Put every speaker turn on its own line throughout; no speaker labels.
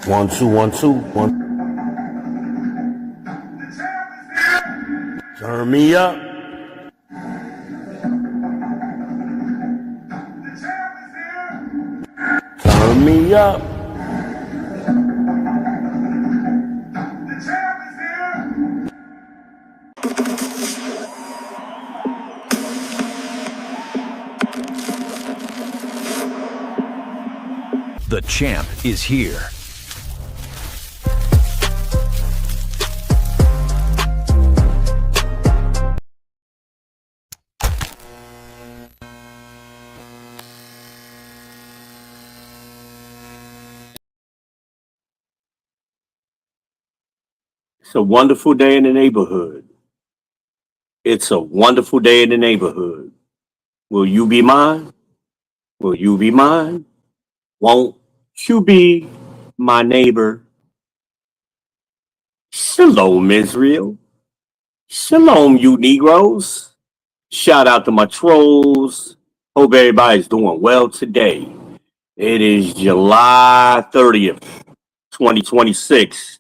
One, two, one, two, one. Turn me up. Turn me up.
The champ is here.
It's a wonderful day in the neighborhood. It's a wonderful day in the neighborhood. Will you be mine? Will you be mine? Won't you be my neighbor? Shalom, Israel. Shalom, you Negroes. Shout out to my trolls. Hope everybody's doing well today. It is July 30th, 2026.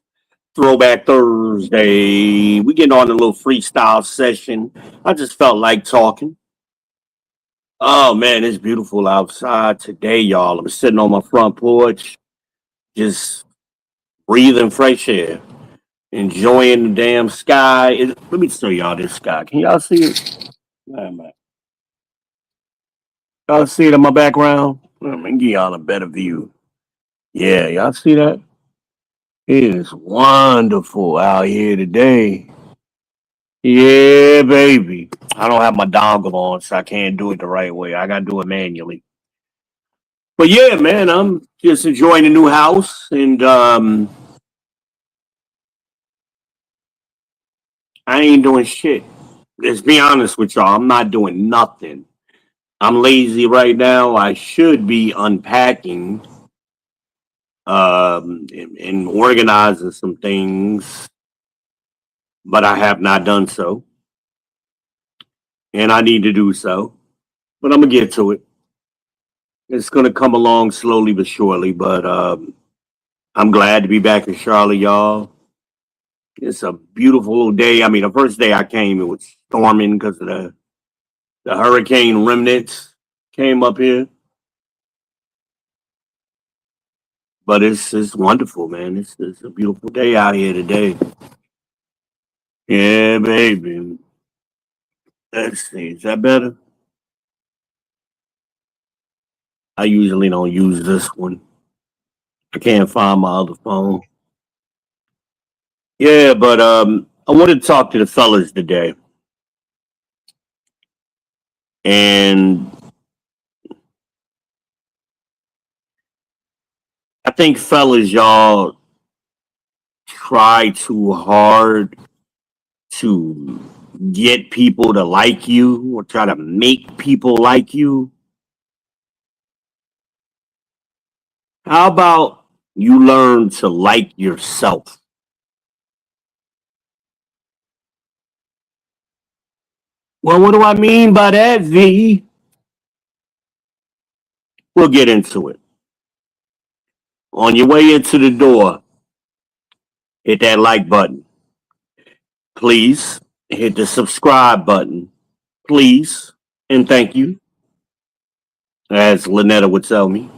Throwback Thursday. We getting on a little freestyle session. I just felt like talking. Oh man, it's beautiful outside today, y'all. I'm sitting on my front porch, just breathing fresh air, enjoying the damn sky. Let me show y'all this sky. Can y'all see it? Y'all see it in my background? Let me give y'all a better view. Yeah, y'all see that? It is wonderful out here today. Yeah, baby. I don't have my dongle on, so I can't do it the right way. I gotta do it manually. But yeah, man, I'm just enjoying the new house, and I ain't doing shit. Let's be honest with y'all. I'm not doing nothing. I'm lazy right now. I should be unpacking and organizing some things, but I have not done so, and I need to do so. But I'm gonna get to it. It's gonna come along slowly but surely. But I'm glad to be back in Charlotte, y'all. It's a beautiful little day. I mean, the first day I came, it was storming because of the hurricane remnants came up here. But it's wonderful, man. It's a beautiful day out here today. Yeah, baby. Let's see. Is that better? I usually don't use this one. I can't find my other phone. Yeah, but I wanted to talk to the fellas today. And I think fellas, y'all try too hard to get people to like you or try to make people like you. How about you learn to like yourself? Well, what do I mean by that, V? We'll get into it. On your way into the door, hit that like button. Please hit the subscribe button. Please. And thank you. As Lynetta would tell me.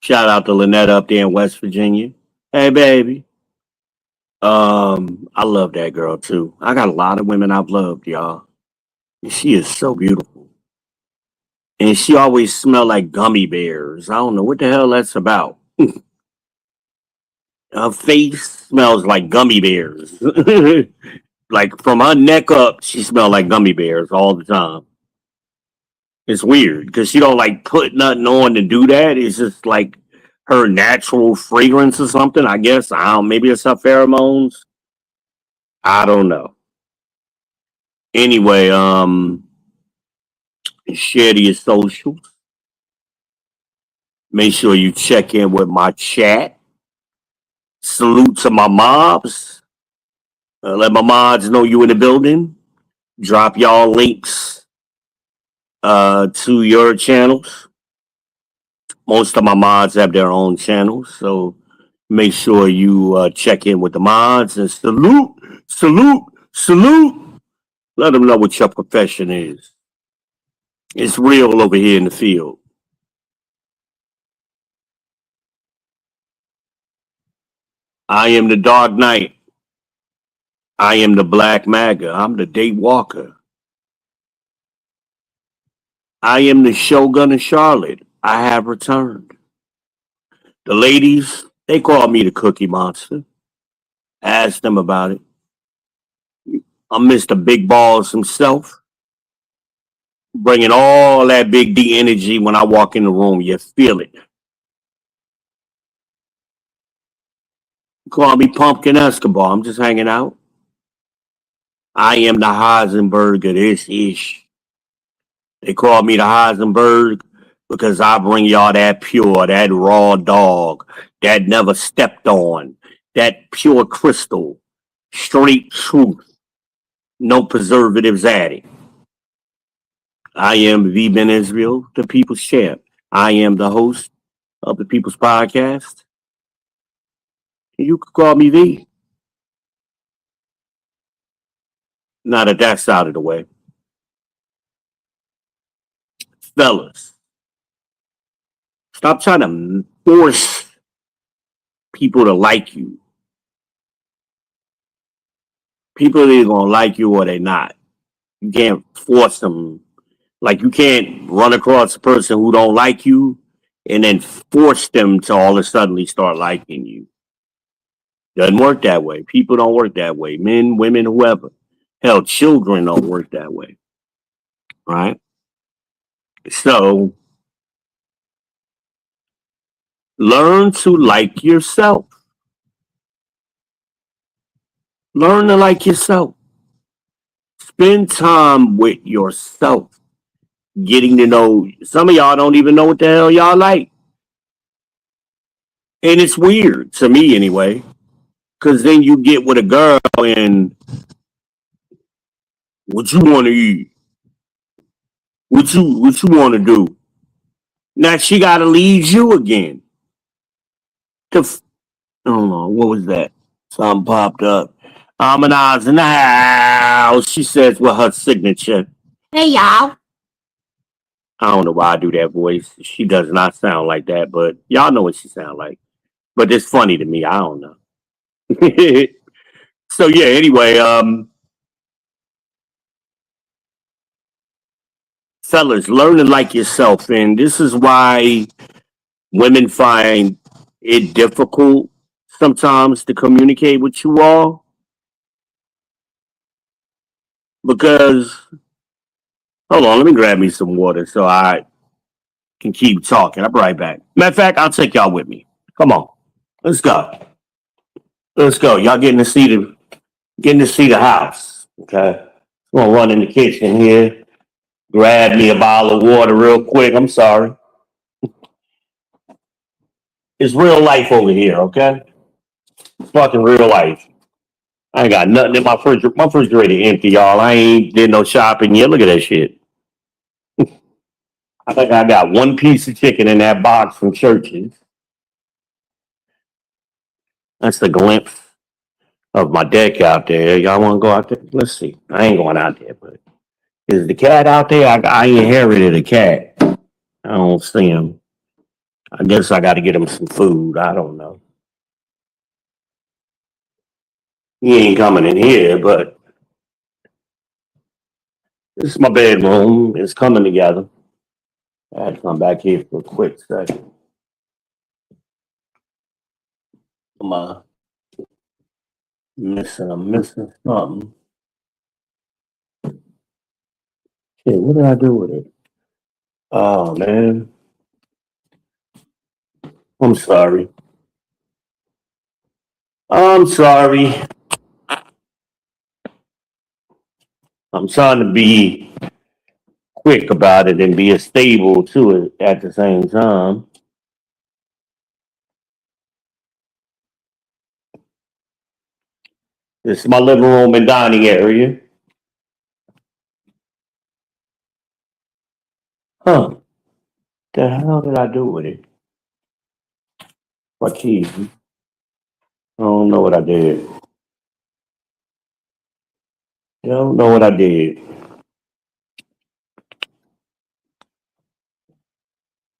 Shout out to Lynetta up there in West Virginia. Hey, baby. I love that girl too. I got a lot of women I've loved, y'all. She is so beautiful. And she always smelled like gummy bears. I don't know what the hell that's about. Her face smells like gummy bears. Like from her neck up, she smelled like gummy bears all the time. It's weird because she don't like put nothing on to do that. It's just like her natural fragrance or something. I guess I don't. Maybe it's her pheromones. I don't know. Anyway, share to your socials. Make sure you check in with my chat. Salute to my mobs. Let my mods know you in the building. Drop y'all links to your channels. Most of my mods have their own channels, so Make sure you check in with the mods and salute, salute, salute. Let them know what your profession is. It's real over here in the field. I am the Dark Knight. I am the Black Maga. I'm the Day Walker. I am the Shogun of Charlotte. I have returned. The ladies, they call me the Cookie Monster. Ask them about it. I'm Mr. Big Balls himself, bringing all that big D energy when I walk in the room. You feel it. Call me Pumpkin Escobar. I'm just hanging out. I am the Heisenberg of this ish. They call me the Heisenberg because I bring y'all that pure, that raw dog, that never stepped on, that pure crystal, straight truth, no preservatives added. I am the Ben Israel, the People's Champ. I am the host of the People's Podcast. You could call me V. Now that that's out of the way. Fellas, stop trying to force people to like you. People are either gonna like you or they not. You can't force them. Like you can't run across a person who don't like you and then force them to all of a sudden start liking you. Doesn't work that way. People don't work that way. Men, women, whoever. Hell, children don't work that way. Right? So learn to like yourself. Learn to like yourself. Spend time with yourself. Getting to know some of y'all don't even know what the hell y'all like. And it's weird to me anyway. Cause then you get with a girl and what you want to eat? What you want to do? Now she gotta lead you again. I don't know, what was that? Something popped up. Amanaz in the house. She says with her signature. Hey y'all. I don't know why I do that voice. She does not sound like that, but y'all know what she sounds like. But it's funny to me. I don't know. So yeah, anyway, fellas, learn to like yourself. And this is why women find it difficult sometimes to communicate with you all. Because hold on, let me grab me some water so I can keep talking. I'll be right back. Matter of fact, I'll take y'all with me. Come on. Let's go. Let's go. Y'all getting to see the house. Okay. I'm gonna run in the kitchen here. Grab me a bottle of water real quick. I'm sorry. It's real life over here, okay? It's fucking real life. I ain't got nothing in my refrigerator. My refrigerator empty, y'all. I ain't did no shopping yet. Look at that shit. I think I got one piece of chicken in that box from Church's. That's the glimpse of my deck out there. Y'all want to go out there? Let's see. I ain't going out there, but is the cat out there? I inherited a cat. I don't see him. I guess I got to get him some food. I don't know. He ain't coming in here, but this is my bedroom. It's coming together. I had to come back here for a quick second. Come on. I'm missing something. Shit, what did I do with it? Oh, man. I'm sorry. I'm sorry. I'm trying to be quick about it and be stable to it at the same time. This is my living room and dining area. Huh. The hell did I do with it? My keys. I don't know what I did. I don't know what I did.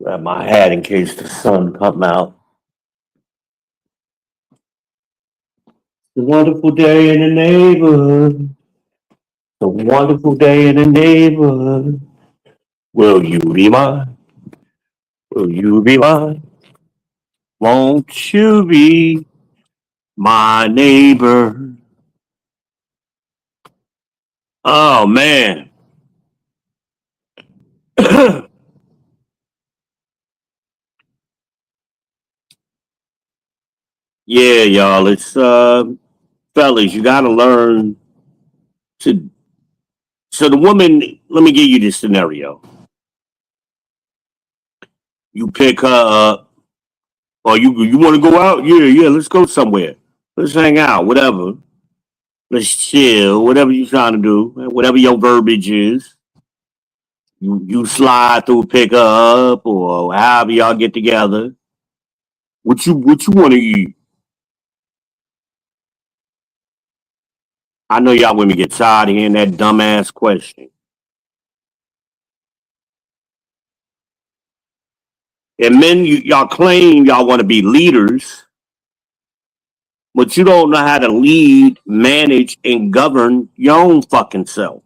Grab my hat in case the sun come out. It's a wonderful day in the neighborhood. It's a wonderful day in the neighborhood. Will you be mine? Will you be mine? Won't you be my neighbor? Oh man. Yeah, y'all. It's fellas, you gotta learn to so the woman, let me give you this scenario. You pick her up, or you wanna go out? Yeah, let's go somewhere. Let's hang out, whatever. Let's chill, whatever you're trying to do, whatever your verbiage is. You slide through, pick her up, or however y'all get together. What you want to eat? I know y'all women get tired of hearing that dumbass question. And men, y'all claim y'all want to be leaders, but you don't know how to lead, manage, and govern your own fucking self.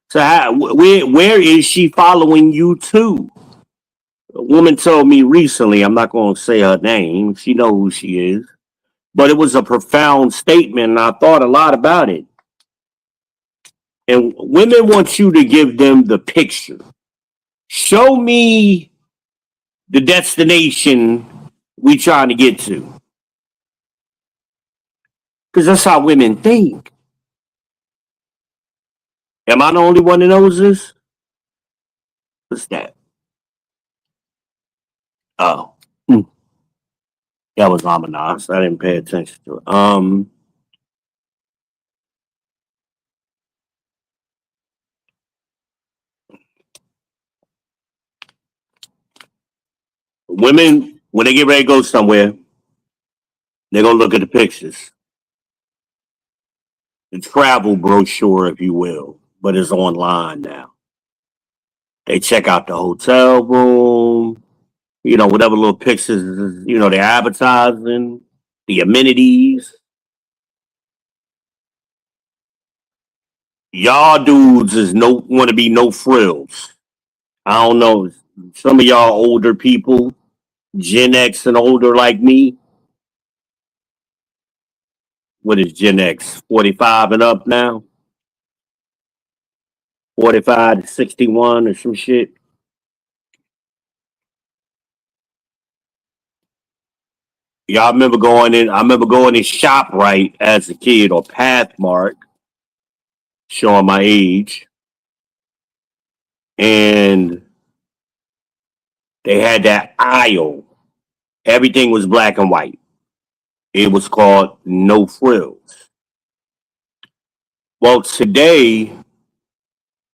So where is she following you to? A woman told me recently, I'm not going to say her name, she knows who she is, but it was a profound statement, and I thought a lot about it. And women want you to give them the picture. Show me the destination we trying to get to. Because that's how women think. Am I the only one that knows this? What's that? Oh. That was ominous. I didn't pay attention to it. Women, when they get ready to go somewhere, they're gonna look at the pictures. The travel brochure, if you will, but it's online now. They check out the hotel room, whatever little pictures, they're advertising, the amenities. Y'all dudes is want to be no frills. I don't know. Some of y'all older people, Gen X and older like me. What is Gen X? 45 and up now? 45 to 61 or some shit. Y'all remember going in? I remember going in ShopRite as a kid, or Pathmark, showing my age. And they had that aisle. Everything was black and white. It was called No Frills. Well, today,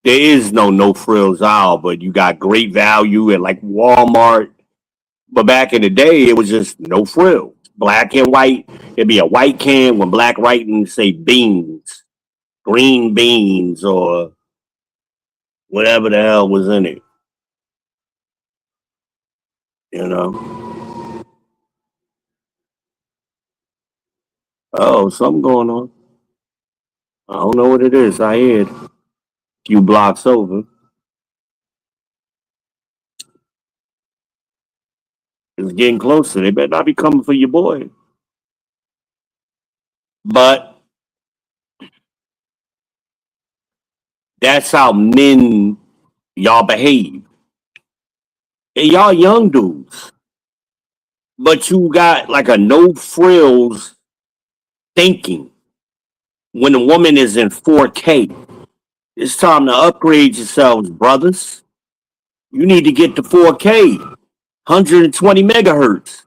there is no frills aisle, but you got great value at like Walmart. But back in the day, it was just no frills. Black and white. It'd be a white can with black writing, say beans, green beans, or whatever the hell was in it. You know? Oh, something going on. I don't know what it is. I hear it. A few blocks over. It's getting closer. They better not be coming for your boy. But that's how men, y'all behave. And y'all young dudes. But you got like a no frills thinking when a woman is in 4K. It's time to upgrade yourselves, brothers. You need to get to 4K, 120 megahertz.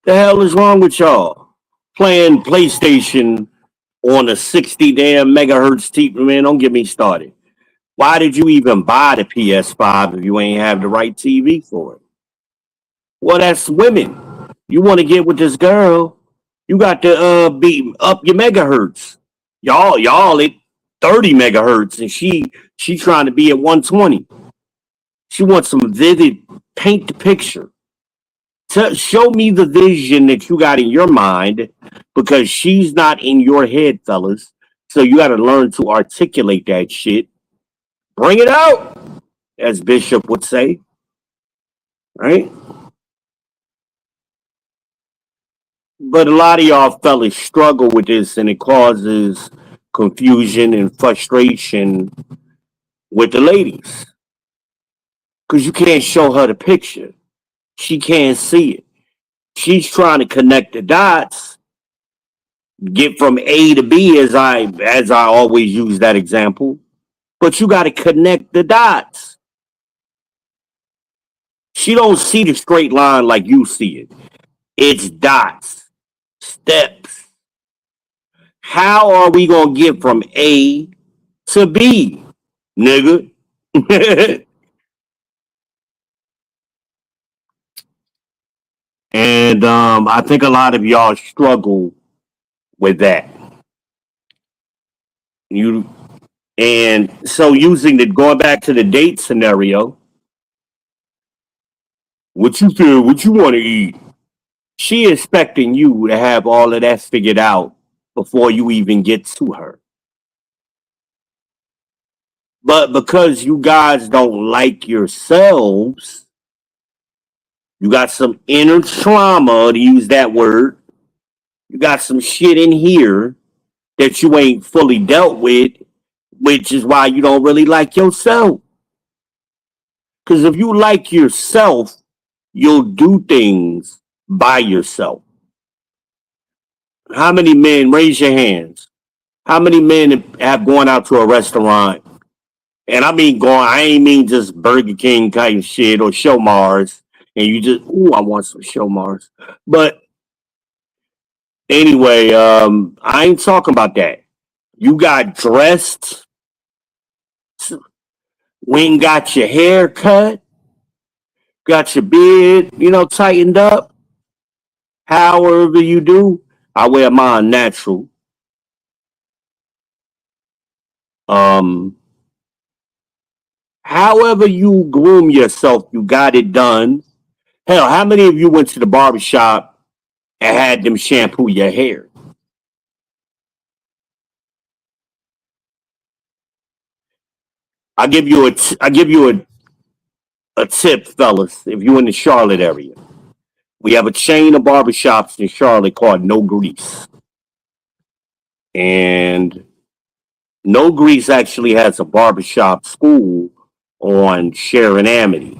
The hell is wrong with y'all? Playing PlayStation on a 60 damn megahertz TV, man, don't get me started. Why did you even buy the PS5 if you ain't have the right TV for it? Well, that's women. You want to get with this girl, you got to be up your megahertz. Y'all at 30 megahertz, and she trying to be at 120. She wants some vivid, paint the picture. Show me the vision that you got in your mind, because she's not in your head, fellas. So you got to learn to articulate that shit. Bring it out, as Bishop would say, right? But a lot of y'all fellas struggle with this, and it causes confusion and frustration with the ladies, because you can't show her the picture. She can't see it. She's trying to connect the dots, get from A to B, as I always use that example. But you got to connect the dots. She don't see the straight line like you see it. It's dots, steps. How are we gonna get from A to B, nigga? And I think a lot of y'all struggle with that. You and so using the going back to the date scenario, what you feel, what you want to eat. She expecting you to have all of that figured out before you even get to her. But because you guys don't like yourselves, you got some inner trauma, to use that word. You got some shit in here that you ain't fully dealt with, which is why you don't really like yourself. Because if you like yourself, you'll do things by yourself. How many men, raise your hands, how many men have gone out to a restaurant? And I mean I ain't mean just Burger King kind of shit or Show Mars, and you just, ooh, I want some Show Mars. But anyway, I ain't talking about that. You got dressed, went and got your hair cut, got your beard, tightened up. However you do, I wear mine natural. However you groom yourself, you got it done. Hell, how many of you went to the barbershop and had them shampoo your hair? I give you a tip, fellas. If you're in the Charlotte area, we have a chain of barbershops in Charlotte called No Grease, and No Grease actually has a barbershop school on Sharon Amity,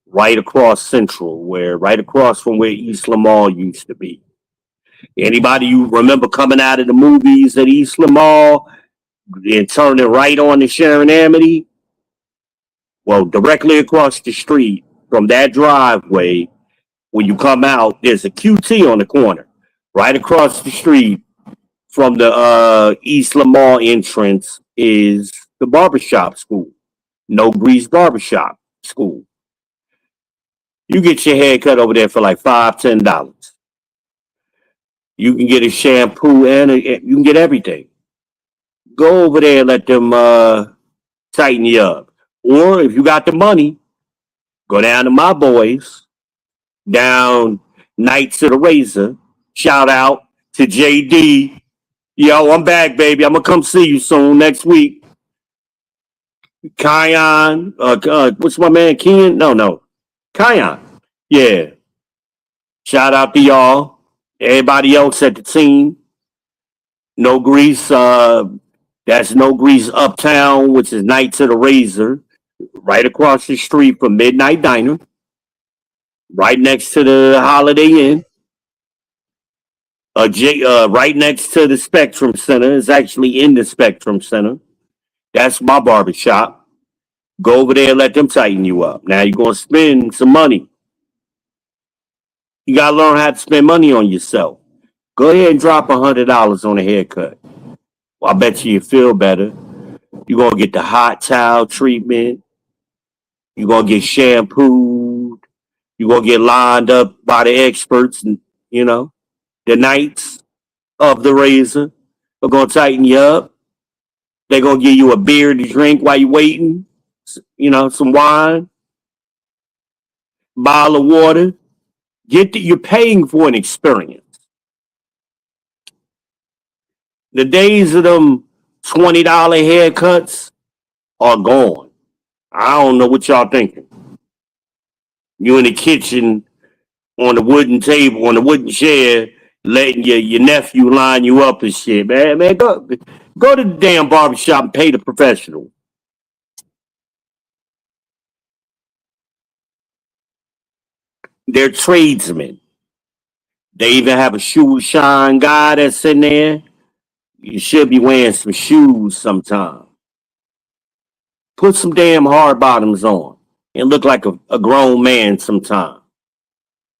right across Central, right across from where East Lamar used to be. Anybody you remember coming out of the movies at East Lamar and turning right on to Sharon Amity? Well, directly across the street from that driveway, when you come out, there's a QT on the corner. Right across the street from the East Lamar entrance is the barbershop school, No Grease Barbershop School. You get your hair cut over there for like $5-10. You can get a shampoo and you can get everything. Go over there and let them tighten you up. Or if you got the money, go down to my boys, down Knights of the Razor. Shout out to JD. Yo, I'm back, baby. I'm gonna come see you soon next week. Kion, what's my man, Ken? No, Kion. Yeah. Shout out to y'all. Everybody else at the team. No Grease. That's No Grease Uptown, which is Knights of the Razor, right across the street from Midnight Diner, right next to the Holiday Inn. Right next to the Spectrum Center. It's actually in the Spectrum Center. That's my barbershop. Go over there and let them tighten you up. Now you're gonna spend some money. You gotta learn how to spend money on yourself. Go ahead and drop $100 on a haircut. Well, I bet you feel better. You're gonna get the hot towel treatment. You're gonna get shampooed. You're going to get lined up by the experts, and, the knights of the razor are going to tighten you up. They're going to give you a beer to drink while you're waiting, some wine, bottle of water. You're paying for an experience. The days of them $20 haircuts are gone. I don't know what y'all thinking. You in the kitchen on the wooden table, on the wooden chair, letting your nephew line you up and shit. Man, go to the damn barbershop and pay the professional. They're tradesmen. They even have a shoe shine guy that's in there. You should be wearing some shoes sometime. Put some damn hard bottoms on and look like a grown man sometime.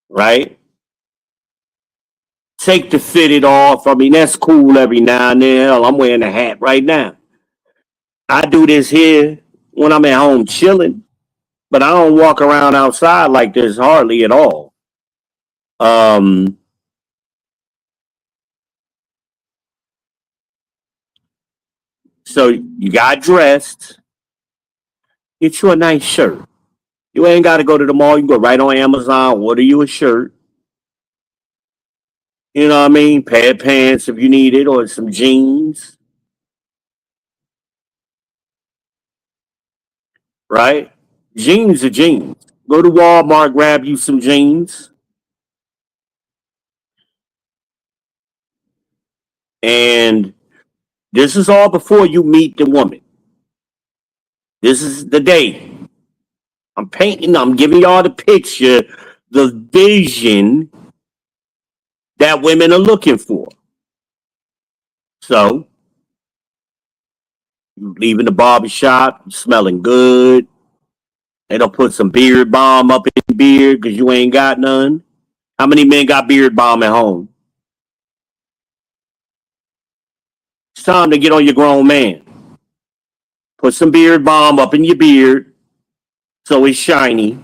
Right? Take the fitted off. I mean, that's cool every now and then. Hell, I'm wearing a hat right now. I do this here when I'm at home chilling, but I don't walk around outside like this hardly at all. So you got dressed, get you a nice shirt. You ain't got to go to the mall. You can go right on Amazon, order you a shirt. You know what I mean? Pair of pants if you need it, or some jeans. Right? Jeans are jeans. Go to Walmart, grab you some jeans. And this is all before you meet the woman. This is the day. I'm giving y'all the picture, the vision that women are looking for. So, you leaving the barbershop, smelling good. They don't put some beard balm up in your beard because you ain't got none. How many men got beard balm at home? It's time to get on your grown man. Put some beard balm up in your beard so it's shiny,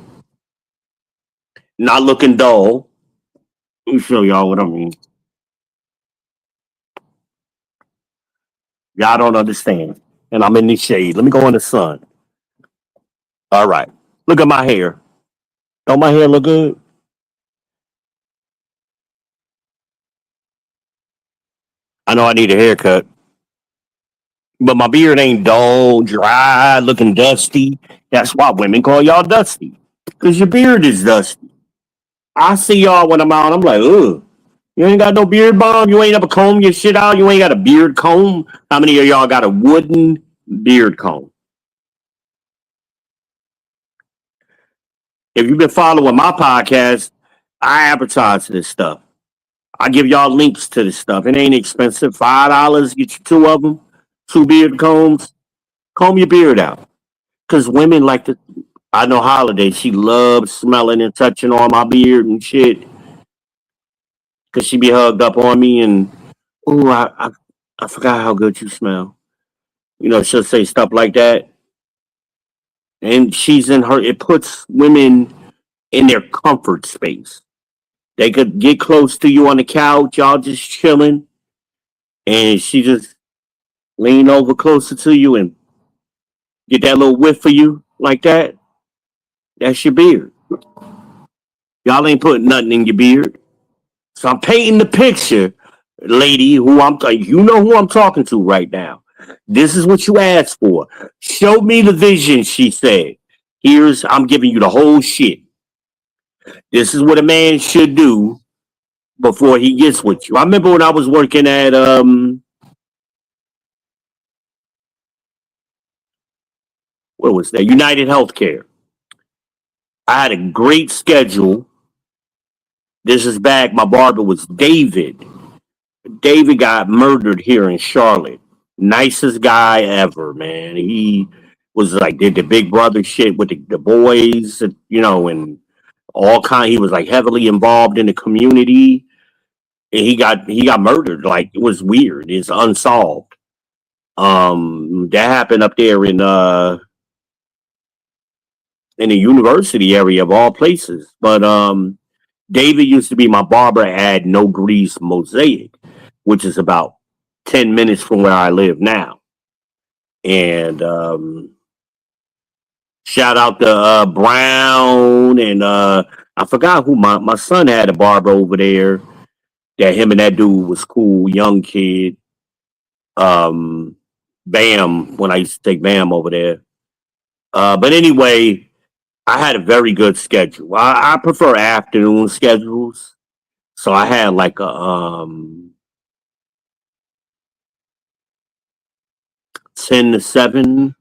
not looking dull. Let me show y'all what I mean. Y'all don't understand. And I'm in the shade. Let me go in the sun. All right. Look at my hair. Don't my hair look good? I know I need a haircut, but my beard ain't dull, dry, looking dusty. That's why women call y'all dusty, because your beard is dusty. I see y'all when I'm out. I'm like, ugh. You ain't got no beard balm. You ain't ever comb your shit out. You ain't got a beard comb. How many of y'all got a wooden beard comb? If you've been following my podcast, I advertise this stuff. I give y'all links to this stuff. It ain't expensive. $5, get you two of them, two beard combs. Comb your beard out. Because women like to, I know Holiday, she loves smelling and touching on my beard and shit. Because she be hugged up on me and, ooh, I forgot how good you smell. She'll say stuff like that. And it puts women in their comfort space. They could get close to you on the couch, y'all just chilling, and she just lean over closer to you and get that little whiff for you like that. That's your beard. Y'all ain't putting nothing in your beard. So I'm painting the picture, lady, you know who I'm talking to right now. This is what you asked for. Show me the vision, she said. I'm giving you the whole shit. This is what a man should do before he gets with you. I remember when I was working at what was that? United Healthcare. I had a great schedule. This is back. My barber was David. David got murdered here in Charlotte. Nicest guy ever, man. He was like did the Big Brother shit with the boys, and all kind. He was like heavily involved in the community. And he got murdered. Like, it was weird. It's unsolved. That happened up there in in the university area of all places. But David used to be my barber at No Grease Mosaic, which is about 10 minutes from where I live now. And shout out to Brown and I forgot who my son had a barber over there. That him and that dude was cool, young kid. Bam, when I used to take Bam over there. But anyway, I had a very good schedule. I prefer afternoon schedules. So I had like a 10 to 7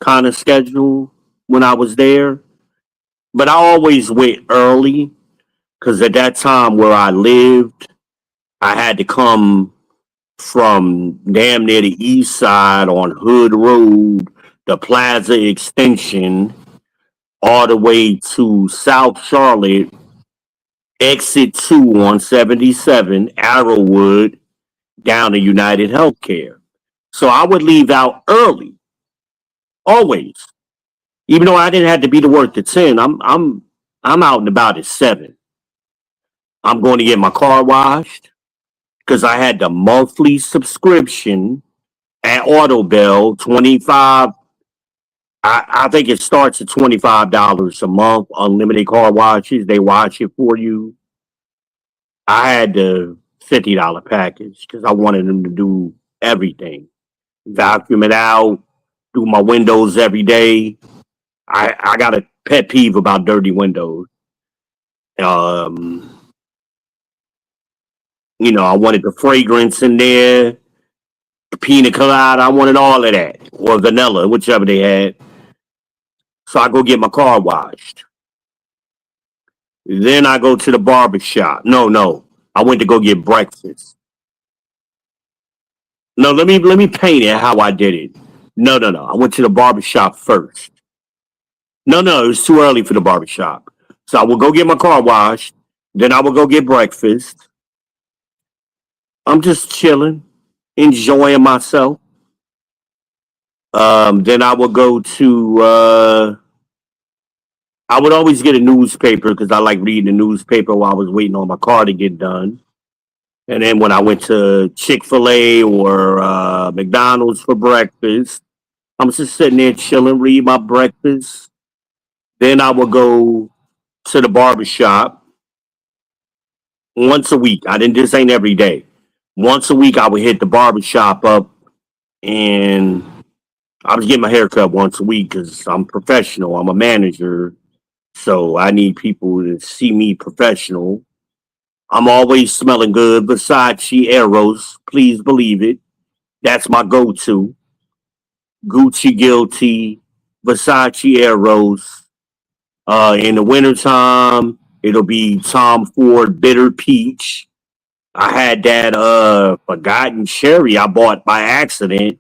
kind of schedule when I was there. But I always went early because at that time where I lived, I had to come from damn near the east side on Hood Road, the Plaza Extension, all the way to South Charlotte, exit 2 on 77, Arrowwood, down to United Healthcare. So I would leave out early, always. Even though I didn't have to be to work at 10, I'm out and about at 7. I'm going to get my car washed because I had the monthly subscription at Autobell, 25. I think it starts at $25 a month, unlimited car washes. They wash it for you. I had the $50 package because I wanted them to do everything. Vacuum it out, do my windows every day. I got a pet peeve about dirty windows. You know, I wanted the fragrance in there, the pina colada. I wanted all of that, or vanilla, whichever they had. So I go get my car washed. Then I go to the barber shop. No, I went to go get breakfast. No, let me paint it how I did it. No. I went to the barber shop first. No, it was too early for the barber shop. So I will go get my car washed. Then I will go get breakfast. I'm just chilling, enjoying myself. Then I would go to. I would always get a newspaper because I like reading the newspaper while I was waiting on my car to get done. And then when I went to Chick-fil-A or McDonald's for breakfast, I'm just sitting there chilling, read my breakfast. Then I would go to the barber shop once a week. This ain't every day. Once a week, I would hit the barber shop up, and I was getting my hair cut once a week because I'm professional. I'm a manager, so I need people to see me professional. I'm always smelling good. Versace Eros, please believe it. That's my go-to. Gucci Guilty, Versace Eros. In the wintertime, it'll be Tom Ford Bitter Peach. I had that Forgotten Cherry I bought by accident.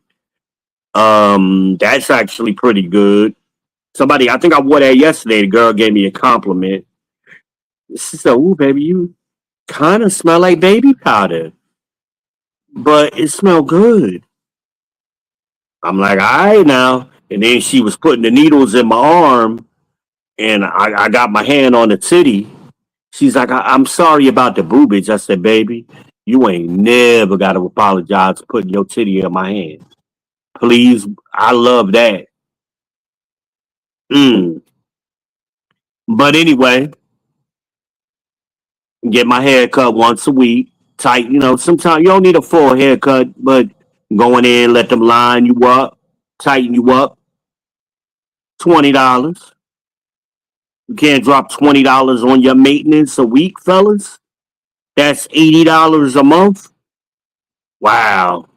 That's actually pretty good. I think I wore that yesterday. The girl gave me a compliment. She said, "Ooh, baby, you kind of smell like baby powder, but it smelled good." I'm like, all right now. And then she was putting the needles in my arm, and I got my hand on the titty. She's like, I'm sorry about the boobage. I said, baby, you ain't never got to apologize for putting your titty in my hand. Please, I love that. But anyway, get my hair cut once a week. Tight, sometimes you don't need a full haircut, but going in, let them line you up, tighten you up. $20. You can't drop $20 on your maintenance a week, fellas. That's $80 a month. Wow.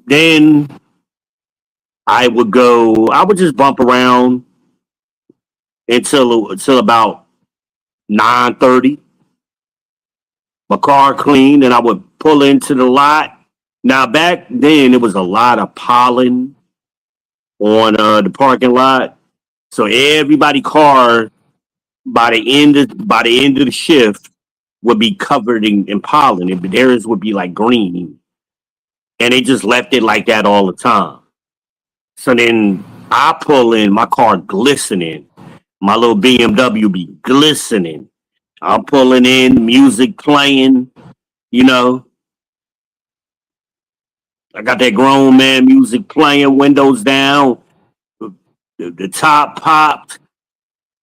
Then I would just bump around until about 9:30. My car clean, and I would pull into the lot. Now back then it was a lot of pollen on the parking lot. So everybody car by the end of the shift would be covered in pollen, and theirs would be like green. And they just left it like that all the time. So then I pull in, my car glistening. My little BMW be glistening. I'm pulling in, music playing, you know. I got that grown man music playing, windows down, the top popped,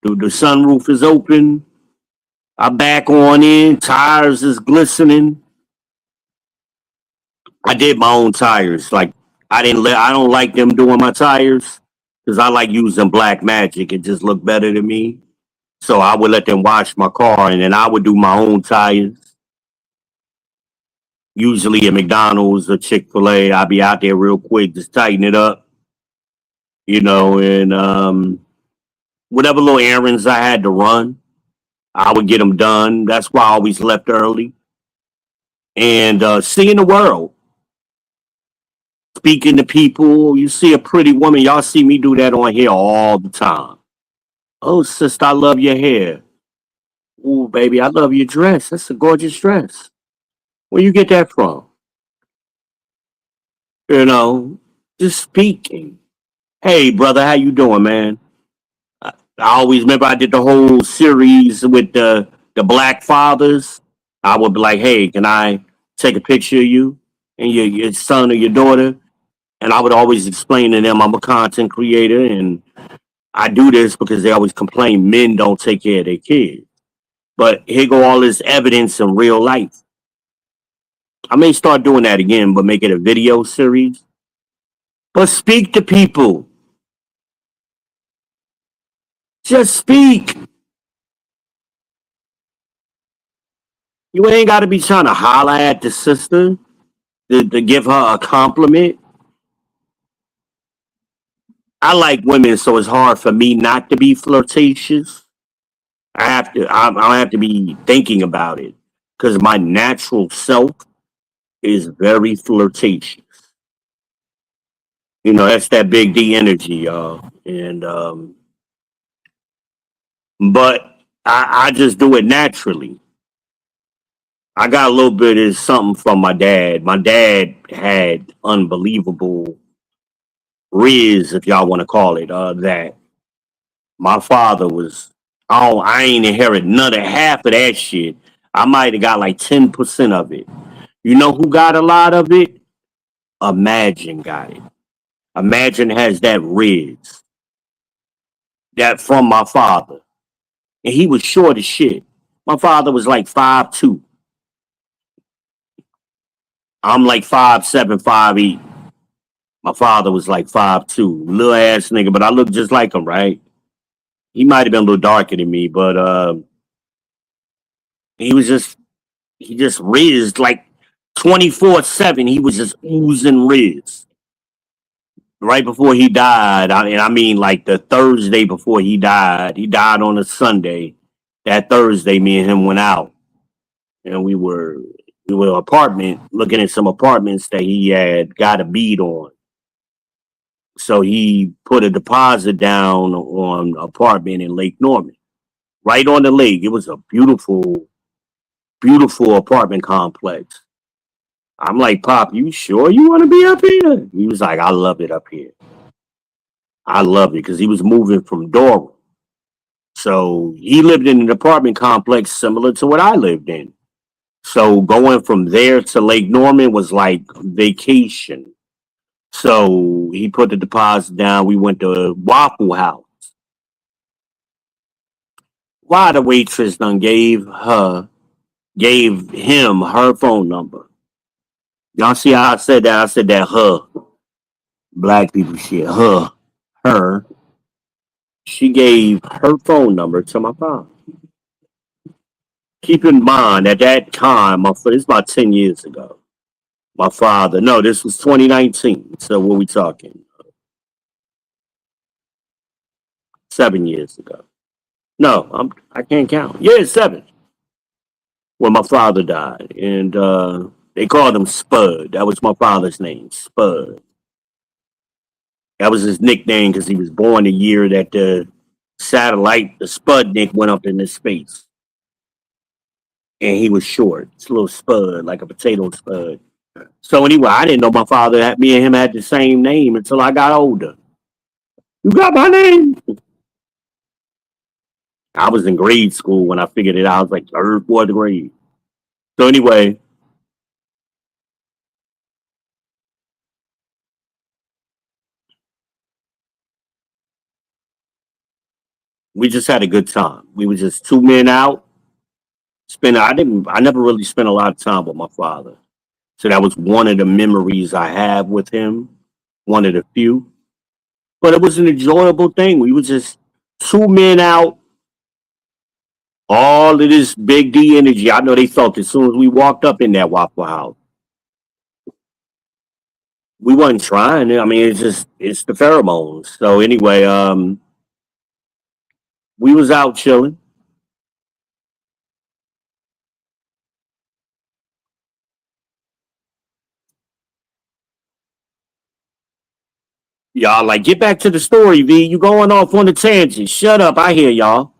the sunroof is open. I back on in, tires is glistening. I did my own tires. Like I don't like them doing my tires because I like using Black Magic. It just looked better to me. So I would let them wash my car and then I would do my own tires. Usually at McDonald's or Chick-fil-A, I'd be out there real quick, just tighten it up, and whatever little errands I had to run, I would get them done. That's why I always left early. And seeing the world, speaking to people. You see a pretty woman, y'all see me do that on here all the time. Oh, sister, I love your hair. Oh, baby, I love your dress. That's a gorgeous dress. Where you get that from? You know, just speaking. Hey, brother, how you doing, man? I always remember I did the whole series with the black fathers. I would be like, hey, can I take a picture of you and your son or your daughter? And I would always explain to them I'm a content creator and I do this because they always complain men don't take care of their kids. But here go all this evidence in real life. I may start doing that again, but make it a video series. But speak to people. Just speak. You ain't got to be trying to holler at the sister to give her a compliment. I like women, so it's hard for me not to be flirtatious. I have to be thinking about it because my natural self is very flirtatious. That's that big D energy, y'all. And but I just do it naturally. I got a little bit of something from my dad. My dad had unbelievable riz, if y'all want to call it that. My father was, oh, I ain't inherit none of half of that shit. I might have got like 10% of it. You know who got a lot of it? Imagine got it. Imagine has that riz. That from my father. And he was short as shit. My father was like 5'2". I'm like 5'7", 5'8". My father was like 5'2", little ass nigga, but I look just like him, right? He might have been a little darker than me, but he just rizzed like 24/7. He was just oozing riz. Right before he died, and I mean like the Thursday before he died on a Sunday. That Thursday, me and him went out, and we were looking at some apartments that he had got a bead on. So he put a deposit down on an apartment in Lake Norman, right on the lake. It was a beautiful, beautiful apartment complex. I'm like, Pop, you sure you want to be up here? He was like, I love it up here. I love it because he was moving from Durham. So he lived in an apartment complex similar to what I lived in. So going from there to Lake Norman was like vacation. So he put the deposit down. We went to Waffle House. Why the waitress done gave him her phone number. Y'all see how I said that? I said that her. Black people shit. Her. She gave her phone number to my father. Keep in mind, at that time, it's about 10 years ago. My father, no, this was 2019. So what we talking? 7 years ago. No, I can't count. Yeah, 7. When my father died. And they called him Spud. That was my father's name, Spud. That was his nickname because he was born the year that the Sputnik, went up into space. And he was short. It's a little spud, like a potato spud. So anyway, I didn't know my father me and him had the same name until I got older. You got my name. I was in grade school when I figured it out. I was like third, fourth grade. So anyway, we just had a good time. We were just two men out. I never really spent a lot of time with my father. So that was one of the memories I have with him. One of the few. But it was an enjoyable thing. We were just two men out, all of this big D energy. I know they felt as soon as we walked up in that Waffle House. We wasn't trying. I mean, it's the pheromones. So anyway, we was out chilling. Y'all like get back to the story, V. You going off on a tangent. Shut up. I hear y'all.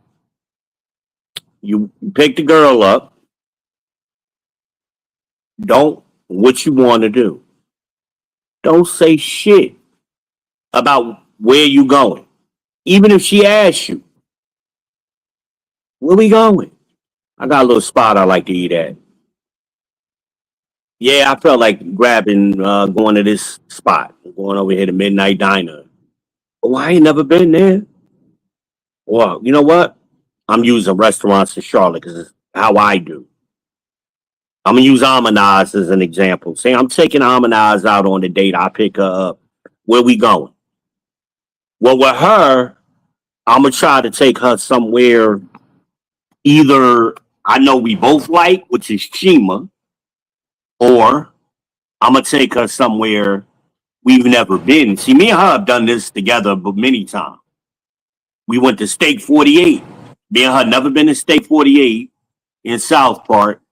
You pick the girl up. Don't what you want to do. Don't say shit about where you going. Even if she asks you, where we going? I got a little spot I like to eat at. Yeah, I felt like grabbing, going to this spot, going over here to Midnight Diner. Oh, I ain't never been there. Well, you know what? I'm using restaurants in Charlotte because it's how I do. I'm gonna use Amanaz as an example. Say I'm taking Amanaz out on the date. I pick her up. Where we going? Well, with her, I'm gonna try to take her somewhere. Either I know we both like, which is Chima, or I'm gonna take her somewhere we've never been. See, me and her have done this together, but many times. We went to Steak 48. Me and her never been to Steak 48 in South Park,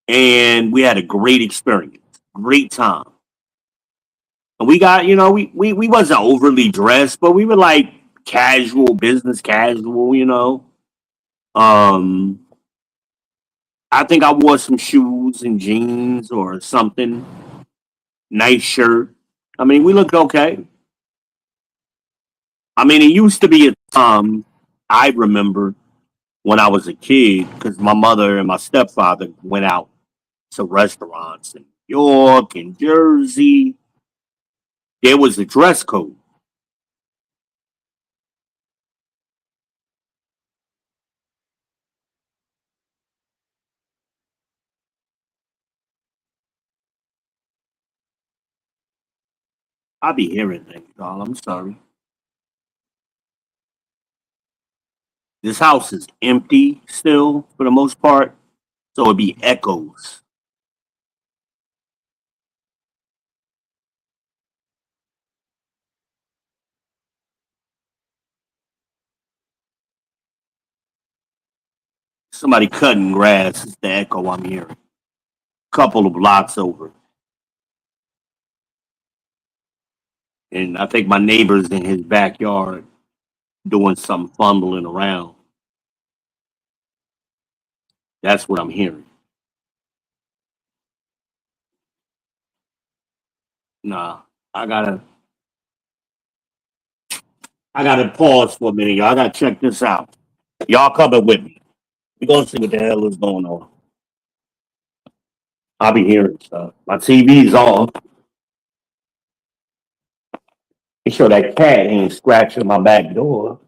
and we had a great experience, great time. And we got, we wasn't overly dressed, but we were like casual, business casual, Um, I think I wore some shoes and jeans or something, nice shirt. I mean, we looked okay. I mean, it used to be a time I remember when I was a kid because my mother and my stepfather went out to restaurants in New York and Jersey. There was a dress code. I be hearing things, y'all. I'm sorry. This house is empty still for the most part, so it'd be echoes. Somebody cutting grass is the echo I'm hearing. Couple of blocks over, and I think my neighbor's in his backyard doing some fumbling around. That's what I'm hearing. Nah, I gotta, I gotta pause for a minute, y'all. I gotta check this out. Y'all coming with me? We gonna see what the hell is going on. I'll be hearing stuff. My TV's on. Make sure that cat ain't scratching my back door.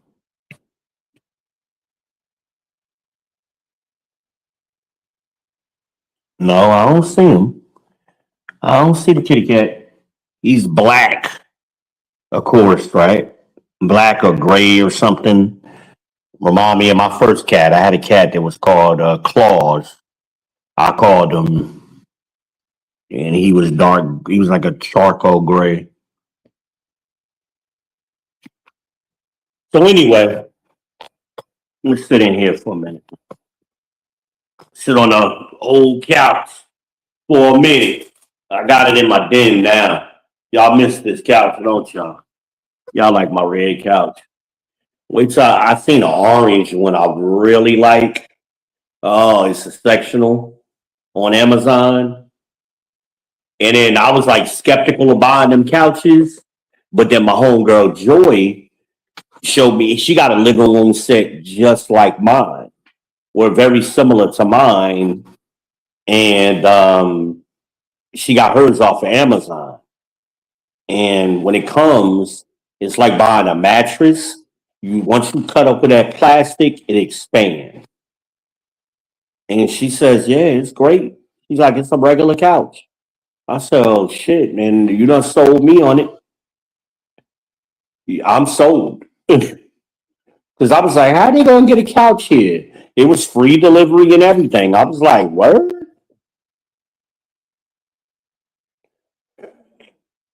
No, I don't see him. I don't see the kitty cat. He's black, of course, right? Black or gray or something. Remind me of my first cat. I had a cat that was called Claus. I called him, and he was dark. He was like a charcoal gray. So anyway, let's sit in here for a minute. Sit on the old couch for a minute. I got it in my den now. Y'all miss this couch, don't y'all? Y'all like my red couch. Wait till I seen an orange one I really like. Oh, it's a sectional on Amazon. And then I was like skeptical of buying them couches. But then my homegirl Joy showed me she got a living room set just like mine, or very similar to mine, and she got hers off of Amazon. And when it comes, it's like buying a mattress. You once you cut open that plastic, it expands. And she says, "Yeah, it's great." She's like, "It's a regular couch." I said, "Oh shit, man, you done sold me on it." I'm sold. Because I was like, "How they gonna get a couch here?" It was free delivery and everything. I was like, "Word."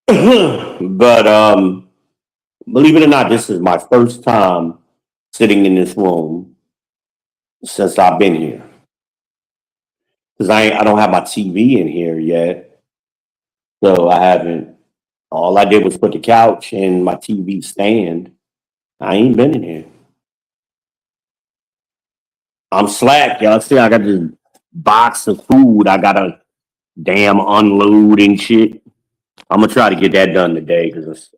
But believe it or not, this is my first time sitting in this room since I've been here. Because I don't have my TV in here yet, so I haven't. All I did was put the couch and my TV stand. I ain't been in here. I'm slack, y'all. See, I got this box of food. I gotta damn unload and shit. I'm gonna try to get that done today because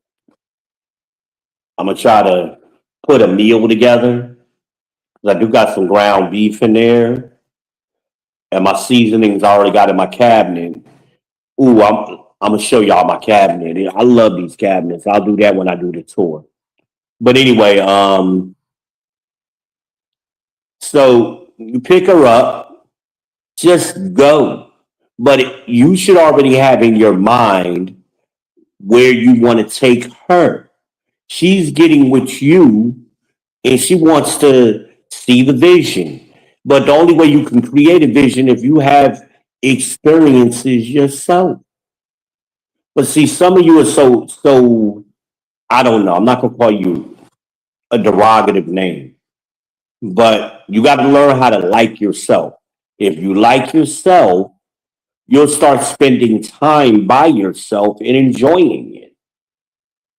I'm gonna try to put a meal together. 'Cause I do got some ground beef in there, and my seasonings I already got in my cabinet. Ooh, I'm gonna show y'all my cabinet. I love these cabinets. I'll do that when I do the tour. But anyway, so you pick her up, just go. But you should already have in your mind where you want to take her. She's getting with you and she wants to see the vision. But the only way you can create a vision if you have experiences yourself. But see, some of you are so I don't know. I'm not gonna call you a derogative name, but you got to learn how to like yourself. If you like yourself, you'll start spending time by yourself and enjoying it.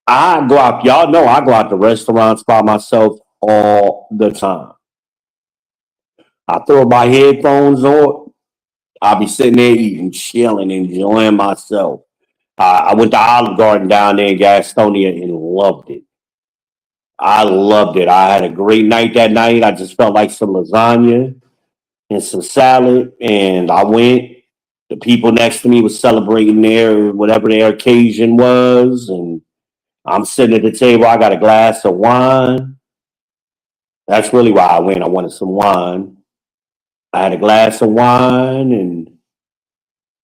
I go out, y'all know I go out to restaurants by myself all the time. I throw my headphones on, I'll be sitting there eating, chilling, enjoying myself. I went to Olive Garden down there in Gastonia and loved it. I loved it. I had a great night that night. I just felt like some lasagna and some salad, and I went. The people next to me was celebrating their whatever their occasion was, and I'm sitting at the table. I got a glass of wine. That's really why I went. I wanted some wine. I had a glass of wine and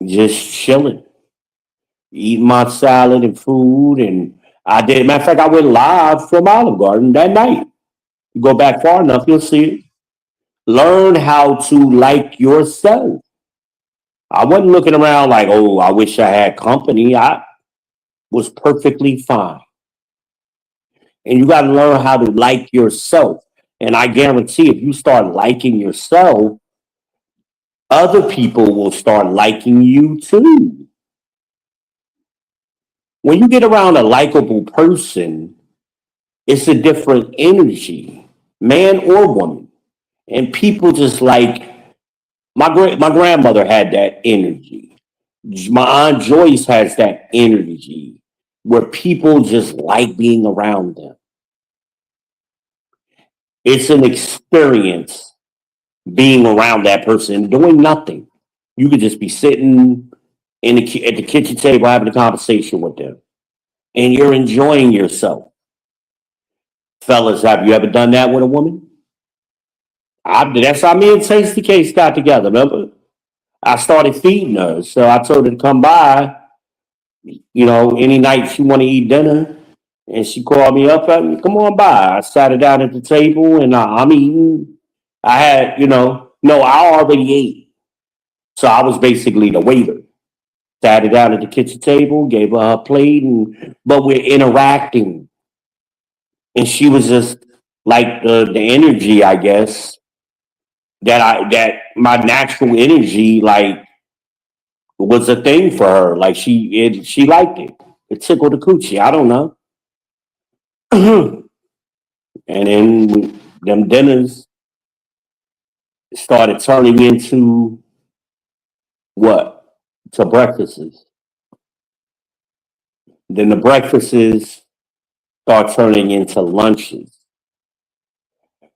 just chilling, eating my salad and food. And I did. Matter of fact, I went live from Olive Garden that night. You go back far enough, you'll see it. Learn how to like yourself. I wasn't looking around like, oh, I wish I had company. I was perfectly fine. And you got to learn how to like yourself. And I guarantee if you start liking yourself, other people will start liking you too. When you get around a likable person, it's a different energy, man or woman. And people just like my grandmother had that energy. My aunt Joyce has that energy where people just like being around them. It's an experience being around that person doing nothing. You could just be sitting at the kitchen table having a conversation with them, and you're enjoying yourself. Fellas, have you ever done that with a woman? That's how me and Tasty Case got together. Remember, I started feeding her, so I told her to come by. Any night she want to eat dinner, and she called me up and come on by. I sat her down at the table, and I'm eating. I had, no, I already ate, so I was basically the waiter. Sat her down at the kitchen table, gave her her plate, and but we're interacting, and she was just like the energy, I guess that my natural energy like was a thing for her. Like she liked it. It tickled the coochie. I don't know. And then them dinners started turning into what? To breakfasts. Then the breakfasts start turning into lunches.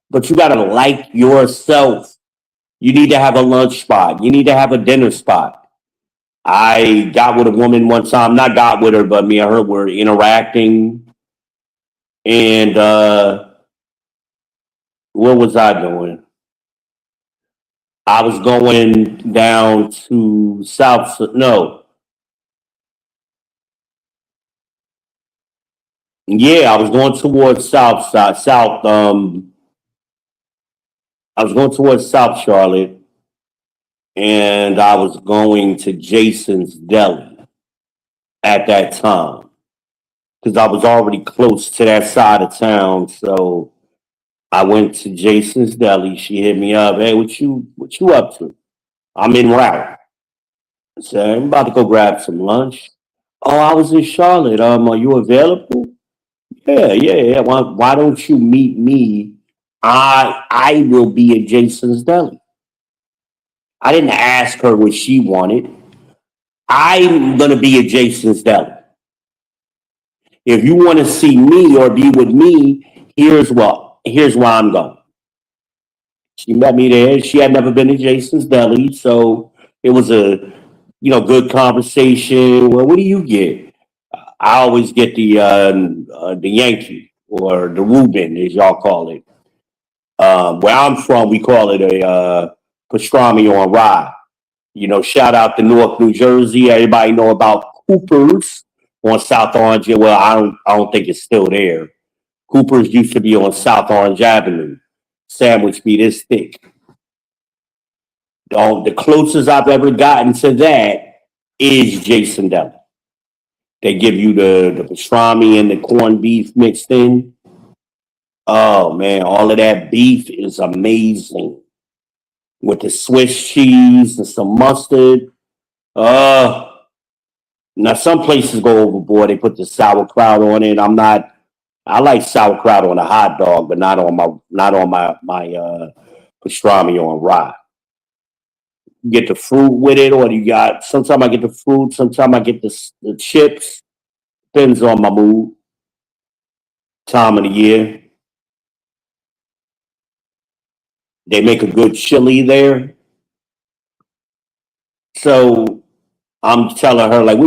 But you gotta like yourself. You need to have a lunch spot. You need to have a dinner spot. I got with a woman one time, not got with her, but me and her were interacting. And what was I doing? I was going down to South, no, yeah, I was going towards South Side, I was going towards South Charlotte, and I was going to Jason's Deli at that time because I was already close to that side of town. So I went to Jason's Deli. She hit me up. Hey, what you up to? I'm in route. I said, I'm about to go grab some lunch. Oh, I was in Charlotte. Are you available? Yeah, yeah, yeah. Why don't you meet me? I will be at Jason's Deli. I didn't ask her what she wanted. I'm gonna be at Jason's Deli. If you want to see me or be with me, here's where I'm going. She met me there. She had never been to Jason's Deli, so it was a good conversation. Well, what do you get? I always get the Yankee or the Reuben, as y'all call it. Where I'm from, we call it a pastrami on rye. Shout out to Newark, New Jersey. Everybody know about Cooper's on South Orange. Well, I don't think it's still there. Cooper's used to be on South Orange Avenue. Sandwich be this thick. The closest I've ever gotten to that is Jason Deli. They give you the pastrami and the corned beef mixed in. Oh man, all of that beef is amazing with the Swiss cheese and some mustard. Uh, Now some places go overboard. They put the sauerkraut on it. I'm not. I like sauerkraut on a hot dog, but not on my pastrami on rye. You get the fruit with it, or you got. Sometimes I get the fruit. Sometimes I get the chips. Depends on my mood, time of the year. They make a good chili there, so I'm telling her like,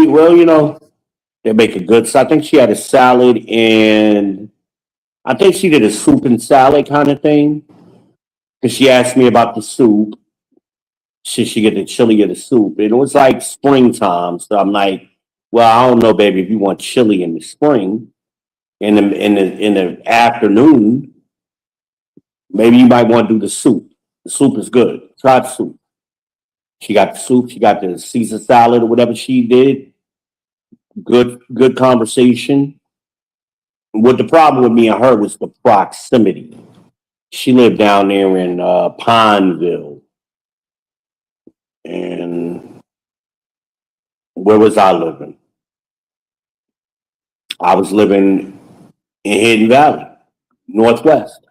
they make a good. So I think she had a salad and I think she did a soup and salad kind of thing. Because she asked me about the soup. Should she get the chili or the soup? And it was like springtime. So I'm like, well, I don't know, baby, if you want chili in the spring, in the afternoon, maybe you might want to do the soup. The soup is good. Try the soup. She got the soup, she got the Caesar salad or whatever she did. Good conversation. What the problem with me and her was the proximity. She lived down there in Pineville. And where was I living? I was living in Hidden Valley, Northwest.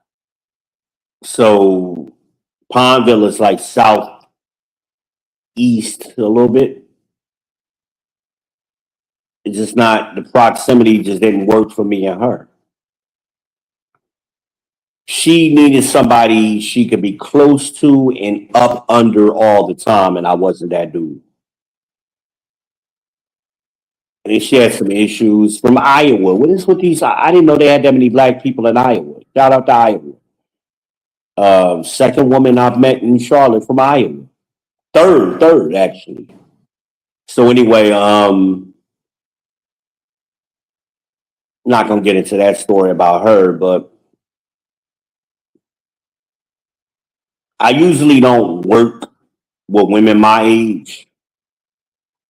So Pineville is like southeast a little bit. It's just not, the proximity just didn't work for me and her. She needed somebody she could be close to and up under all the time, and I wasn't that dude. And then she had some issues from Iowa. What is with these? I didn't know they had that many black people in Iowa. Shout out to Iowa. Second woman I've met in Charlotte from Iowa. Third actually. So anyway, not gonna get into that story about her, but I usually don't work with women my age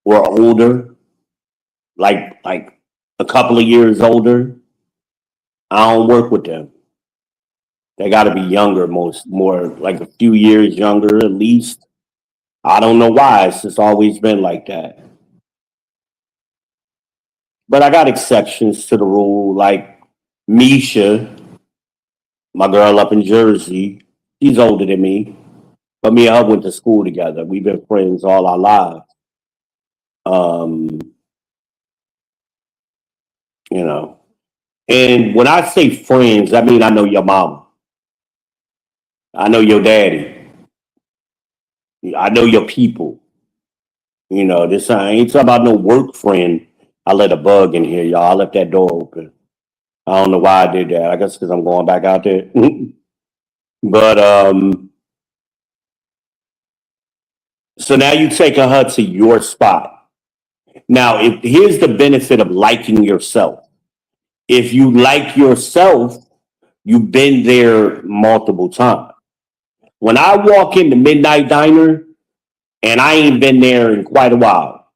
or older, like a couple of years older. I don't work with them. They got to be younger, more like a few years younger at least. I don't know why. It's just always been like that. But I got exceptions to the rule, like Misha, my girl up in Jersey. She's older than me, but me and her went to school together. We've been friends all our lives. Um, you know, And when I say friends, I mean I know your mama, I know your daddy, I know your people. You know, this I ain't talking about no work friend. I let a bug in here, y'all. I left that door open. I don't know why I did that. I guess because I'm going back out there. But so now you taking her to your spot. Now, if here's the benefit of liking yourself. If you like yourself, you've been there multiple times. When I walk in the Midnight Diner, and I ain't been there in quite a while,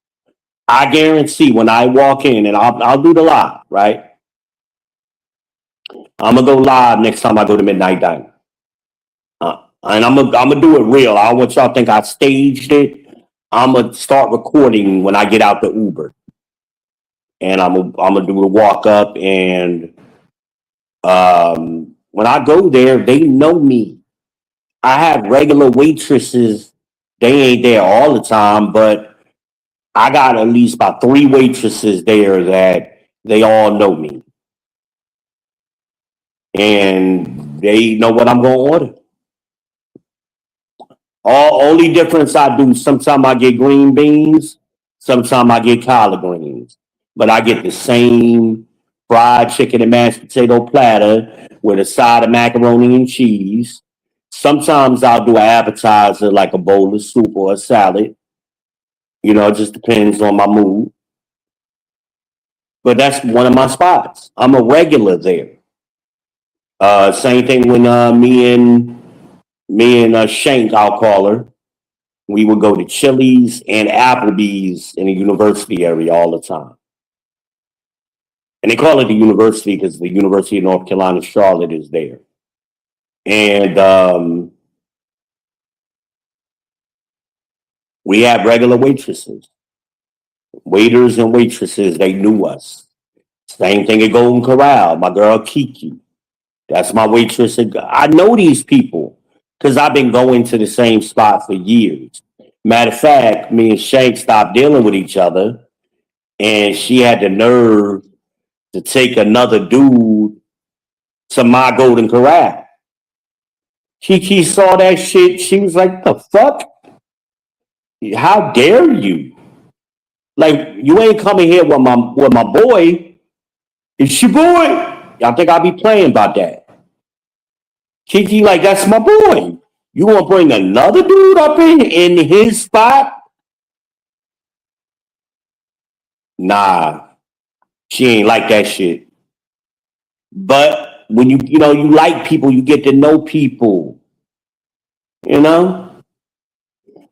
I guarantee when I walk in, and I'll do the live, right? I'm gonna go live next time I go to Midnight Diner. And I'm gonna do it real. I don't want y'all to think I staged it. I'm gonna start recording when I get out the Uber, and I'm gonna do a walk up. And when I go there, they know me. I have regular waitresses. They ain't there all the time, but I got at least about 3 waitresses there that they all know me, and they know what I'm gonna order. All only difference I do, sometimes I get green beans, sometimes I get collard greens. But I get the same fried chicken and mashed potato platter with a side of macaroni and cheese. Sometimes I'll do an appetizer like a bowl of soup or a salad. You know, it just depends on my mood. But that's one of my spots. I'm a regular there. Same thing when me and Shank, I'll call her. We would go to Chili's and Applebee's in the university area all the time. And they call it the university because the University of North Carolina, Charlotte is there. And we had regular waitresses, waiters and waitresses. They knew us. Same thing at Golden Corral. My girl Kiki, that's my waitress. I know these people because I've been going to the same spot for years. Matter of fact, me and Shank stopped dealing with each other, and she had the nerve to take another dude to my Golden Corral. Kiki saw that shit. She was like, "The fuck? How dare you? Like, you ain't coming here with my boy. It's your boy. Y'all think I'll be playing about that?" Kiki, like, that's my boy. You gonna bring another dude up in his spot? Nah, she ain't like that shit. But when you like people, you get to know people. You know,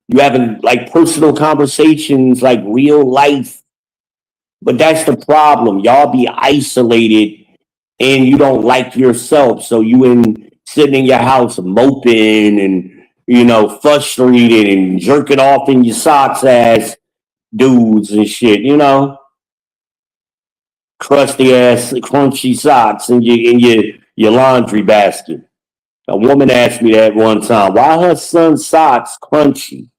you having like personal conversations, like real life. But that's the problem. Y'all be isolated and you don't like yourself. So you sitting in your house moping and frustrated and jerking off in your socks ass dudes and shit, crusty ass crunchy socks in your laundry basket. A woman asked me that one time, why her son's socks crunchy?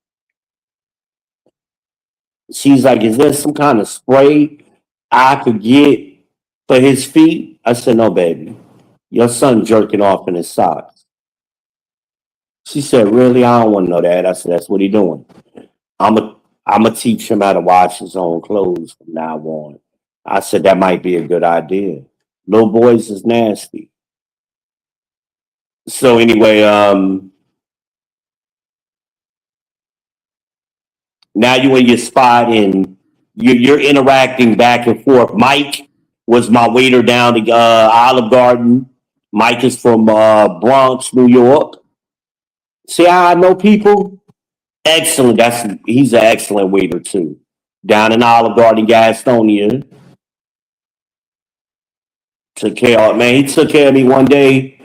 She's like, is there some kind of spray I could get for his feet? I said, no, baby. Your son jerking off in his socks. She said, really? I don't want to know that. I said, that's what he doing. I'm a teach him how to wash his own clothes from now on. I said, that might be a good idea. Little boys is nasty. So anyway, now you in your spot and you're interacting back and forth. Mike was my waiter down to Olive Garden. Mike is from Bronx, New York. See how I know people? Excellent. He's an excellent waiter too. Down in Olive Garden, Gastonia. Took care of man. He took care of me one day.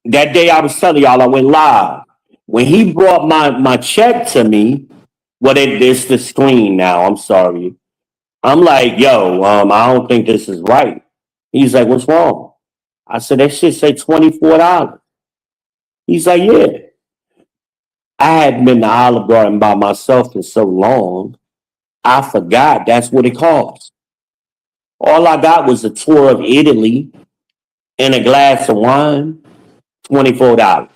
That day I was telling y'all I went live. When he brought my check to me, it's the screen now. I'm sorry. I'm like, yo, I don't think this is right. He's like, what's wrong? I said, that shit say $24. He's like, yeah. I hadn't been to Olive Garden by myself for so long, I forgot that's what it cost. All I got was a tour of Italy and a glass of wine, $24.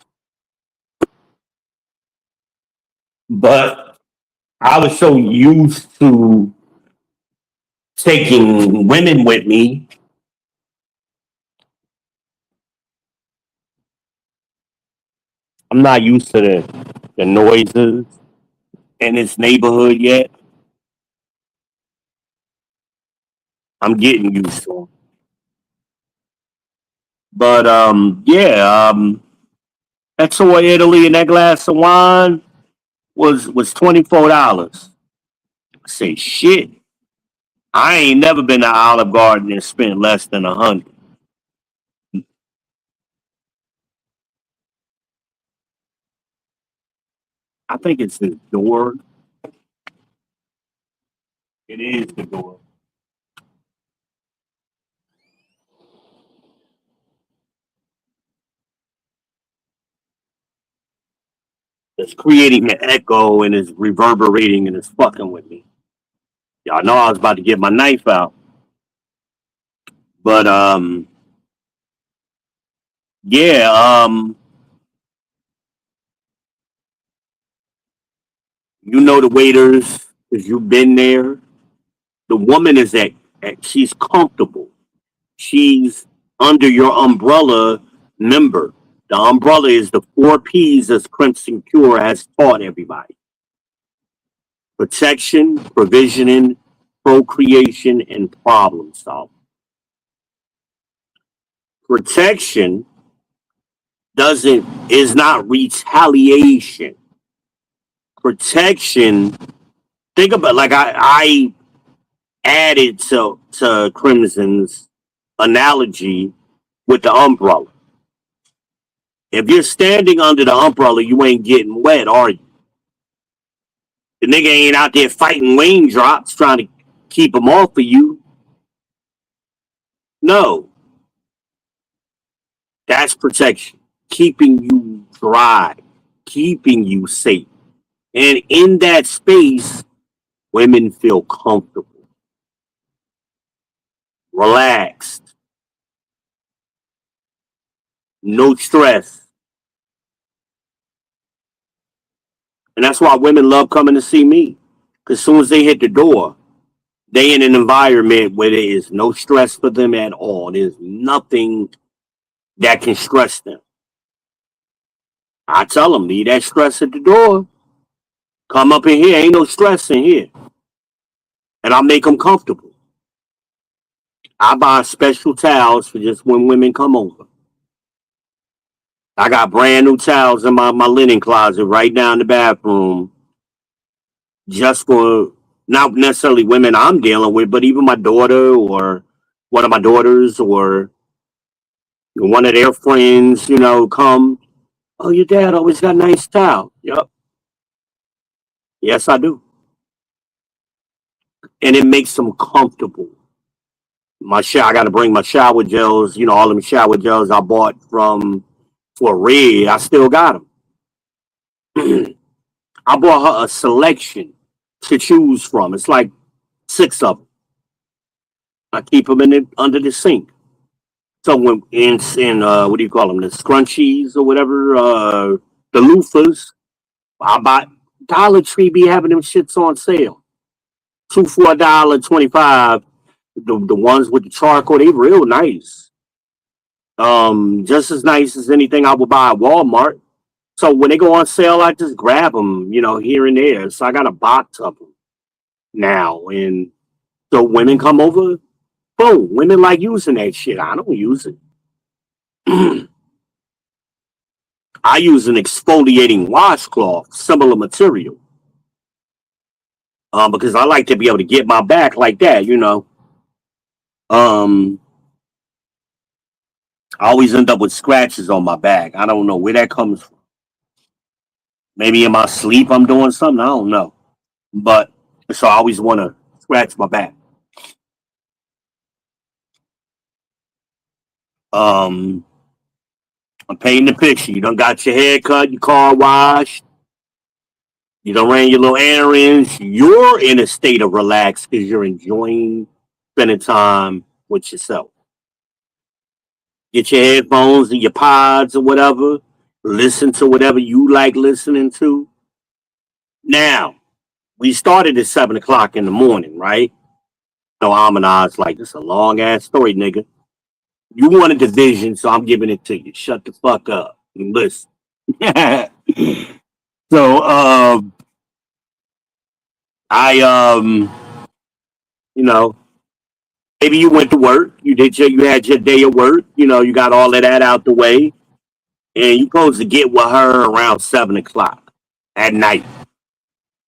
But I was so used to taking women with me. I'm not used to the noises in this neighborhood yet. I'm getting used to them. But yeah, that tour of Italy and that glass of wine was $24. I say shit. I ain't never been to Olive Garden and spent less than 100. I think it's the door. It is the door. It's creating an echo and it's reverberating and it's fucking with me. Y'all know I was about to get my knife out. But yeah, you know the waiters because you've been there. The woman is she's comfortable. She's under your umbrella member. The umbrella is the 4 P's as Crimson Cure has taught everybody: protection, provisioning, procreation, and problem solving. Protection doesn't is not retaliation. Protection, think about like I added to Crimson's analogy with the umbrella. If you're standing under the umbrella, you ain't getting wet, are you? The nigga ain't out there fighting raindrops trying to keep them off of you. No, that's protection. Keeping you dry, keeping you safe. And in that space, women feel comfortable, relaxed, no stress. And that's why women love coming to see me. Because as soon as they hit the door, they in an environment where there is no stress for them at all. There's nothing that can stress them. I tell them, leave that stress at the door. Come up in here, ain't no stress in here. And I make them comfortable. I buy special towels for just when women come over. I got brand new towels in my linen closet right now in the bathroom, just for not necessarily women I'm dealing with, but even my daughter or one of my daughters or one of their friends, come. Oh, your dad always got nice towel. Yep. Yes, I do. And it makes them comfortable. I got to bring my shower gels, all them shower gels I bought for Red. I still got them. I bought her a selection to choose from. It's like 6 of them. I keep them under the sink. So when in what do you call them? The scrunchies or whatever, the loofahs. I buy Dollar Tree be having them shits on sale. 2 for $1.25. The ones with the charcoal, they real nice. Just as nice as anything I would buy at Walmart. So when they go on sale, I just grab them, here and there. So I got a box of them now, and so women come over. Boom, women like using that shit. I don't use it. I use an exfoliating washcloth, similar material, because I like to be able to get my back like that. I always end up with scratches on my back. I don't know where that comes from. Maybe in my sleep I'm doing something. I don't know, but so I always want to scratch my back. I'm painting the picture. You done got your hair cut, your car washed, you done ran your little errands. You're in a state of relax because you're enjoying spending time with yourself. Get your headphones and your pods or whatever. Listen to whatever you like listening to. Now, we started at 7 o'clock in the morning, right? No, Amanad's like, this is a long ass story, nigga. You want a division, so I'm giving it to you. Shut the fuck up and listen. So, you know, maybe you went to work. You had your day of work. You got all of that out the way, and you supposed to get with her around 7 o'clock at night.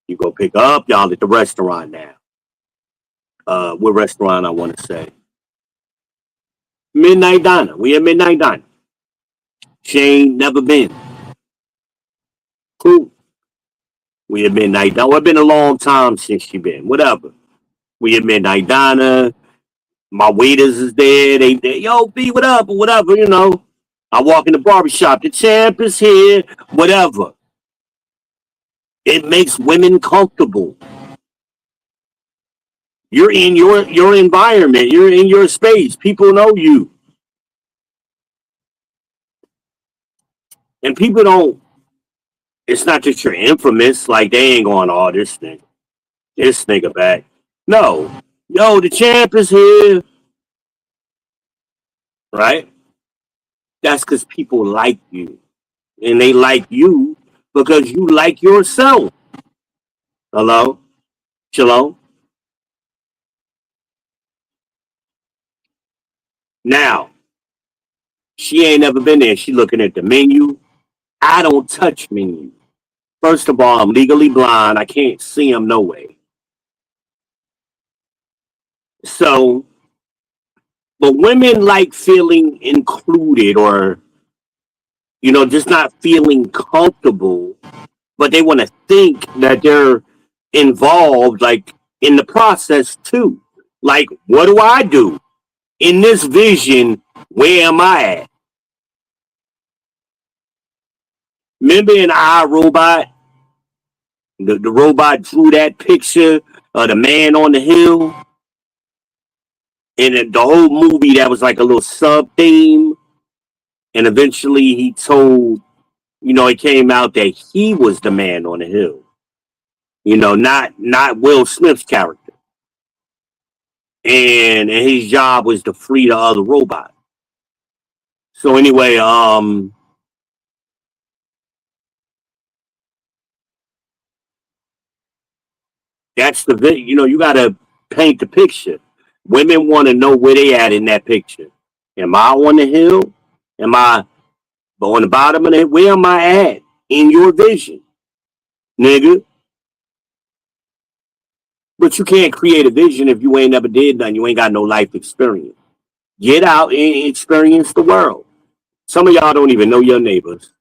You go pick her up. Y'all at the restaurant now. What restaurant I want to say? Midnight Diner. We at Midnight Diner. She ain't never been. Cool. We at Midnight Diner. It's been a long time since she been. Whatever. We at Midnight Diner. My waiters is there. They yo, B, what up? Or whatever, I walk in the barbershop. The champ is here. Whatever. It makes women comfortable. You're in your environment. You're in your space. People know you. And people don't, it's not that you're infamous, like they ain't going, oh, this nigga back. No. Yo, the champ is here. Right? That's because people like you. And they like you because you like yourself. Hello? Shalom? Now, she ain't never been there. She looking at the menu. I don't touch menu. First of all, I'm legally blind. I can't see them no way. So, but women like feeling included or, just not feeling comfortable, but they want to think that they're involved, like, in the process too. Like, what do I do? In this vision, where am I at? Remember in iRobot, the robot drew that picture of the man on the hill? And the whole movie, that was like a little sub theme. And eventually he told, it came out that he was the man on the hill. Not Will Smith's character. And his job was to free the other robot. So anyway, that's you gotta paint the picture. Women want to know where they at in that picture. Am I on the hill? Am I on the bottom of the hill? Where am I at in your vision, nigga? But you can't create a vision if you ain't never did nothing. You ain't got no life experience. Get out and experience the world. Some of y'all don't even know your neighbors.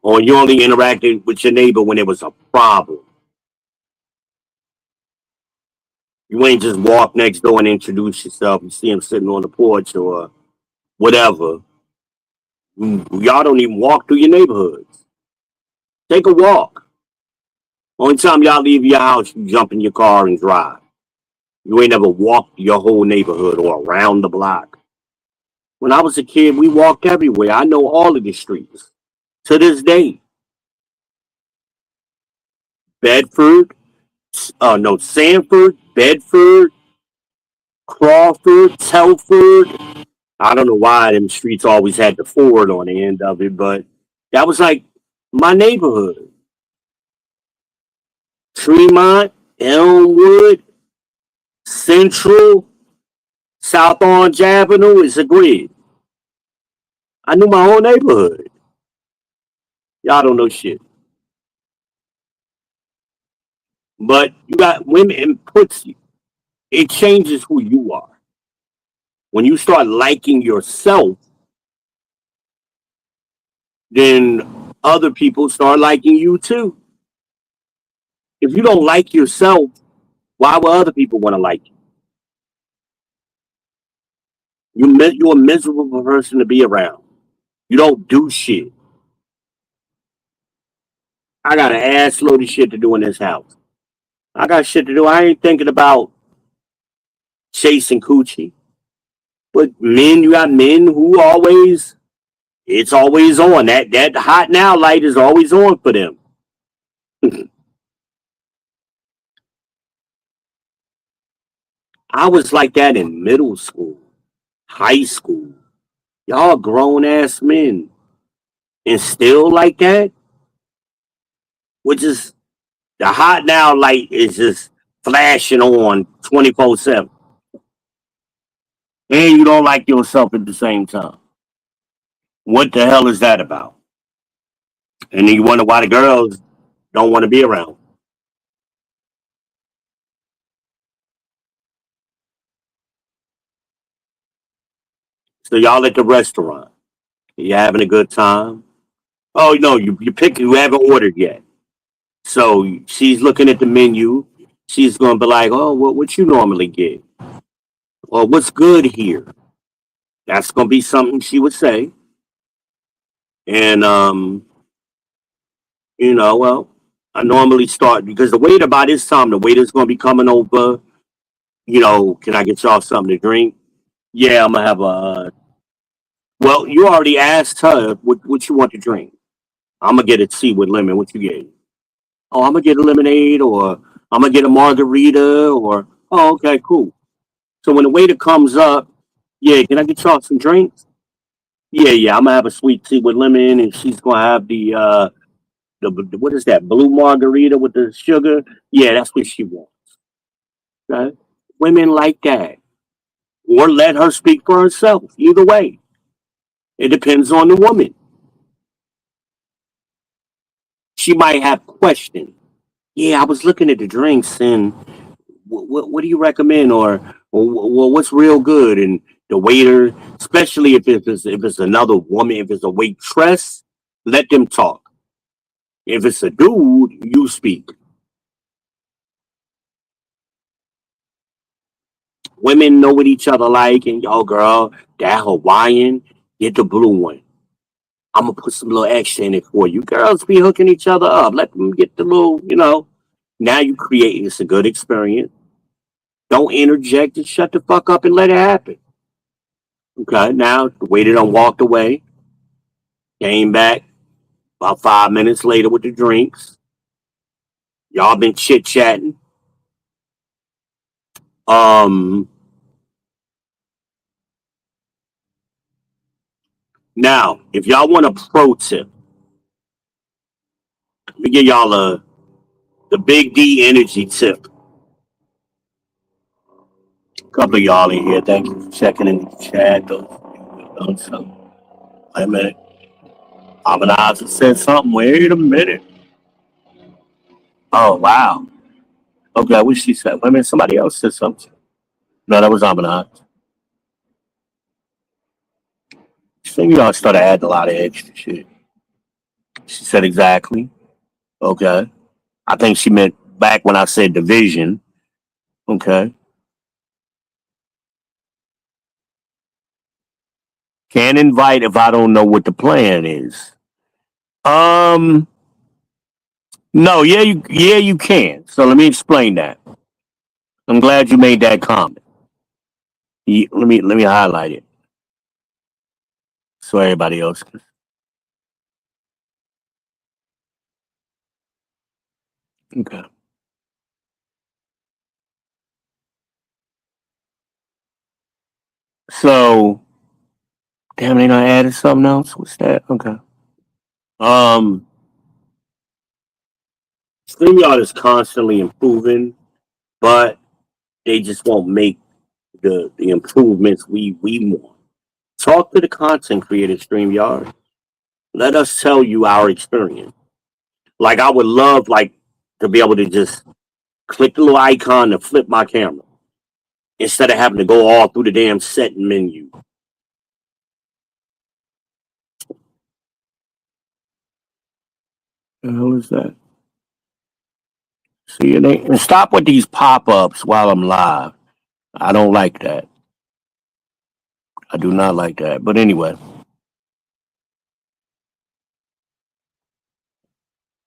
Or you only interacted with your neighbor when it was a problem. You ain't just walk next door and introduce yourself. You see him sitting on the porch or whatever. Y'all don't even walk through your neighborhoods. Take a walk. Only time y'all leave your house, you jump in your car and drive. You ain't never walked your whole neighborhood or around the block. When I was a kid, we walked everywhere. I know all of the streets. To this day. Bedford, Sanford, Bedford, Crawford, Telford. I don't know why them streets always had the Ford on the end of it, but that was like my neighborhood. Tremont, Elmwood, Central, South Orange Avenue is a grid. I knew my whole neighborhood. Y'all don't know shit. But you got women, and puts you. It changes who you are. When you start liking yourself, then other people start liking you too. If you don't like yourself, why would other people want to like you? You're a miserable person to be around. You don't do shit. I got an ass load of shit to do in this house. I got shit to do. I ain't thinking about chasing coochie. But men, you got men who always, it's always on. That hot now light is always on for them. I was like that in middle school, high school. Y'all grown ass men and still like that, which is the hot now light is just flashing on 24/7. And you don't like yourself at the same time. What the hell is that about? And then you wonder why the girls don't want to be around. So y'all at the restaurant. You having a good time. Oh no, you pick, you haven't ordered yet. So she's looking at the menu. She's gonna be like, "Oh, what you normally get? Or what's good here?" That's gonna be something she would say. And well, I normally start because the waiter by this time, the waiter's gonna be coming over. Can I get y'all something to drink? Yeah, I'm gonna have a. Well, you already asked her what you want to drink. I'm gonna get a tea with lemon. What you get? Oh, I'm gonna get a lemonade, or I'm gonna get a margarita, or oh, okay, cool. So when the waiter comes up, yeah, can I get y'all some drinks? Yeah, yeah, I'm gonna have a sweet tea with lemon, and she's gonna have the what is that blue margarita with the sugar? Yeah, that's what she wants. Okay? Women like that, or let her speak for herself. Either way, it depends on the woman. She might have questions. Yeah, I was looking at the drinks, and what do you recommend, or what's real good? And the waiter, especially if it's another woman, if it's a waitress, let them talk. If it's a dude, you speak. Women know what each other like, and yo, girl, that Hawaiian, get the blue one. I'm gonna put some little extra in it for you. Girls be hooking each other up. Let them get the little. Now you create. It's a good experience. Don't interject and shut the fuck up and let it happen. Okay, now the waiter done walked away, came back about 5 minutes later with the drinks. Y'all been chit chatting. Um, Now if y'all want a pro tip, let me give y'all the Big D energy tip. A couple of y'all in here. Thank you for checking in the chat. So, wait a minute. Amanaza said something. Wait a minute. Oh wow. Okay, what she said. Wait a minute. Somebody else said something. No, that was Amanaza. So y'all started adding a lot of extra shit. She said exactly. Okay. I think she meant back when I said division. Okay. Can't invite if I don't know what the plan is. Um, no, yeah, you can. So let me explain that. I'm glad you made that comment. Let me highlight it so everybody else can. Okay. So, damn, they not added something else. What's that? Okay. Um, StreamYard is constantly improving, but they just won't make the improvements we want. Talk to the content creator, StreamYard. Let us tell you our experience. Like I would love to be able to just click the little icon to flip my camera instead of having to go all through the damn set menu. The hell is that? See, and stop with these pop-ups while I'm live. I don't like that. I do not like that. But anyway,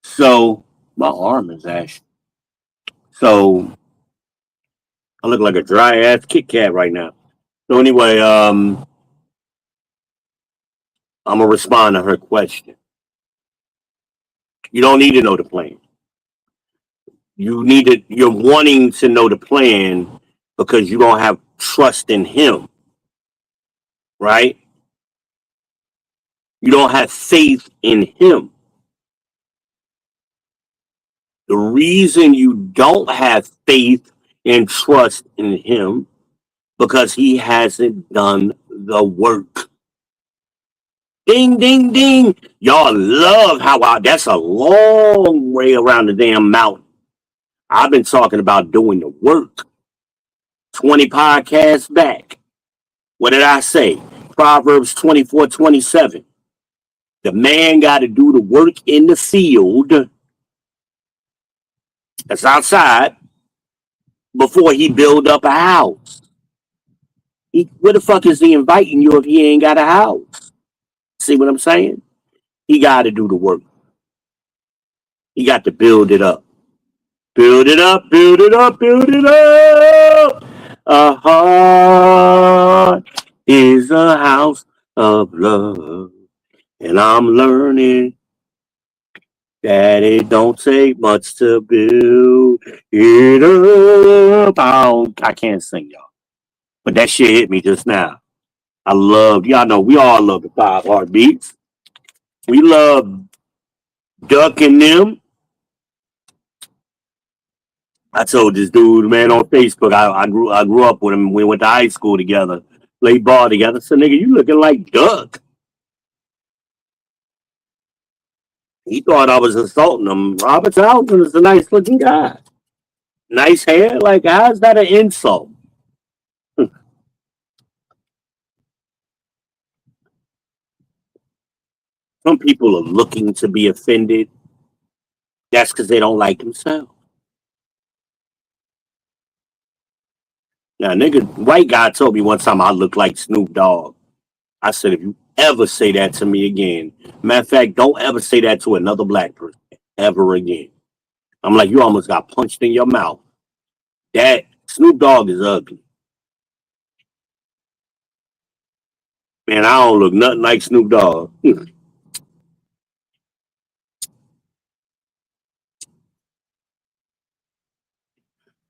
so my arm is ashy. So I look like a dry ass Kit Kat right now. So anyway, I'm gonna respond to her question. You don't need to know the plan. You're wanting to know the plan because you don't have trust in him, right? You don't have faith in him. The reason you don't have faith and trust in him because he hasn't done the work. Ding, ding, ding. Y'all love that's a long way around the damn mountain. I've been talking about doing the work. 20 podcasts back. What did I say? Proverbs 24:27. The man got to do the work in the field. That's outside before he build up a house. Where the fuck is he inviting you if he ain't got a house? See what I'm saying? He got to do the work. He got to build it up. Build it up, build it up, build it up. A heart is a house of love. And I'm learning that it don't take much to build it up. I can't sing, y'all. But that shit hit me just now. Y'all know we all love the 5 heartbeats. We love ducking them. I told this dude, man, on Facebook, I grew up with him. We went to high school together, played ball together. I said, nigga, you looking like Duck. He thought I was insulting him. Robert Townsend is a nice looking guy. Nice hair. Like, how's that an insult? Some people are looking to be offended. That's because they don't like themselves. Now, nigga, white guy told me one time I look like Snoop Dogg. I said, if you ever say that to me again, matter of fact, don't ever say that to another black person ever again. I'm like, you almost got punched in your mouth. That Snoop Dogg is ugly. Man, I don't look nothing like Snoop Dogg.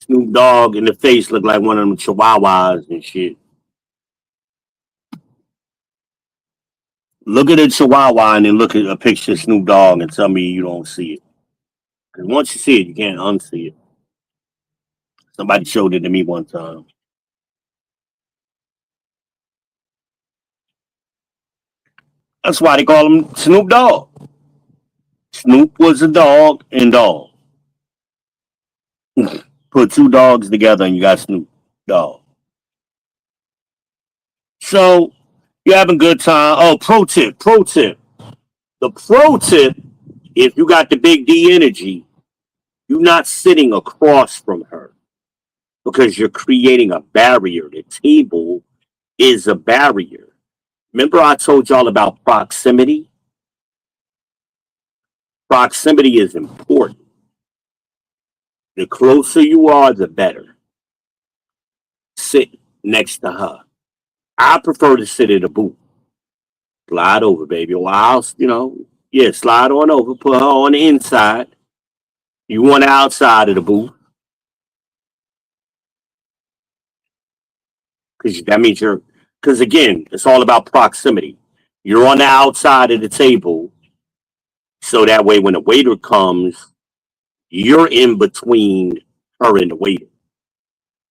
Snoop Dogg in the face look like one of them chihuahuas and shit. Look at a chihuahua and then look at a picture of Snoop Dogg and tell me you don't see it. Because once you see it, you can't unsee it. Somebody showed it to me one time. That's why they call him Snoop Dogg. Snoop was a dog and dog. Put 2 dogs together and you got Snoop Dogg. So you're having a good time. Oh, pro tip. The pro tip, if you got the big D energy, you're not sitting across from her because you're creating a barrier. The table is a barrier. Remember I told y'all about proximity? Proximity is important. The closer you are, the better. Sit next to her. I prefer to sit in a booth. Slide over, baby. Or I'll, slide on over. Put her on the inside. You want outside of the booth. Because that means because again, it's all about proximity. You're on the outside of the table. So that way when the waiter comes, you're in between her and the waiter.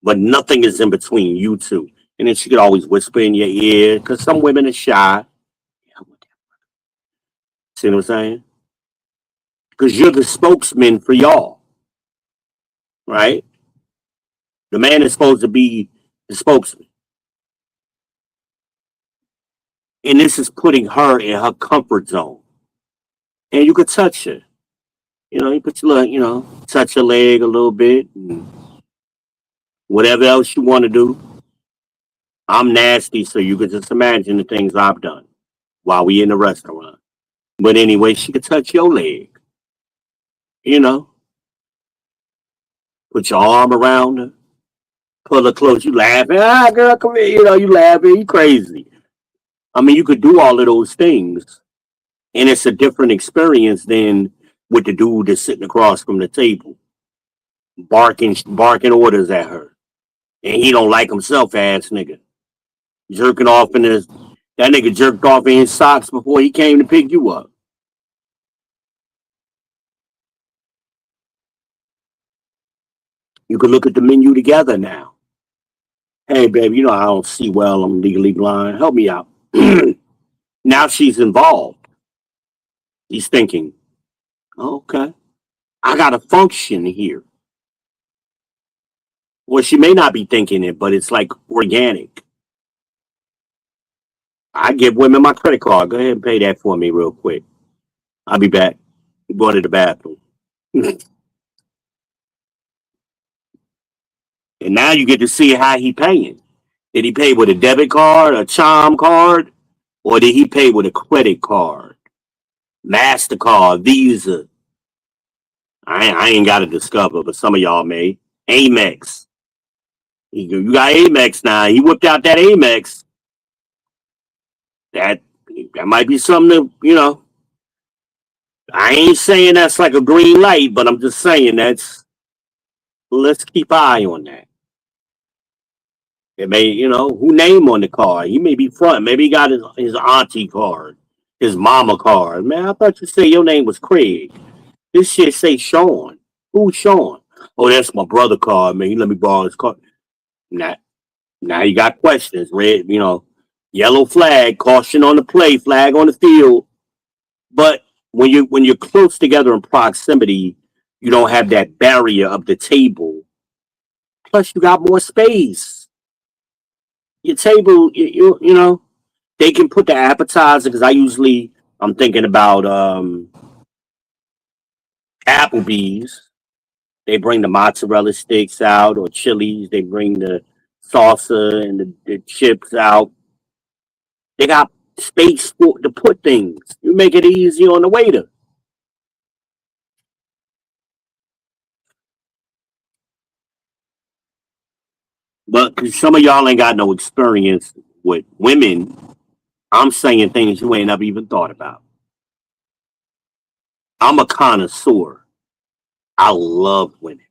But nothing is in between you two. And then she could always whisper in your ear because some women are shy. See what I'm saying? Because you're the spokesman for y'all. Right? The man is supposed to be the spokesman. And this is putting her in her comfort zone. And you could touch her. You put your touch her leg a little bit. And whatever else you want to do. I'm nasty, so you could just imagine the things I've done while we in the restaurant. But anyway, she could touch your leg. Put your arm around her. pull her close, you laughing. Ah, girl, come here. You know, you laughing. You crazy. I mean, you could do all of those things, and it's a different experience than with the dude that's sitting across from the table, barking orders at her, and he don't like himself, ass nigga, jerking off in his. That nigga jerked off in his socks before he came to pick you up. You could look at the menu together now. Hey, babe, you know I don't see well. I'm legally blind. Help me out. Now she's involved. He's thinking, okay, I got to function here. Well, she may not be thinking it, but it's like organic. I give women my credit card. Go ahead and pay that for me real quick. I'll be back. Going to the bathroom. And now you get to see how he paying. Did he pay with a debit card, a Chime card, or did he pay with a credit card? MasterCard, Visa. I ain't got to discover, but some of y'all may. Amex. You got Amex now. He whipped out that Amex. That might be something to. I ain't saying that's like a green light, but I'm just saying let's keep an eye on that. It may, who name on the card? He may be front. Maybe he got his auntie card, his mama card. Man, I thought you said your name was Craig. This shit say Sean. Who's Sean? Oh, that's my brother card, man. He let me borrow his card. Now you got questions. Red, yellow flag, caution on the play, flag on the field. But when you're close together in proximity, you don't have that barrier of the table. Plus, you got more space. Your table, they can put the appetizer because I'm thinking about Applebee's. They bring the mozzarella sticks out, or Chili's. They bring the salsa and the chips out. They got space to put things. You make it easy on the waiter. But because some of y'all ain't got no experience with women, I'm saying things you ain't never even thought about. I'm a connoisseur. I love women.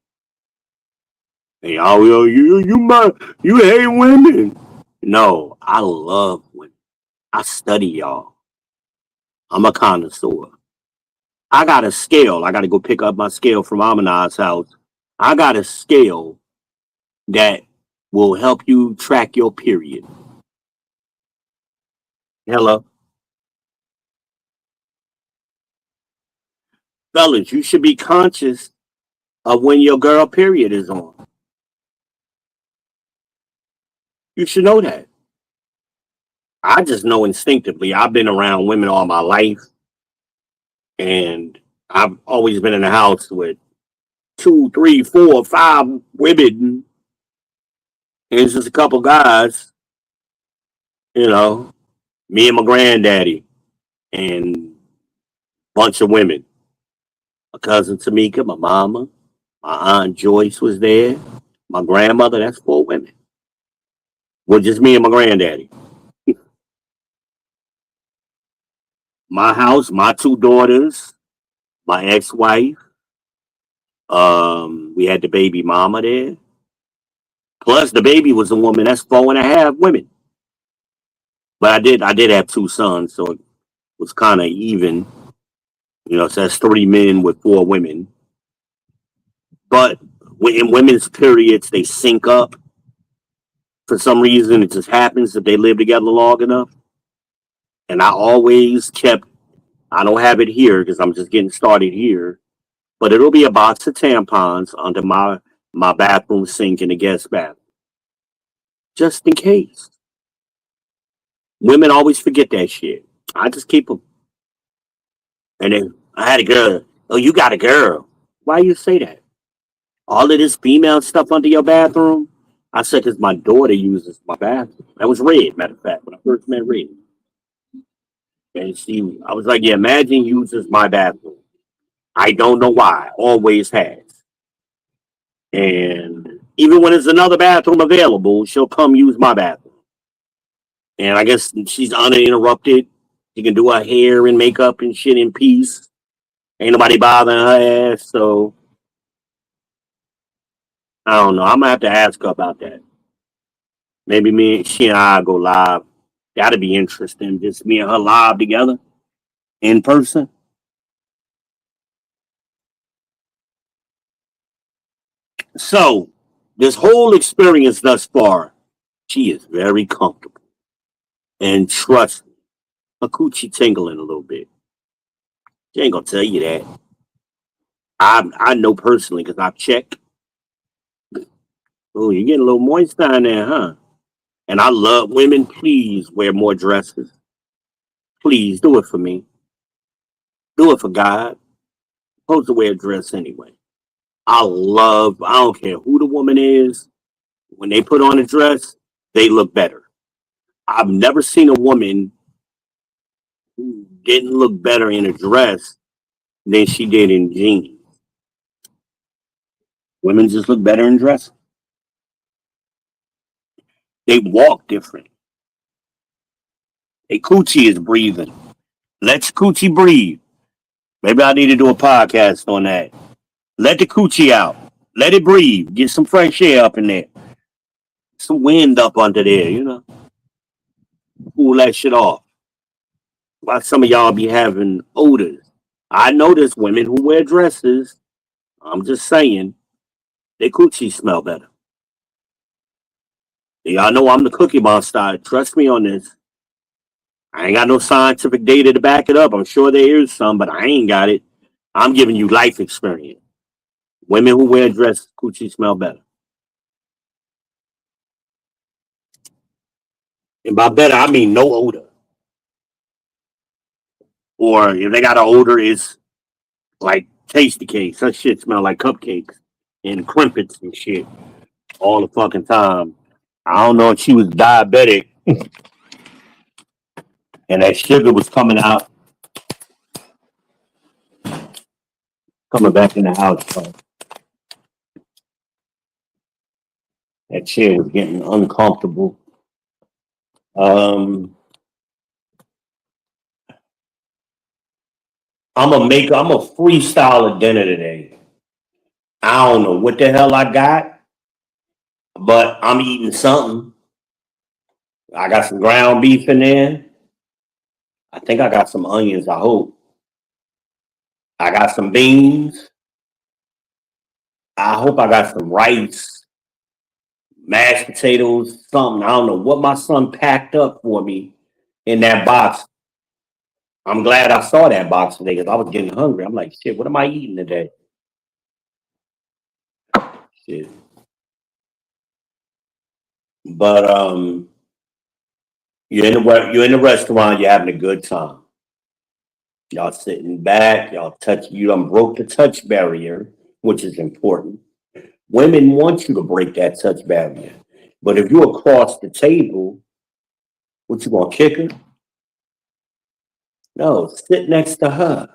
Hey, you hate women. No, I love women. I study y'all. I'm a connoisseur. I got a scale. I got to go pick up my scale from Amanad's house. I got a scale that will help you track your period. Hello? Fellas, you should be conscious of when your girl period is on. You should know that. I just know instinctively. I've been around women all my life, and I've always been in the house with 2, 3, 4, 5 women, and it's just a couple guys, me and my granddaddy, and a bunch of women. My cousin Tamika, my mama, my aunt Joyce was there, my grandmother. That's 4 women. Well, just me and my granddaddy. My house, my 2 daughters, my ex-wife. We had the baby mama there. Plus, the baby was a woman. That's 4.5 women. But I did have 2 sons, so it was kind of even. So that's 3 men with 4 women. But in women's periods, they sync up. For some reason, it just happens if they live together long enough. And I always I don't have it here because I'm just getting started here, but it'll be a box of tampons under my bathroom sink in the guest bathroom. Just in case. Women always forget that shit. I just keep them. And then I had a girl. Oh, you got a girl. Why you say that? All of this female stuff under your bathroom? I said because my daughter uses my bathroom. That was Red, matter of fact, when I first met Red. And I was like, yeah, imagine uses my bathroom. I don't know why. Always has. And Even when there's another bathroom available, she'll come use my bathroom. And I guess she's uninterrupted. She can do her hair and makeup and shit in peace. Ain't nobody bothering her ass. So I don't know. I'm gonna have to ask her about that. Maybe she and I go live. That'd be interesting. Just me and her live together in person. So this whole experience thus far, she is very comfortable. And trust me, her coochie tingling a little bit. She ain't gonna tell you that. I know personally because I've checked. Oh, you're getting a little moist down there, huh? And I love women. Please wear more dresses. Please do it for me. Do it for God. Supposed to wear a dress anyway. I don't care who the woman is. When they put on a dress, they look better. I've never seen a woman who didn't look better in a dress than she did in jeans. Women just look better in dresses. They walk different. They coochie is breathing. Let your coochie breathe. Maybe I need to do a podcast on that. Let the coochie out. Let it breathe. Get some fresh air up in there. Some wind up under there, you know. Cool that shit off. Why some of y'all be having odors? I notice women who wear dresses, I'm just saying, their coochie smell better. Y'all know I'm the Cookie Monster. Trust me on this. I ain't got no scientific data to back it up. I'm sure there is some, but I ain't got it. I'm giving you life experience. Women who wear dresses, coochie smell better. And by better, I mean no odor. Or if they got an odor, it's like tasty cakes. That shit smell like cupcakes and crimpets and shit all the fucking time. I don't know if she was diabetic and that sugar was coming out, coming back in the house. So that chair was getting uncomfortable. I'm a freestyle a dinner today. I don't know what the hell I got, but I'm eating something. I got some ground beef in there. I think I got some onions, I hope. I got some beans. I hope I got some rice, mashed potatoes, something. I don't know what my son packed up for me in that box. I'm glad I saw that box today because I was getting hungry. I'm like, shit, what am I eating today? Shit. But you're in the restaurant, you're having a good time. Y'all sitting back, you done broke the touch barrier, which is important. Women want you to break that touch barrier. But if you're across the table, what you gonna kick her? No, sit next to her.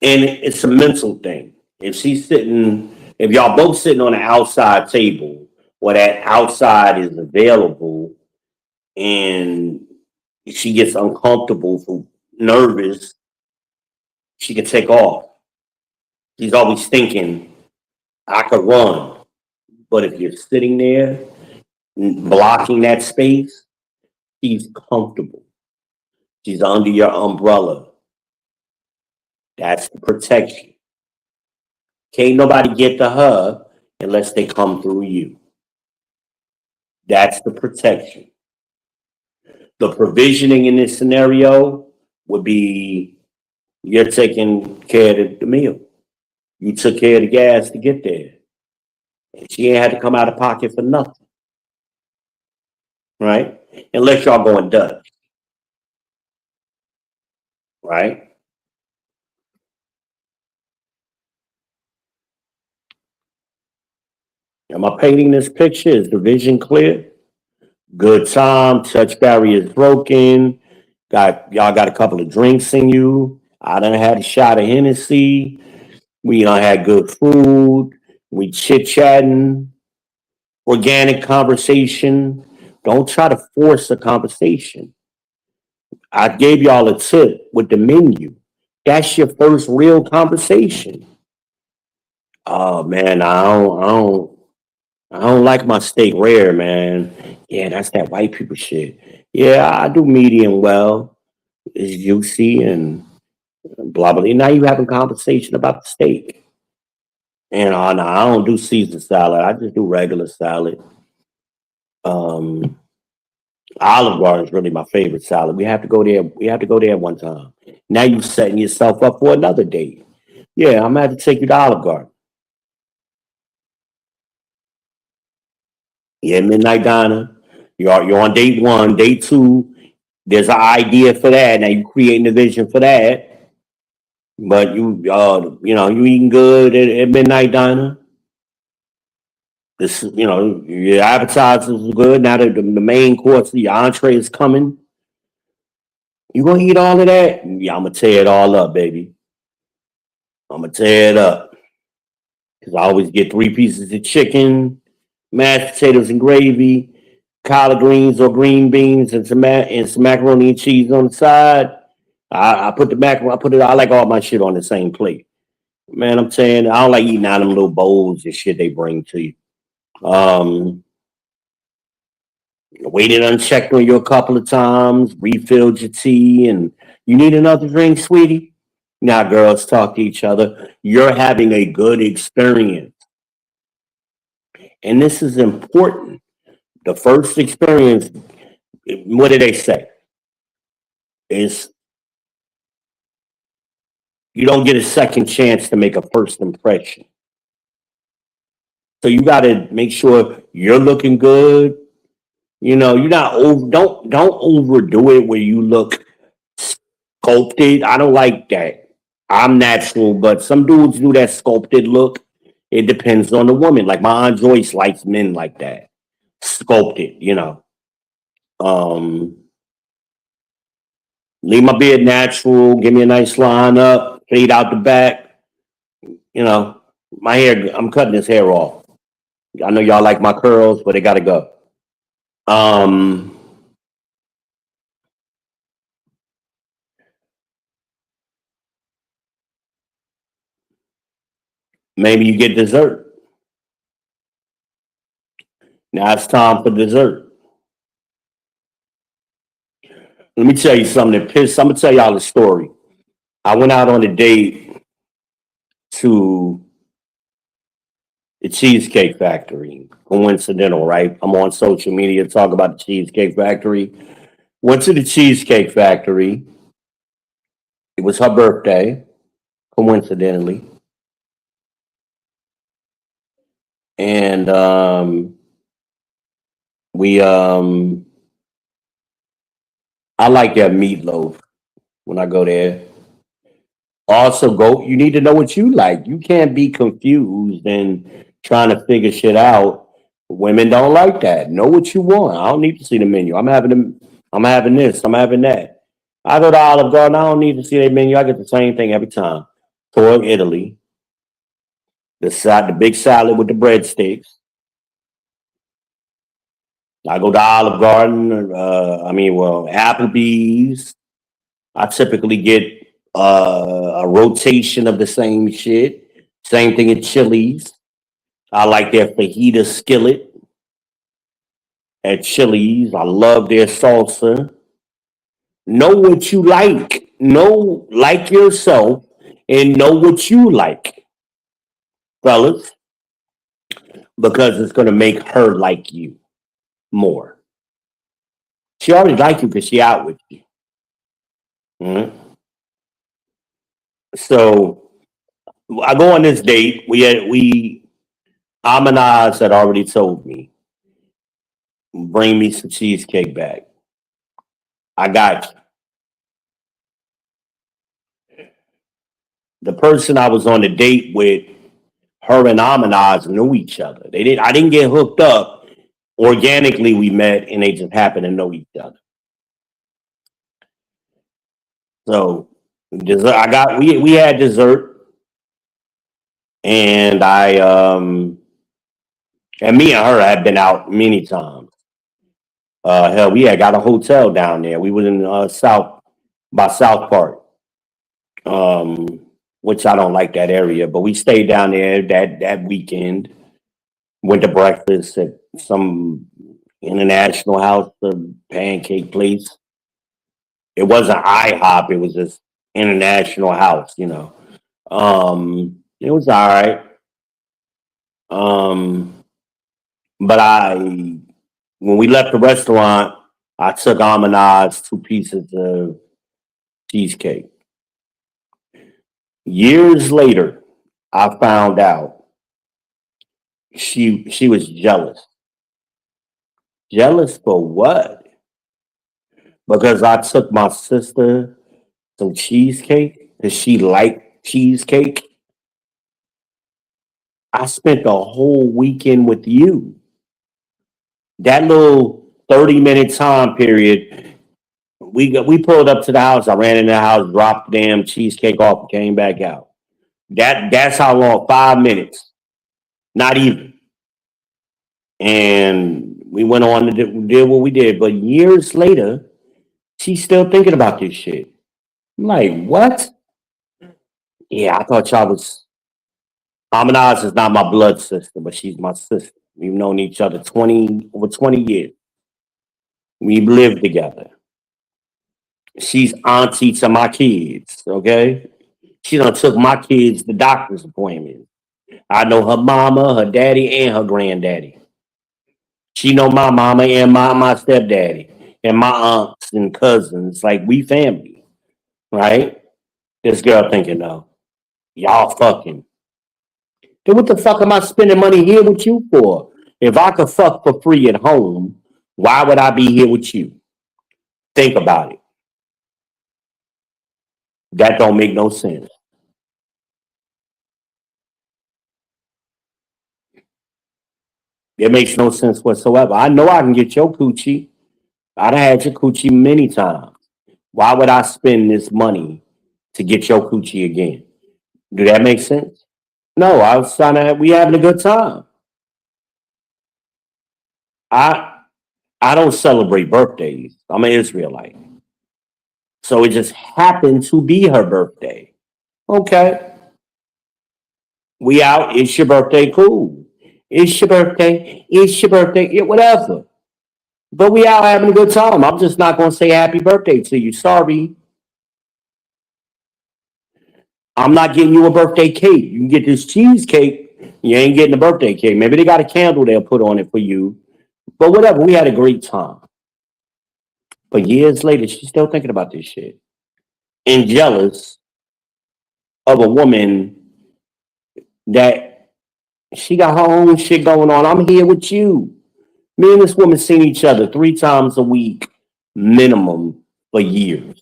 And it's a mental thing. If y'all both sitting on an outside table, or that outside is available, and she gets uncomfortable, nervous, she can take off. She's always thinking, I could run. But if you're sitting there, blocking that space, she's comfortable. She's under your umbrella. That's the protection. Can't nobody get to her unless they come through you. That's the protection. The provisioning in this scenario would be you're taking care of the meal. You took care of the gas to get there. And she ain't had to come out of pocket for nothing. Right? Unless y'all going Dutch. Right? Am I painting this picture? Is the vision clear? Good time. Touch barrier is broken. Y'all got a couple of drinks in you. I done had a shot of Hennessy. We had good food. We chit chatting, organic conversation. Don't try to force a conversation. I gave y'all a tip with the menu. That's your first real conversation. Oh man, I don't like my steak rare, man. Yeah, that's that white people shit. Yeah, I do medium well. It's juicy and blah blah. Now you having conversation about the steak. And no, I don't do Caesar salad. I just do regular salad. Um, Olive Garden is really my favorite salad. We have to go there. We have to go there one time. Now you setting yourself up for another date. Yeah, I'm gonna have to take you to Olive Garden. Yeah, Midnight Diner. You're on date one, date two. There's an idea for that. Now you creating a vision for that. But you eating good at Midnight Diner. This your appetizers is good. Now that the main course, the entree is coming. You gonna eat all of that? Yeah, I'm gonna tear it all up, baby. I'm gonna tear it up because I always get 3 pieces of chicken, mashed potatoes and gravy, collard greens or green beans, and some macaroni and cheese on the side. I put the macaroni. I put it. I like all my shit on the same plate. Man, I'm saying I don't like eating out of them little bowls and shit they bring to you. Um, Waited unchecked on you a couple of times, refilled your tea, and you need another drink, sweetie. Now, girls talk to each other. You're having a good experience, and this is important. The first experience, what do they say? Is you don't get a second chance to make a first impression. So you got to make sure you're looking good. You're not over. Don't overdo it where you look sculpted. I don't like that. I'm natural, but some dudes do that sculpted look. It depends on the woman. Like my Aunt Joyce likes men like that, sculpted. Um, Leave my beard natural. Give me a nice line up, fade out the back. You know, my hair. I'm cutting this hair off. I know y'all like my curls, but they gotta go. Um, Maybe you get dessert. Now it's time for dessert. Let me tell you something that pissed. I'm gonna tell y'all a story. I went out on a date to the Cheesecake Factory. Coincidental, right? I'm on social media to talk about the Cheesecake Factory. Went to the Cheesecake Factory. It was her birthday, coincidentally, and we I like their meatloaf when I go there. Also, go. You need to know what you like. You can't be confused and trying to figure shit out. Women don't like that. Know what you want. I don't need to see the menu. I'm having this. I'm having that. I go to Olive Garden. I don't need to see their menu. I get the same thing every time. Toward Italy, the big salad with the breadsticks. I go to Olive Garden. Applebee's. I typically get a rotation of the same shit. Same thing at Chili's. I like their fajita skillet at Chili's. I love their salsa. Know what you like. Know like yourself and know what you like, fellas, because it's gonna make her like you more. She already like you because she out with you. Mhm. So I go on this date. Amanaz had already told me, bring me some cheesecake back. I got you. The person I was on a date with, her and Amanaz knew each other. I didn't get hooked up. Organically we met and they just happened to know each other. So dessert I got we had dessert. And and me and her had been out many times. Hell, we had got a hotel down there. We was in South Park, um, which I don't like that area, but we stayed down there that weekend. Went to breakfast at some international house, the pancake place. It wasn't IHOP. It was just international house. It was all right. Um, but when we left the restaurant, I took Amanad's 2 pieces of cheesecake. Years later, I found out she was jealous. Jealous for what? Because I took my sister some cheesecake because she liked cheesecake. I spent the whole weekend with you. That little 30-minute time period, we pulled up to the house. I ran in the house, dropped the damn cheesecake off, and came back out. That's how long, 5 minutes, not even. And we went on to did what we did. But years later, she's still thinking about this shit. I'm like, what? Yeah, I thought y'all was. Amanaz is not my blood sister, but she's my sister. We've known each other over 20 years. We've lived together. She's auntie to my kids, okay? She done took my kids to doctor's appointments. I know her mama, her daddy, and her granddaddy. She know my mama and my stepdaddy and my aunts and cousins. Like we family, right? This girl thinking, no, y'all fucking. Then what the fuck am I spending money here with you for? If I could fuck for free at home, why would I be here with you? Think about it. That don't make no sense. It makes no sense whatsoever. I know I can get your coochie. I done had your coochie many times. Why would I spend this money to get your coochie again? Do that make sense? No, I was trying to. We having a good time. I I don't celebrate birthdays. I'm an Israelite, so it just happened to be her birthday. Okay, we out. It's your birthday. Cool. It's your birthday. It's your birthday. Yeah, whatever. But we out having a good time. I'm just not gonna say happy birthday to you. Sorry, I'm not getting you a birthday cake. You can get this cheesecake. You ain't getting a birthday cake. Maybe they got a candle they'll put on it for you. But whatever, we had a great time. But years later, she's still thinking about this shit and jealous of a woman that she got her own shit going on. I'm here with you. Me and this woman seen each other 3 times a week minimum for years.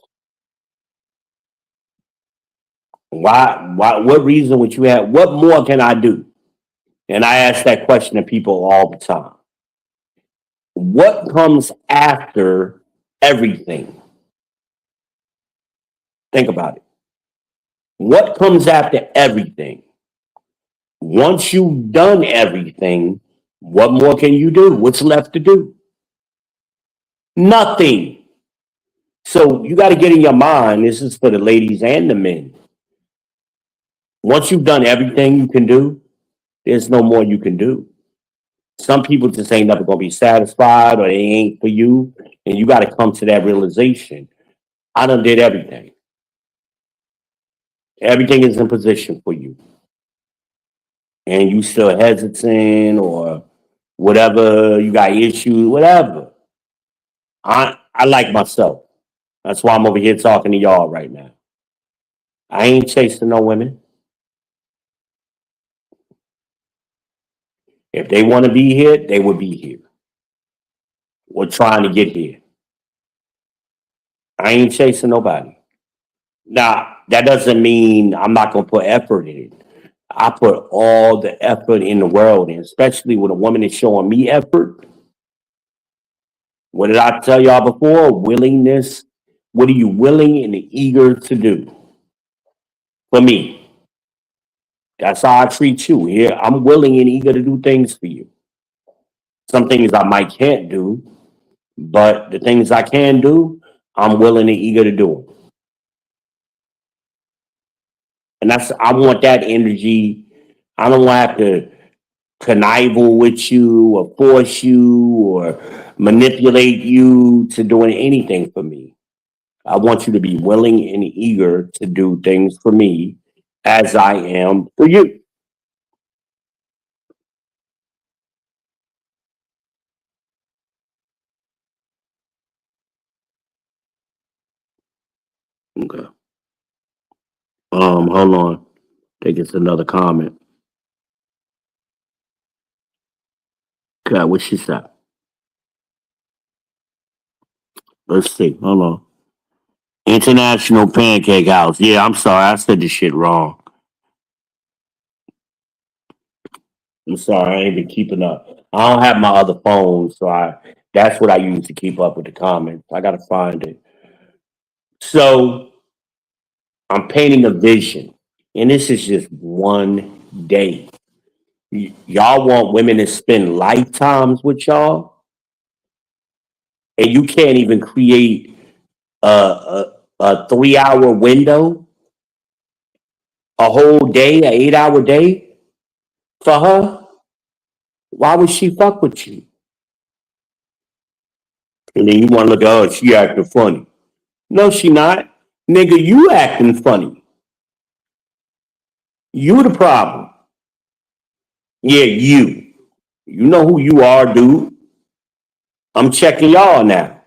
Why? Why? What reason would you have? What more can I do? And I ask that question to people all the time. What comes after everything? Think about it. What comes after everything? Once you've done everything, what more can you do? What's left to do? Nothing. So you got to get in your mind. This is for the ladies and the men. Once you've done everything you can do, there's no more you can do. Some people just ain't never gonna be satisfied, or they ain't for you, and you got to come to that realization. I done did everything. Everything is in position for you, and you still hesitant or whatever. You got issues, whatever. I like myself. That's why I'm over here talking to y'all right now. I ain't chasing no women. If they want to be here, they will be here. We're trying to get here. I ain't chasing nobody. Now, that doesn't mean I'm not going to put effort in it. I put all the effort in the world, and especially when a woman is showing me effort. What did I tell y'all before? Willingness. What are you willing and eager to do for me? That's how I treat you. Here, I'm willing and eager to do things for you. Some things I might can't do, but the things I can do, I'm willing and eager to do them. And I want that energy. I don't want to have to connive with you or force you or manipulate you to doing anything for me. I want you to be willing and eager to do things for me as I am for you. Okay. Hold on. I think it's another comment. Okay, what she said. Let's see. Hold on. International Pancake House. Yeah, I'm sorry. I said this shit wrong. I'm sorry. I ain't been keeping up. I don't have my other phone, so that's what I use to keep up with the comments. I gotta find it. So I'm painting a vision, and this is just one day. Y'all want women to spend lifetimes with y'all, and you can't even create a 3 hour window, a whole day, an 8 hour day for her. Why would she fuck with you? And then you want to look at her, she acting funny. No, she not. Nigga, you acting funny. You the problem. Yeah, you. You know who you are, dude. I'm checking y'all now.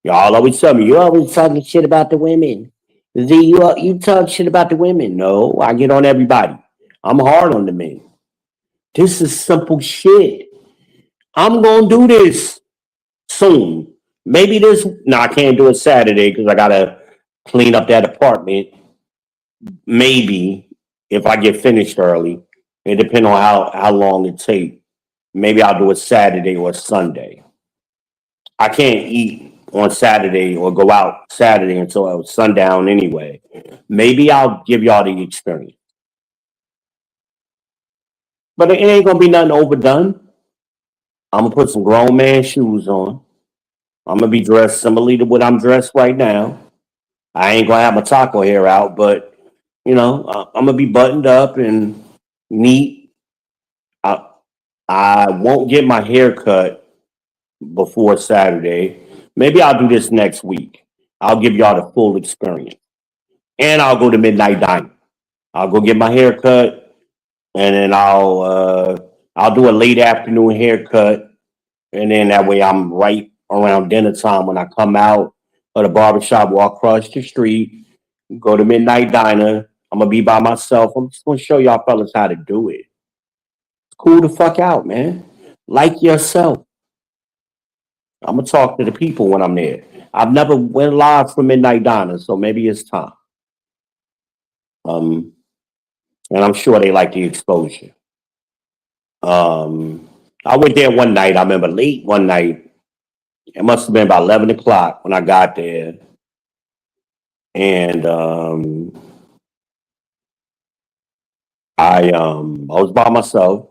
Y'all always tell me, you always talking shit about the women. Z, you talk shit about the women. No, I get on everybody. I'm hard on the men. This is simple shit. I'm gonna do this soon. Maybe this. No, I can't do it Saturday because I gotta clean up that apartment. Maybe if I get finished early, it depends on how long it takes. Maybe I'll do it Saturday or Sunday. I can't eat on Saturday or go out Saturday until sundown anyway. Maybe I'll give y'all the experience, but it ain't gonna be nothing overdone. I'm gonna put some grown man shoes on. I'm gonna be dressed similarly to what I'm dressed right now. I ain't gonna have my taco hair out, but I'm gonna be buttoned up and neat. I I won't get my hair cut before Saturday. Maybe I'll do this next week. I'll give y'all the full experience, and I'll go to Midnight Diner. I'll go get my hair cut, and then I'll do a late afternoon haircut, and then that way I'm right around dinner time when I come out of the barbershop, walk across the street, go to Midnight Diner. I'm gonna be by myself. I'm just gonna show y'all fellas how to do it. It's cool the fuck out, man. Like yourself. I'm gonna talk to the people when I'm there. I've never went live from Midnight Diner, so maybe it's time. Um, and I'm sure they like the exposure. I went there one night. I remember late one night. It must have been about 11 o'clock when I got there, and I was by myself,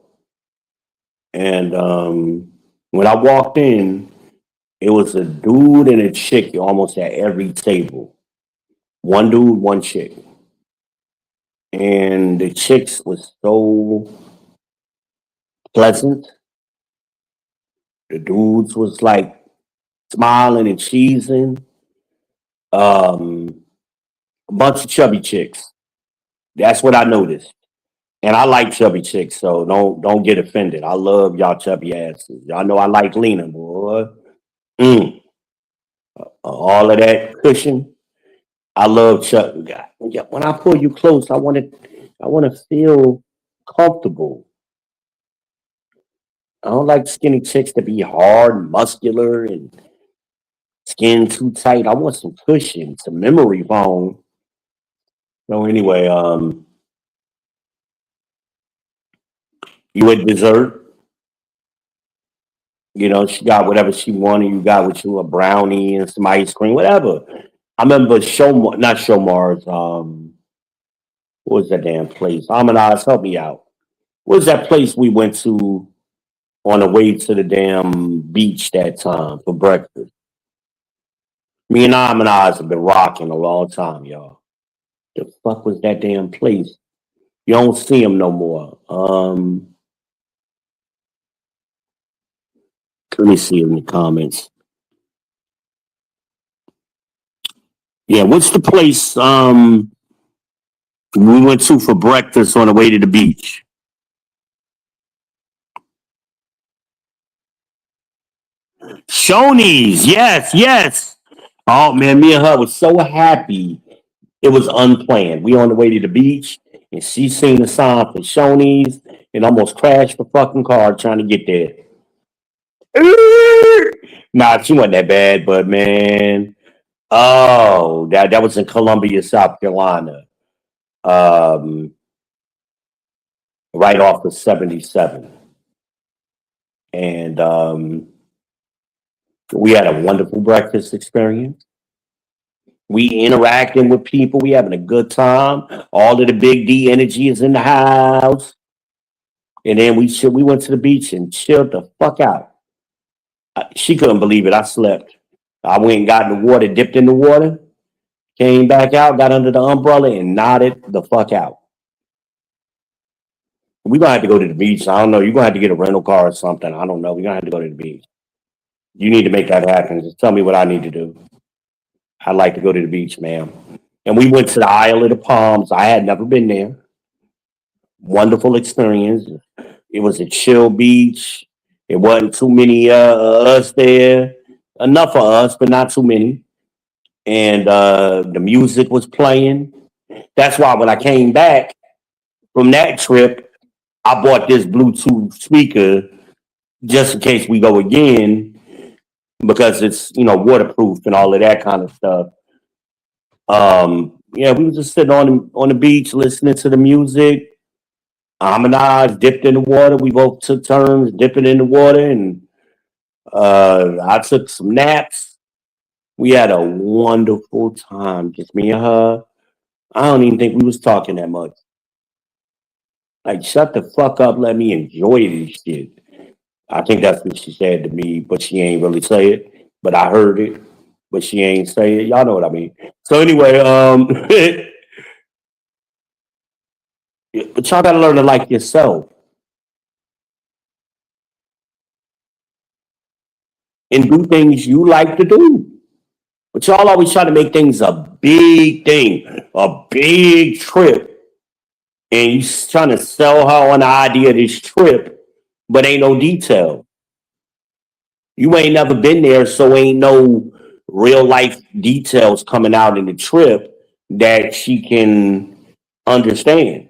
and when I walked in, it was a dude and a chick almost at every table. One dude, one chick, and the chicks was so pleasant. The dudes was like smiling and cheesing. Um, a bunch of chubby chicks. That's what I noticed. And I like chubby chicks, so don't get offended. I love y'all chubby asses. Y'all know I like Lena, boy. Mm. All of that cushion. I love chubby guy. When I pull you close, I want to feel comfortable. I don't like skinny chicks to be hard and muscular and skin too tight. I want some cushion, some memory foam. So anyway, you at dessert, she got whatever she wanted. You got what you a brownie and some ice cream, whatever. I remember not Showmars. What was that damn place? Harmonize, help me out. What was that place we went to on the way to the damn beach that time for breakfast? Me and Harmonize have been rocking a long time, y'all. The fuck was that damn place? You don't see him no more. Let me see in the comments. Yeah, what's the place we went to for breakfast on the way to the beach? Shoney's, yes, yes. Oh man, me and her was so happy. It was unplanned. We on the way to the beach, and she seen the sign for Shoney's and almost crashed the fucking car trying to get there. Nah, she wasn't that bad, but man, oh, that was in Columbia, South Carolina, um, right off the 77, and we had a wonderful breakfast experience. We interacting with people. We having a good time. All of the big D energy is in the house. And then we went to the beach and chilled the fuck out. She couldn't believe it. I slept. I went and got in the water, dipped in the water, came back out, got under the umbrella, and nodded the fuck out. We're gonna have to go to the beach. I don't know. You're gonna have to get a rental car or something. I don't know. We're gonna have to go to the beach. You need to make that happen. Just tell me what I need to do. I'd like to go to the beach, ma'am. And we went to the Isle of the Palms. I had never been there. Wonderful experience. It was a chill beach. It wasn't too many us there. Enough of us, but not too many. And the music was playing. That's why when I came back from that trip, I bought this Bluetooth speaker just in case we go again because it's waterproof and all of that kind of stuff. Yeah, we were just sitting on the beach listening to the music. Harmonize dipped in the water. We both took turns dipping in the water, and I took some naps. We had a wonderful time, just me and her. I don't even think we was talking that much. Like, shut the fuck up, let me enjoy this shit. I think that's what she said to me, but she ain't really say it. But I heard it, but she ain't say it. Y'all know what I mean. So anyway, but y'all gotta learn to like yourself and do things you like to do. But y'all always try to make things a big thing, a big trip, and you trying to sell her on the idea of this trip, but ain't no detail. You ain't never been there, so ain't no real life details coming out in the trip that she can understand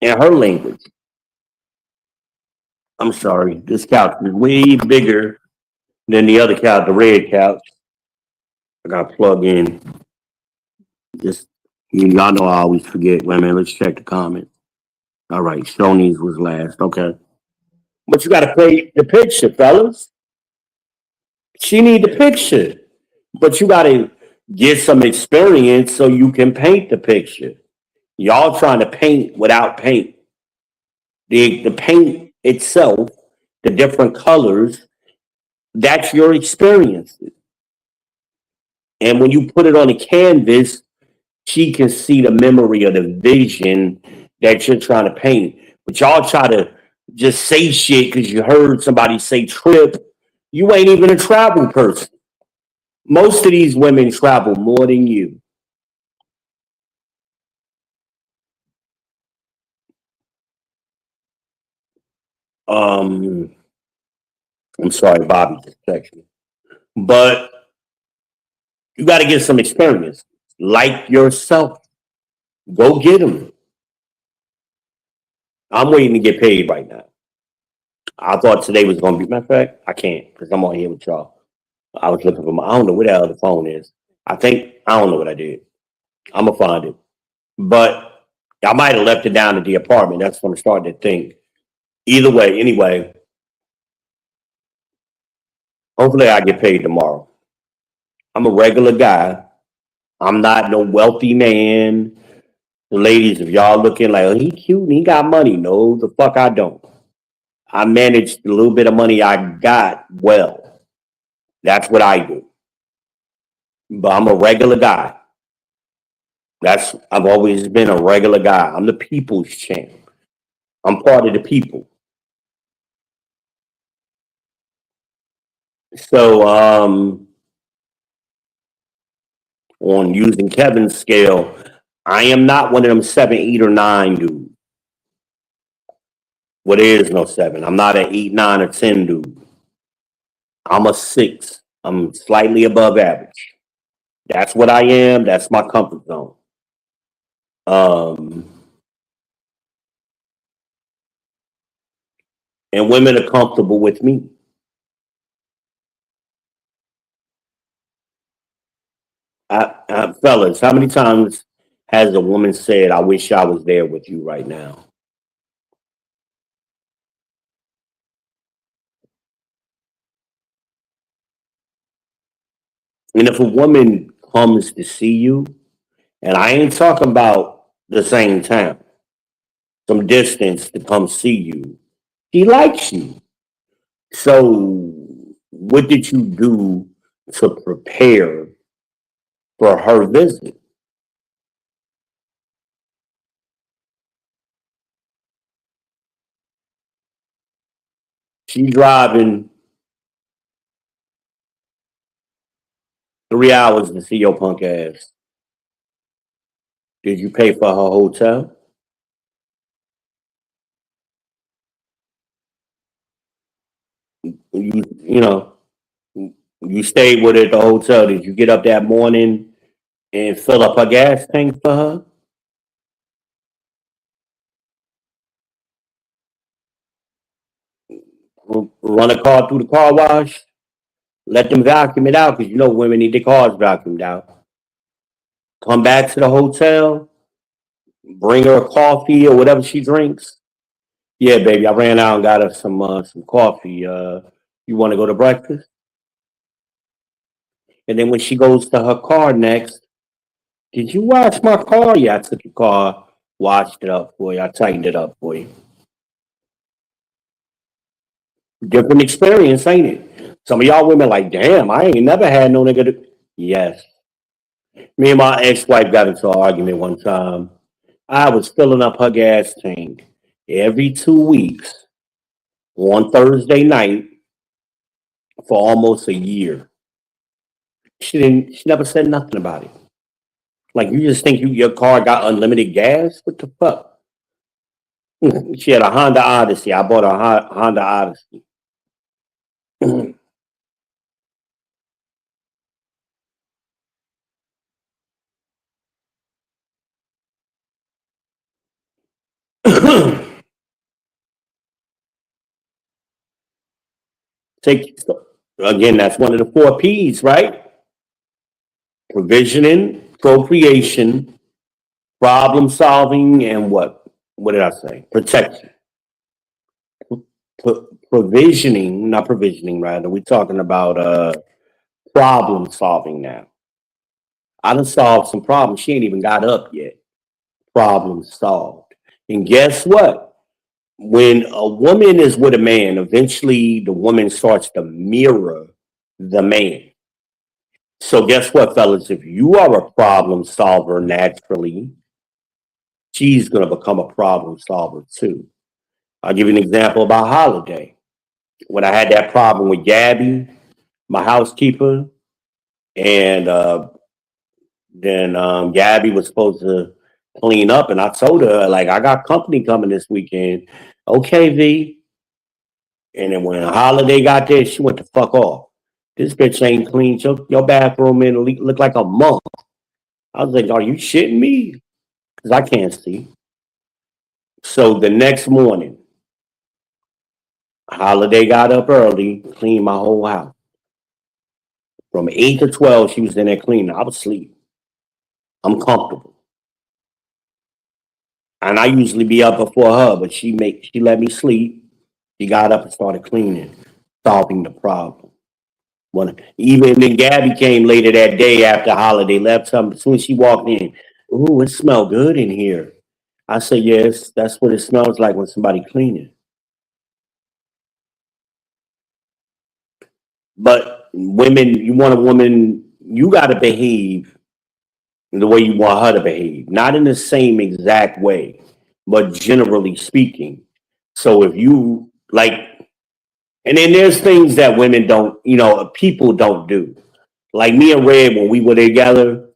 in her language. I'm sorry, this couch is way bigger than the other couch, the red couch. I gotta plug in. Just y'all know I always forget. Wait a minute, let's check the comments. All right, Shoney's was last. Okay, but you gotta play the picture, fellas. She need the picture, but you gotta get some experience so you can paint the picture. Y'all trying to paint without paint. The paint itself, the different colors, that's your experience. And when you put it on a canvas, she can see the memory of the vision that you're trying to paint. But y'all try to just say shit because you heard somebody say trip. You ain't even a travel person. Most of these women travel more than you. Um, I'm sorry, Bobby just texted me. But you got to get some experience. Like yourself. Go get them. I'm waiting to get paid right now. I thought today was going to be, matter of fact, I can't because I'm on here with y'all. I was looking for I don't know where the hell the phone is. I don't know what I did. I'm going to find it. But I might have left it down at the apartment. That's what I'm starting to think. Either way, anyway, hopefully I get paid tomorrow. I'm a regular guy. I'm not no wealthy man. So ladies, if y'all looking like, oh, he cute and he got money, no, the fuck I don't. I managed the little bit of money I got well. That's what I do. But I'm a regular guy. I've always been a regular guy. I'm the people's champ. I'm part of the people. So on using Kevin's scale, I am not one of them 7, 8, or 9 dudes. Well, there is no 7. I'm not an 8, 9, or 10 dude. I'm a 6. I'm slightly above average. That's what I am. That's my comfort zone. Um, and women are comfortable with me. Fellas, how many times has a woman said, I wish I was there with you right now? And if a woman comes to see you, and I ain't talking about the same town, some distance to come see you, she likes you. So, what did you do to prepare for her visit? She driving 3 hours to see your punk ass. Did you pay for her hotel? You know, you stayed with her at the hotel. Did you get up that morning and fill up her gas tank for her? Run a car through the car wash? Let them vacuum it out because you know women need their cars vacuumed out. Come back to the hotel, bring her a coffee or whatever she drinks. Yeah, baby, I ran out and got her some coffee. You want to go to breakfast? And then when she goes to her car next, did you wash my car? Yeah, I took your car, washed it up for you. I tightened it up for you. Different experience, ain't it? Some of y'all women like, damn, I ain't never had no nigga. Yes. Me and my ex-wife got into an argument one time. I was filling up her gas tank every 2 weeks on Thursday night for almost a year. She never said nothing about it. Like you just think your car got unlimited gas? What the fuck? She had a Honda Odyssey. I bought a Honda Odyssey. Take again, that's one of the 4 P's, right? Provisioning, appropriation, problem solving, and what? What did I say? Protection. Provisioning, not provisioning, rather. We're talking about problem solving now. I done solved some problems. She ain't even got up yet. Problem solved. And guess what? When a woman is with a man, eventually the woman starts to mirror the man. So guess what, fellas? If you are a problem solver naturally, she's gonna become a problem solver too. I'll give you an example about Holiday. When I had that problem with Gabby, my housekeeper, and then Gabby was supposed to clean up, and I told her like I got company coming this weekend. Okay, V. And then when Holiday got there, she went the fuck off. This bitch ain't clean. Your bathroom in look like a monk. I was like, are you shitting me? Because I can't see. So the next morning, Holiday got up early, cleaned my whole house. From 8 to 12, she was in there cleaning. I was asleep. I'm comfortable. And I usually be up before her, but she let me sleep. She got up and started cleaning, solving the problem. Even then Gabby came later that day after Holiday left. As soon as she walked in, Ooh, it smell good in here. I say, yes, that's what it smells like when somebody cleaning. But women, you want a woman, you got to behave the way you want her to behave, not in the same exact way, but generally speaking. So if you like, and then there's things that women don't, people don't do. Like me and Red, when we were together,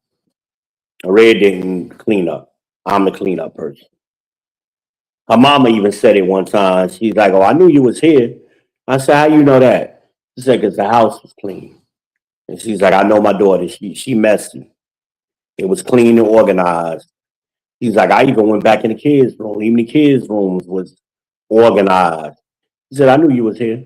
Red didn't clean up. I'm the cleanup person. Her mama even said it one time. She's like, "Oh, I knew you was here." I said, "How you know that?" She said, "Because the house was clean." And she's like, "I know my daughter. She messy. It was clean and organized." He's like, "I even went back in the kids' room. Even the kids' rooms was organized." He said, "I knew you was here."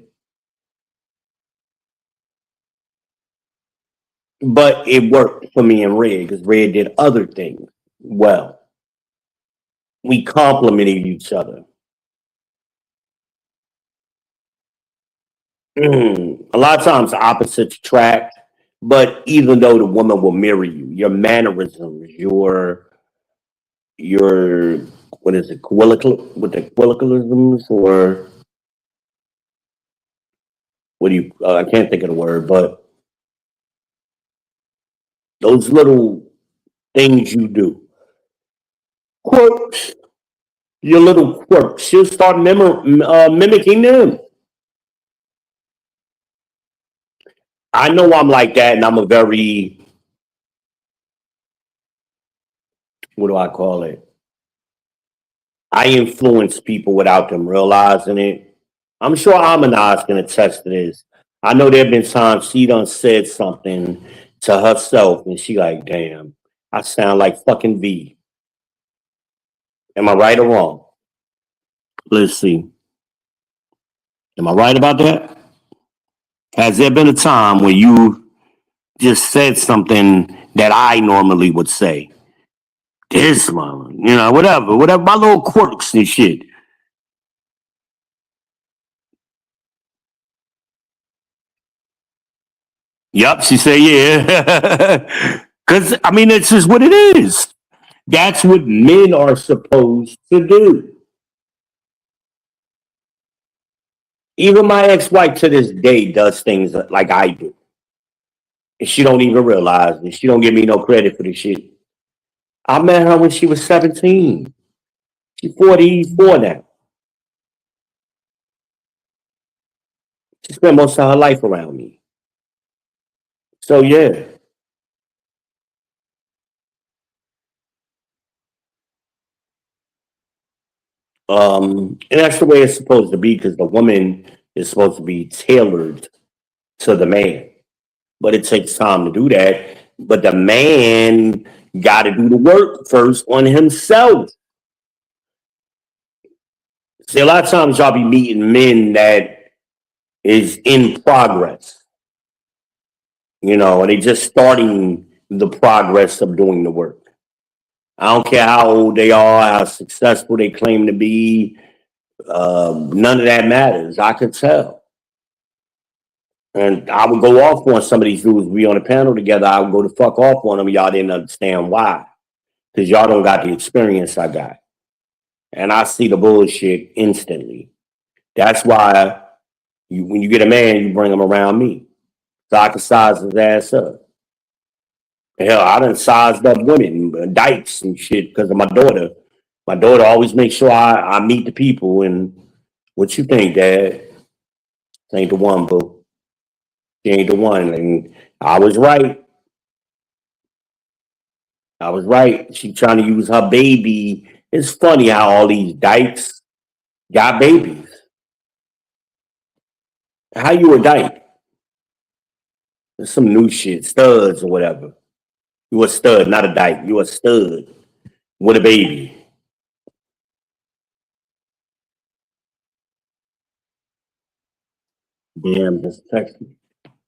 But it worked for me and Red because Red did other things well. We complimented each other. A lot of times opposites attract, but even though the woman will mirror you, your mannerisms, your what is it, with the colloquialisms, or what do you? I can't think of the word, but those little things you do, quirks, your little quirks, she'll start mimicking them. I know I'm like that, and I'm a very, what do I call it? I influence people without them realizing it. I'm sure Amanaz can attest to this. I know there have been times she done said something to herself and she like, damn, I sound like fucking V. Am I right or wrong? Let's see. Am I right about that? Has there been a time when you just said something that I normally would say? This one, whatever, my little quirks and shit. Yep, she said, yeah. Because, I mean, it's just what it is. That's what men are supposed to do. Even my ex-wife to this day does things like I do. And she don't even realize it. She don't give me no credit for the shit. I met her when she was 17. She's 44 now. She spent most of her life around me. So yeah. And that's the way it's supposed to be because the woman is supposed to be tailored to the man. But it takes time to do that. But the man got to do the work first on himself. See, a lot of times y'all be meeting men that is in progress, and they just starting the progress of doing the work. I don't care how old they are, how successful they claim to be. None of that matters. I could tell. And I would go off on some of these dudes. We on a panel together. I would go to fuck off on them. Y'all didn't understand why. Because y'all don't got the experience I got. And I see the bullshit instantly. That's why when you get a man, you bring him around me. So I can size his ass up. Hell, I done sized up women, dykes and shit because of my daughter. My daughter always makes sure I meet the people. And what you think, Dad? This ain't the one, boo. She ain't the one. And I was right. I was right. She trying to use her baby. It's funny how all these dykes got babies. How you a dyke? There's some new shit, studs or whatever. You a stud, not a dyke. You a stud with a baby. Damn, just text me.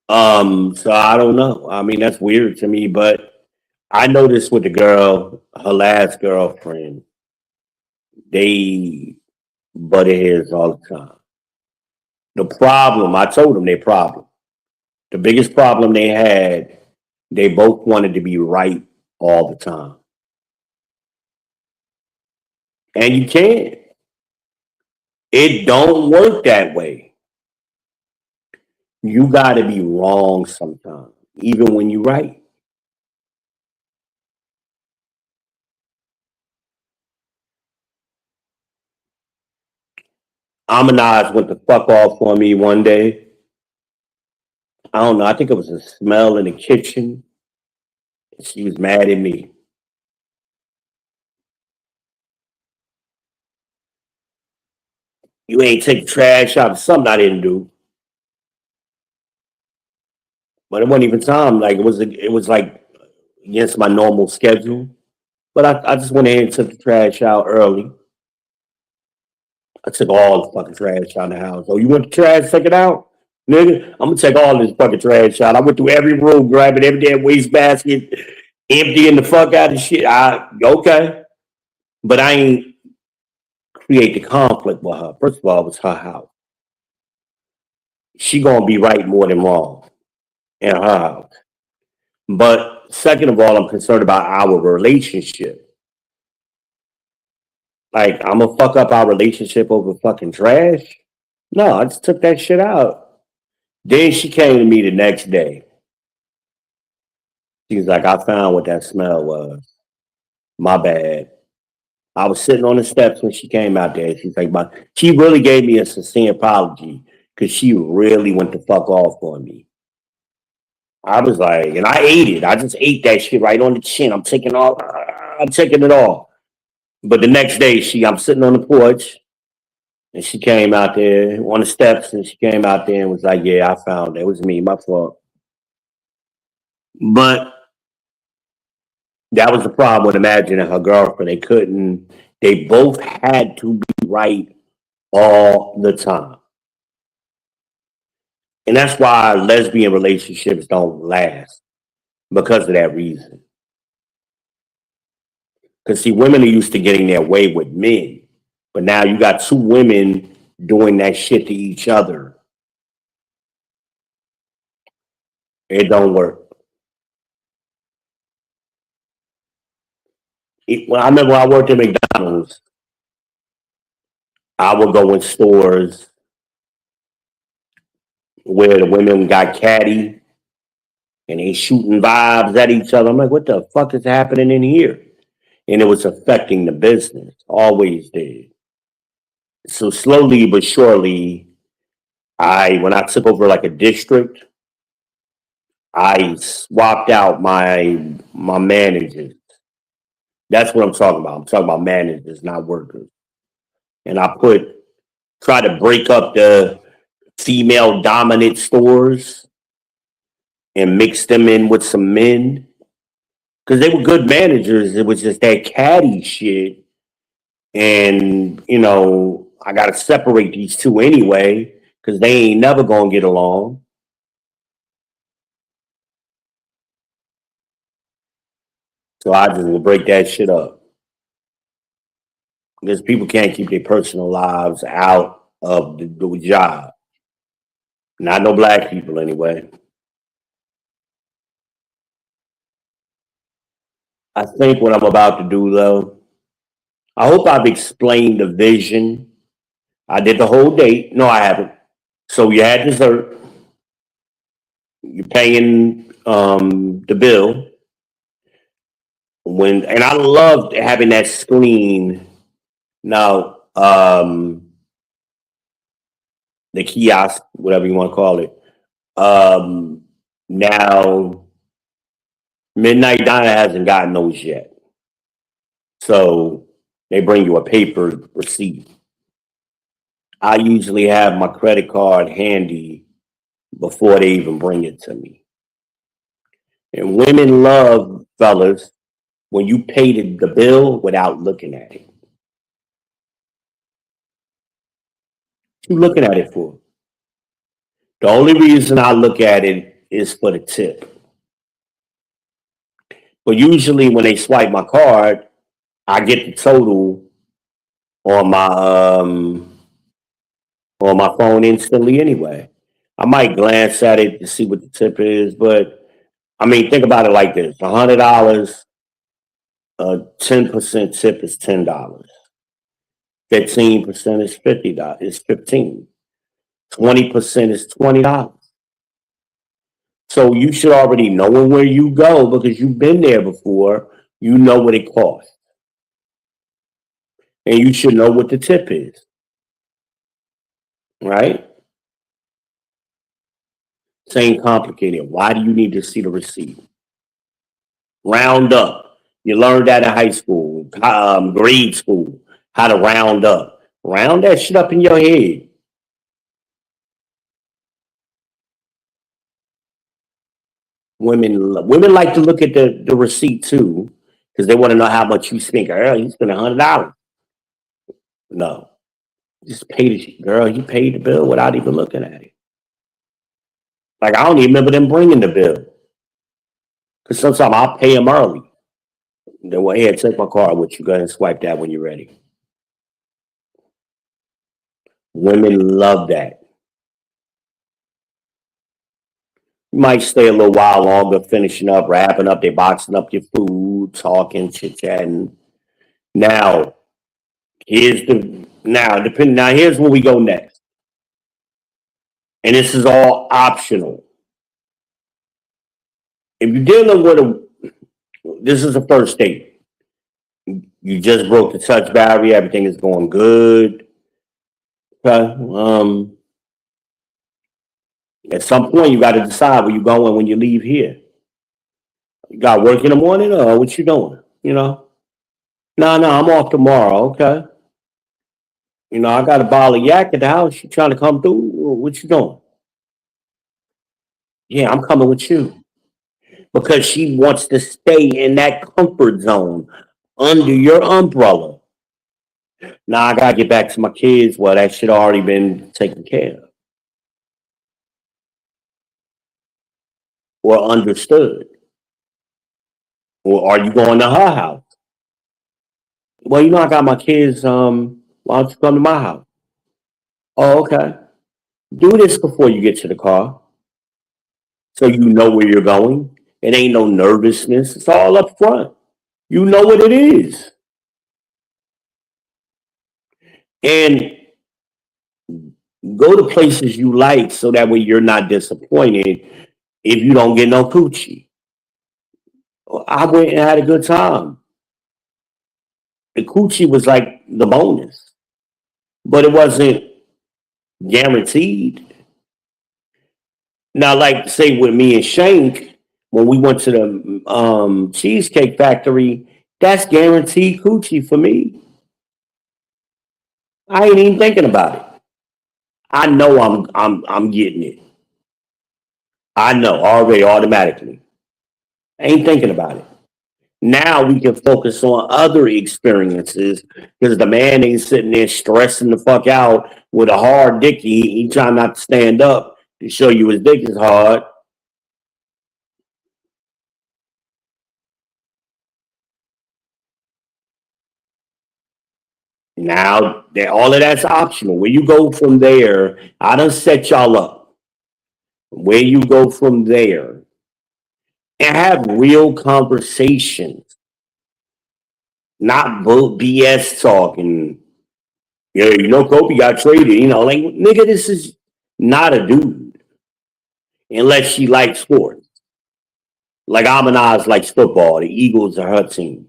So I don't know. I mean, that's weird to me, but I noticed with the girl, her last girlfriend, they butted heads all the time. The problem, I told them their problem. The biggest problem they had, they both wanted to be right all the time. And you can't. It don't work that way. You got to be wrong sometimes, even when you're right. Amanaz went the fuck off on me one day. I don't know. I think it was a smell in the kitchen. She was mad at me. You ain't take trash out. Something I didn't do, but it wasn't even time. Like it was like against my normal schedule. But I just went ahead and took the trash out early. I took all the fucking trash out of the house. Oh, you want the trash? Take it out, nigga. I'm gonna take all this fucking trash out. I went through every room, grabbing every damn wastebasket, emptying the fuck out of shit. I okay, but I ain't create the conflict with her. First of all, it was her house. She gonna be right more than wrong in her house. But second of all, I'm concerned about our relationship. Like I'm gonna fuck up our relationship over fucking trash. No, I just took that shit out. Then she came to me the next day. She was like, I found what that smell was. My bad. I was sitting on the steps when she came out there. She's like, she really gave me a sincere apology because she really went the fuck off on me. I was like, and I ate it. I just ate that shit right on the chin. I'm taking it all. But the next day, I'm sitting on the porch, and she came out there on the steps, and she came out there and was like, "Yeah, I found it. It was me, my fault." But that was the problem with Imagine and her girlfriend. They both had to be right all the time. And that's why lesbian relationships don't last because of that reason. Because see, women are used to getting their way with men, but now you got two women doing that shit to each other. It don't work. When I remember when I worked at McDonald's, I would go in stores where the women got catty and they shooting vibes at each other. I'm like, what the fuck is happening in here? And it was affecting the business. Always did. So slowly but surely, when I took over like a district, I swapped out my managers. That's what I'm talking about. I'm talking about managers, not workers. And I try to break up the female dominant stores and mix them in with some men because they were good managers. It was just that catty shit. And, I got to separate these two anyway because they ain't never going to get along. So I just will break that shit up because people can't keep their personal lives out of the job. Not no black people anyway. I think what I'm about to do though, I hope I've explained the vision. I did the whole date. No, I haven't. So you had dessert. You're paying the bill. And I loved having that screen. Now, the kiosk, whatever you want to call it. Now, Midnight Diner hasn't gotten those yet. So they bring you a paper receipt. I usually have my credit card handy before they even bring it to me. And women love, fellas, when you pay the bill without looking at it. What you looking at it for? The only reason I look at it is for the tip. But usually when they swipe my card, I get the total on my phone instantly anyway. I might glance at it to see what the tip is, but I mean, think about it like this: $100, a 10% tip is $10. 15% is $50. Is 15. 20% is $20. So you should already know where you go because you've been there before. You know what it costs. And you should know what the tip is. Right? Same complicated. Why do you need to see the receipt? Round up. You learned that in high school, grade school, how to round up. Round that shit up in your head. Women like to look at the receipt too, because they want to know how much you spent. Girl, you spent $100. No, just pay the girl. You paid the bill without even looking at it. Like I don't even remember them bringing the bill, because sometimes I'll pay them early. Then well, here, take my card with you. Go ahead and swipe that when you're ready. Women love that. You might stay a little while longer, finishing up, wrapping up, they boxing up your food, talking, chit chatting. Now, here's where we go next. And this is all optional. If you're dealing with this is a first date. You just broke the touch barrier, everything is going good. Okay. At some point, you got to decide where you're going when you leave here. You got work in the morning, or what you doing? No, I'm off tomorrow. Okay. I got a bottle of yak at the house. You trying to come through? What you doing? Yeah, I'm coming with you. Because she wants to stay in that comfort zone under your umbrella. Now I gotta get back to my kids. Well, that shit already been taken care of. Or understood. Or are you going to her house? Well, I got my kids. Why don't you come to my house? Oh, okay. Do this before you get to the car. So you know where you're going. It ain't no nervousness. It's all up front. You know what it is. And go to places you like so that way you're not disappointed if you don't get no coochie. I went and had a good time. The coochie was like the bonus, but it wasn't guaranteed. Now, like say with me and Shank, when we went to the Cheesecake Factory, that's guaranteed coochie for me. I ain't even thinking about it. I know I'm getting it. I know already automatically. I ain't thinking about it. Now we can focus on other experiences because the man ain't sitting there stressing the fuck out with a hard dick. He trying not to stand up to show you his dick is hard. Now that all of that's optional. Where you go from there, I done set y'all up. Where you go from there and have real conversations, not BS talking. Yeah, Kobe got traded. Like nigga, this is not a dude unless she likes sports. Like Amanaz likes football. The Eagles are her team.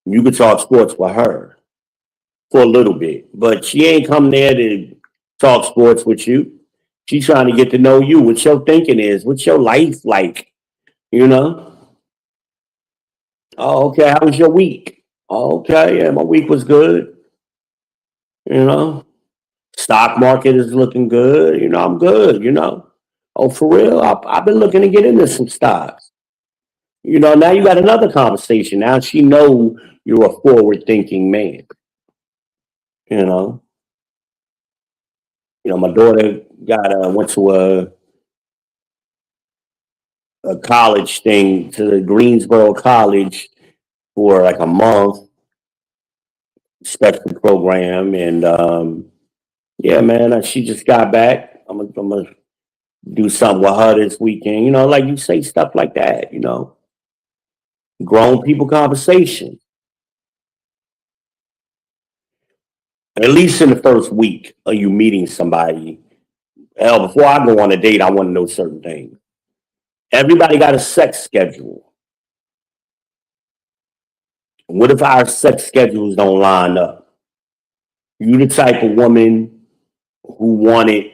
You could talk sports with her for a little bit, but she ain't come there to talk sports with you. She's trying to get to know you, what your thinking is, what's your life like, Oh, okay. How was your week? Oh, okay, yeah, my week was good. Stock market is looking good. I'm good. Oh, for real? I've been looking to get into some stocks. Now you got another conversation. Now she know you're a forward thinking man. My daughter went to a college thing to the Greensboro College for like a month special program, and yeah, man, she just got back. I'm gonna do something with her this weekend. Like you say stuff like that. Grown people conversation. At least in the first week of you meeting somebody. Hell, before I go on a date, I want to know certain things. Everybody got a sex schedule. What if our sex schedules don't line up? You the type of woman who wanted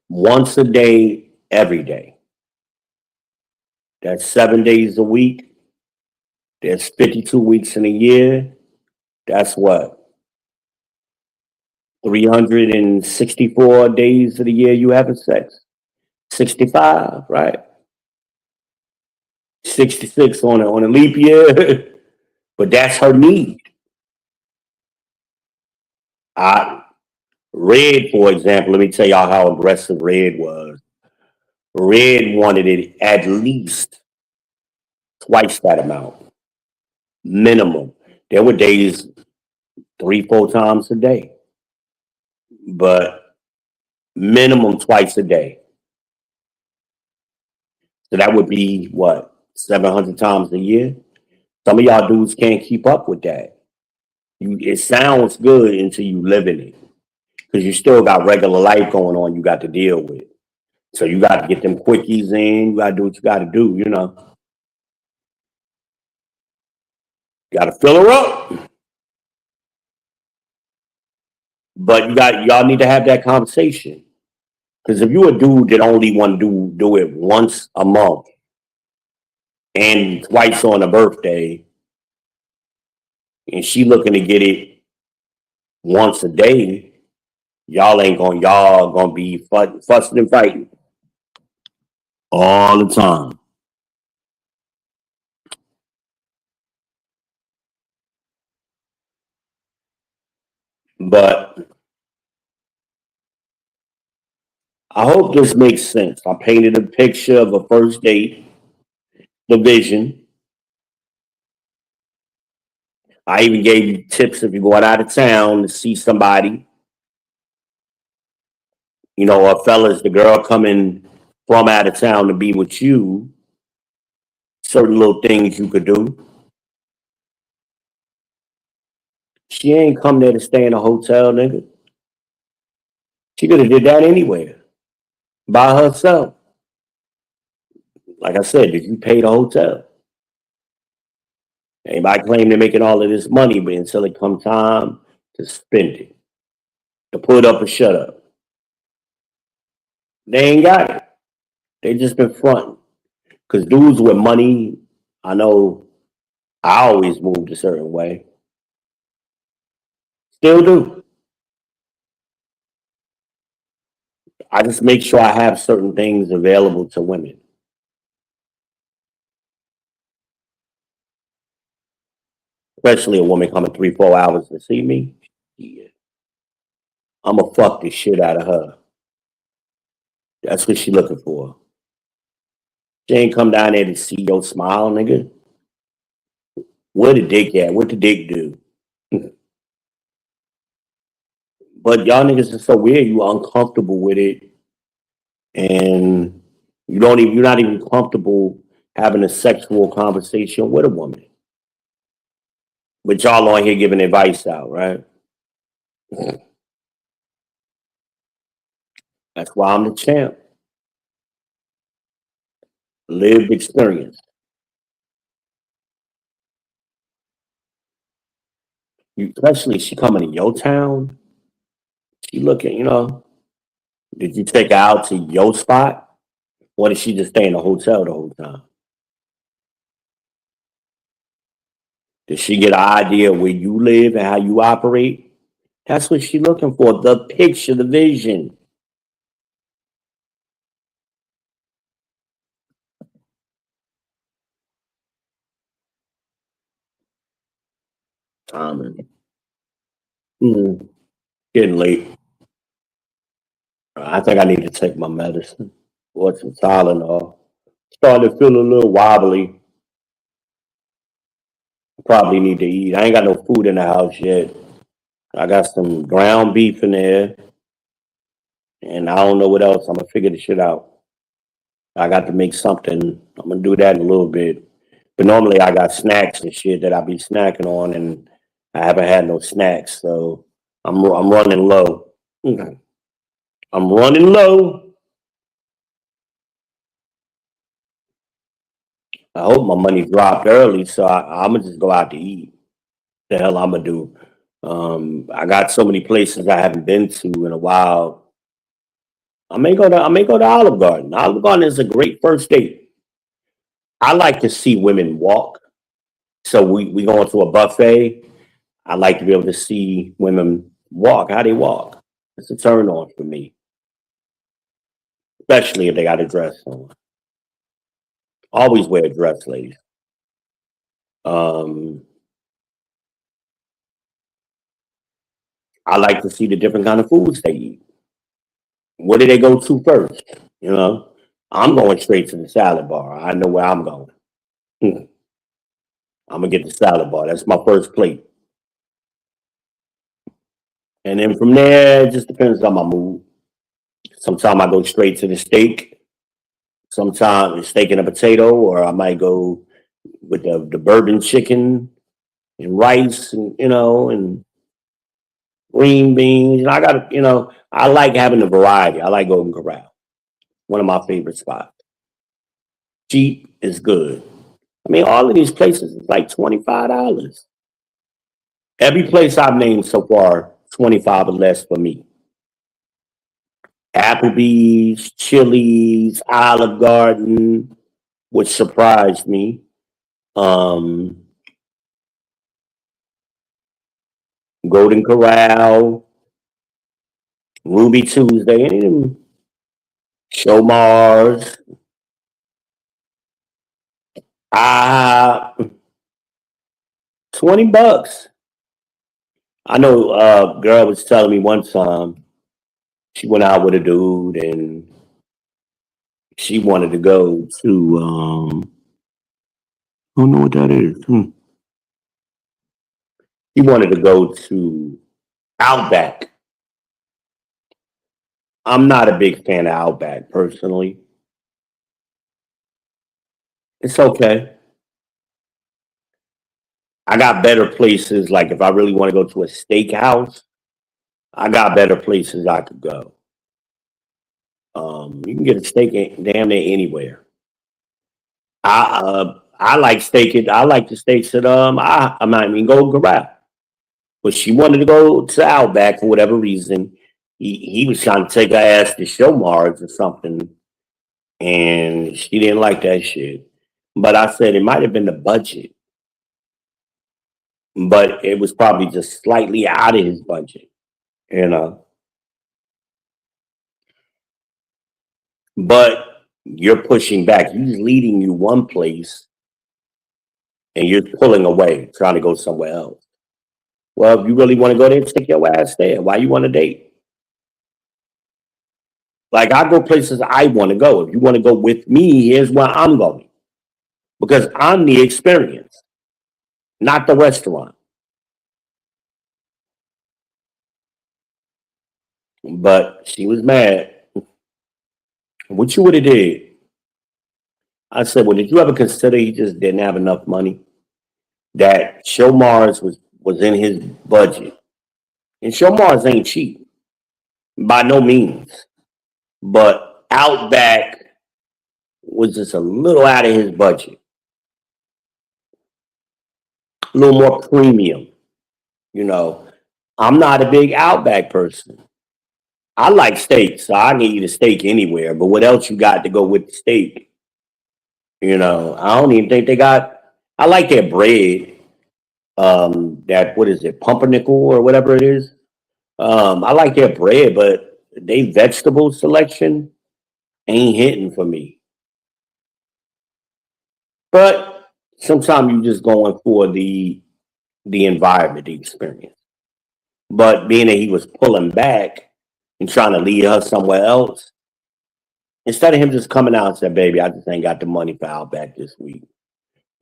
once a day, every day. That's 7 days a week. There's 52 weeks in a year. That's what? 364 days of the year you having sex. 65, right? 66 on a leap year. But that's her need. Red, for example, let me tell y'all how aggressive Red was. Red wanted it at least twice that amount, minimum. There were days 3-4 times a day, but minimum twice a day. So that would be what, 700 times a year? Some of y'all dudes can't keep up with that. It sounds good until you live in it, because you still got regular life going on you got to deal with. So you got to get them quickies in. You got to do what you got to do, you know. Got to fill her up. But y'all need to have that conversation. Because if you a dude that only want to do it once a month and twice on a birthday, and she looking to get it once a day, y'all gonna be fussing and fighting all the time. But I hope this makes sense. I painted a picture of a first date, the vision. I even gave you tips if you're going out of town to see somebody. You know, fellas, the girl coming from out of town to be with you, certain little things you could do. She ain't come there to stay in a hotel, nigga. She could have did that anywhere by herself. Like I said, did you pay the hotel? Anybody claim they're making all of this money, but until it come time to spend it, to put up or shut up, they ain't got it. They just been fronting. Because dudes with money, I know I always moved a certain way. Still do. I just make sure I have certain things available to women. Especially a woman coming 3-4 hours to see me. Yeah. I'm going to fuck the shit out of her. That's what she looking for. She ain't come down there to see your smile, nigga. Where the dick at? What the dick do? But y'all niggas are so weird. You uncomfortable with it, and you're not even comfortable having a sexual conversation with a woman. But y'all on here giving advice out, right? That's why I'm the champ. Lived experience. Especially she coming to your town. She looking, did you take her out to your spot? Or did she just stay in the hotel the whole time? Did she get an idea where you live and how you operate? That's what she looking for. The picture, the vision. Timing. Getting late. I think I need to take my medicine or some Tylenol. Starting to feel a little wobbly. Probably need to eat. I ain't got no food in the house yet. I got some ground beef in there, and I don't know what else. I'm gonna figure the shit out. I got to make something. I'm gonna do that in a little bit. But normally I got snacks and shit that I be snacking on, and I haven't had no snacks, so I'm running low. Okay. I'm running low. I hope my money dropped early, so I'm gonna just go out to eat. The hell I'm gonna do? I got so many places I haven't been to in a while. I may go to Olive Garden. Olive Garden is a great first date. I like to see women walk. So we go into a buffet. I like to be able to see women walk, how they walk. It's a turn on for me, especially if they got a dress on. Always wear a dress, ladies. Um, I like to see the different kind of foods they eat. What do they go to first? You know, I'm going straight to the salad bar. I know where I'm going. Hmm. I'm gonna get the salad bar. That's my first plate, and then from there, it just depends on my mood. Sometimes I go straight to the steak. Sometimes it's steak and a potato, or I might go with the bourbon chicken and rice, and and green beans. And I got I like having the variety. I like Golden Corral. One of my favorite spots. Cheap is good. I mean, all of these places is like $25. Every place I've named so far, 25 or less for me. Applebee's, Chili's, Olive Garden, which surprised me. Um, Golden Corral, Ruby Tuesday, any of them, Show Mars, ah, $20. I know a girl was telling me one time she went out with a dude and she wanted to go to I don't know what that is. She wanted to go to Outback. I'm not a big fan of Outback personally. It's okay. I got better places. Like if I really want to go to a steakhouse, I got better places I could go. You can get a steak damn near anywhere. I like steak. I like the steaks at I might even go Corral. But she wanted to go to Outback for whatever reason. He was trying to take her ass to show Mars or something, and she didn't like that shit. But I said it might have been the budget, but it was probably just slightly out of his budget, you know. But you're pushing back. He's leading you one place, and you're pulling away, trying to go somewhere else. Well, if you really want to go there, take your ass there. Why you want to date? Like I go places I want to go. If you want to go with me, here's where I'm going because I'm the experience, not the restaurant. But she was mad. What you would have did? I said, well, did you ever consider he just didn't have enough money? That Show Mars was in his budget, and Show Mars ain't cheap by no means. But Outback was just a little out of his budget, a little more premium. You know, I'm not a big Outback person. I like steak, so I can eat a steak anywhere. But what else you got to go with the steak? I don't even think they got. I like their bread. That what is it, pumpernickel or whatever it is. I like their bread, but they vegetable selection ain't hitting for me. But sometimes you just going for the environment, the experience. But being that he was pulling back and trying to lead her somewhere else, instead of him just coming out and saying, "Baby, I just ain't got the money for Outback this week."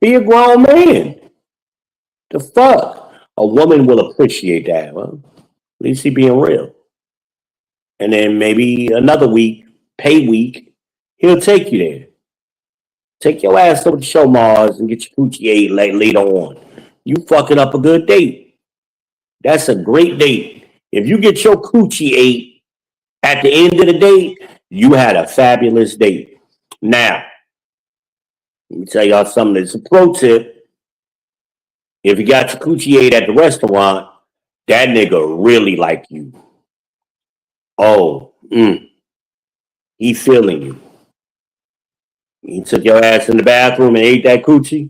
Be a grown man. The fuck? A woman will appreciate that. Well, at least he being real. And then maybe another week, pay week, he'll take you there. Take your ass over to Show Mars and get your coochie ate later on. You fucking up a good date. That's a great date. If you get your coochie ate at the end of the date, you had a fabulous date. Now, let me tell y'all something that's a pro tip. If you got your coochie ate at the restaurant, that nigga really like you. Oh, he feeling you. He took your ass in the bathroom and ate that coochie.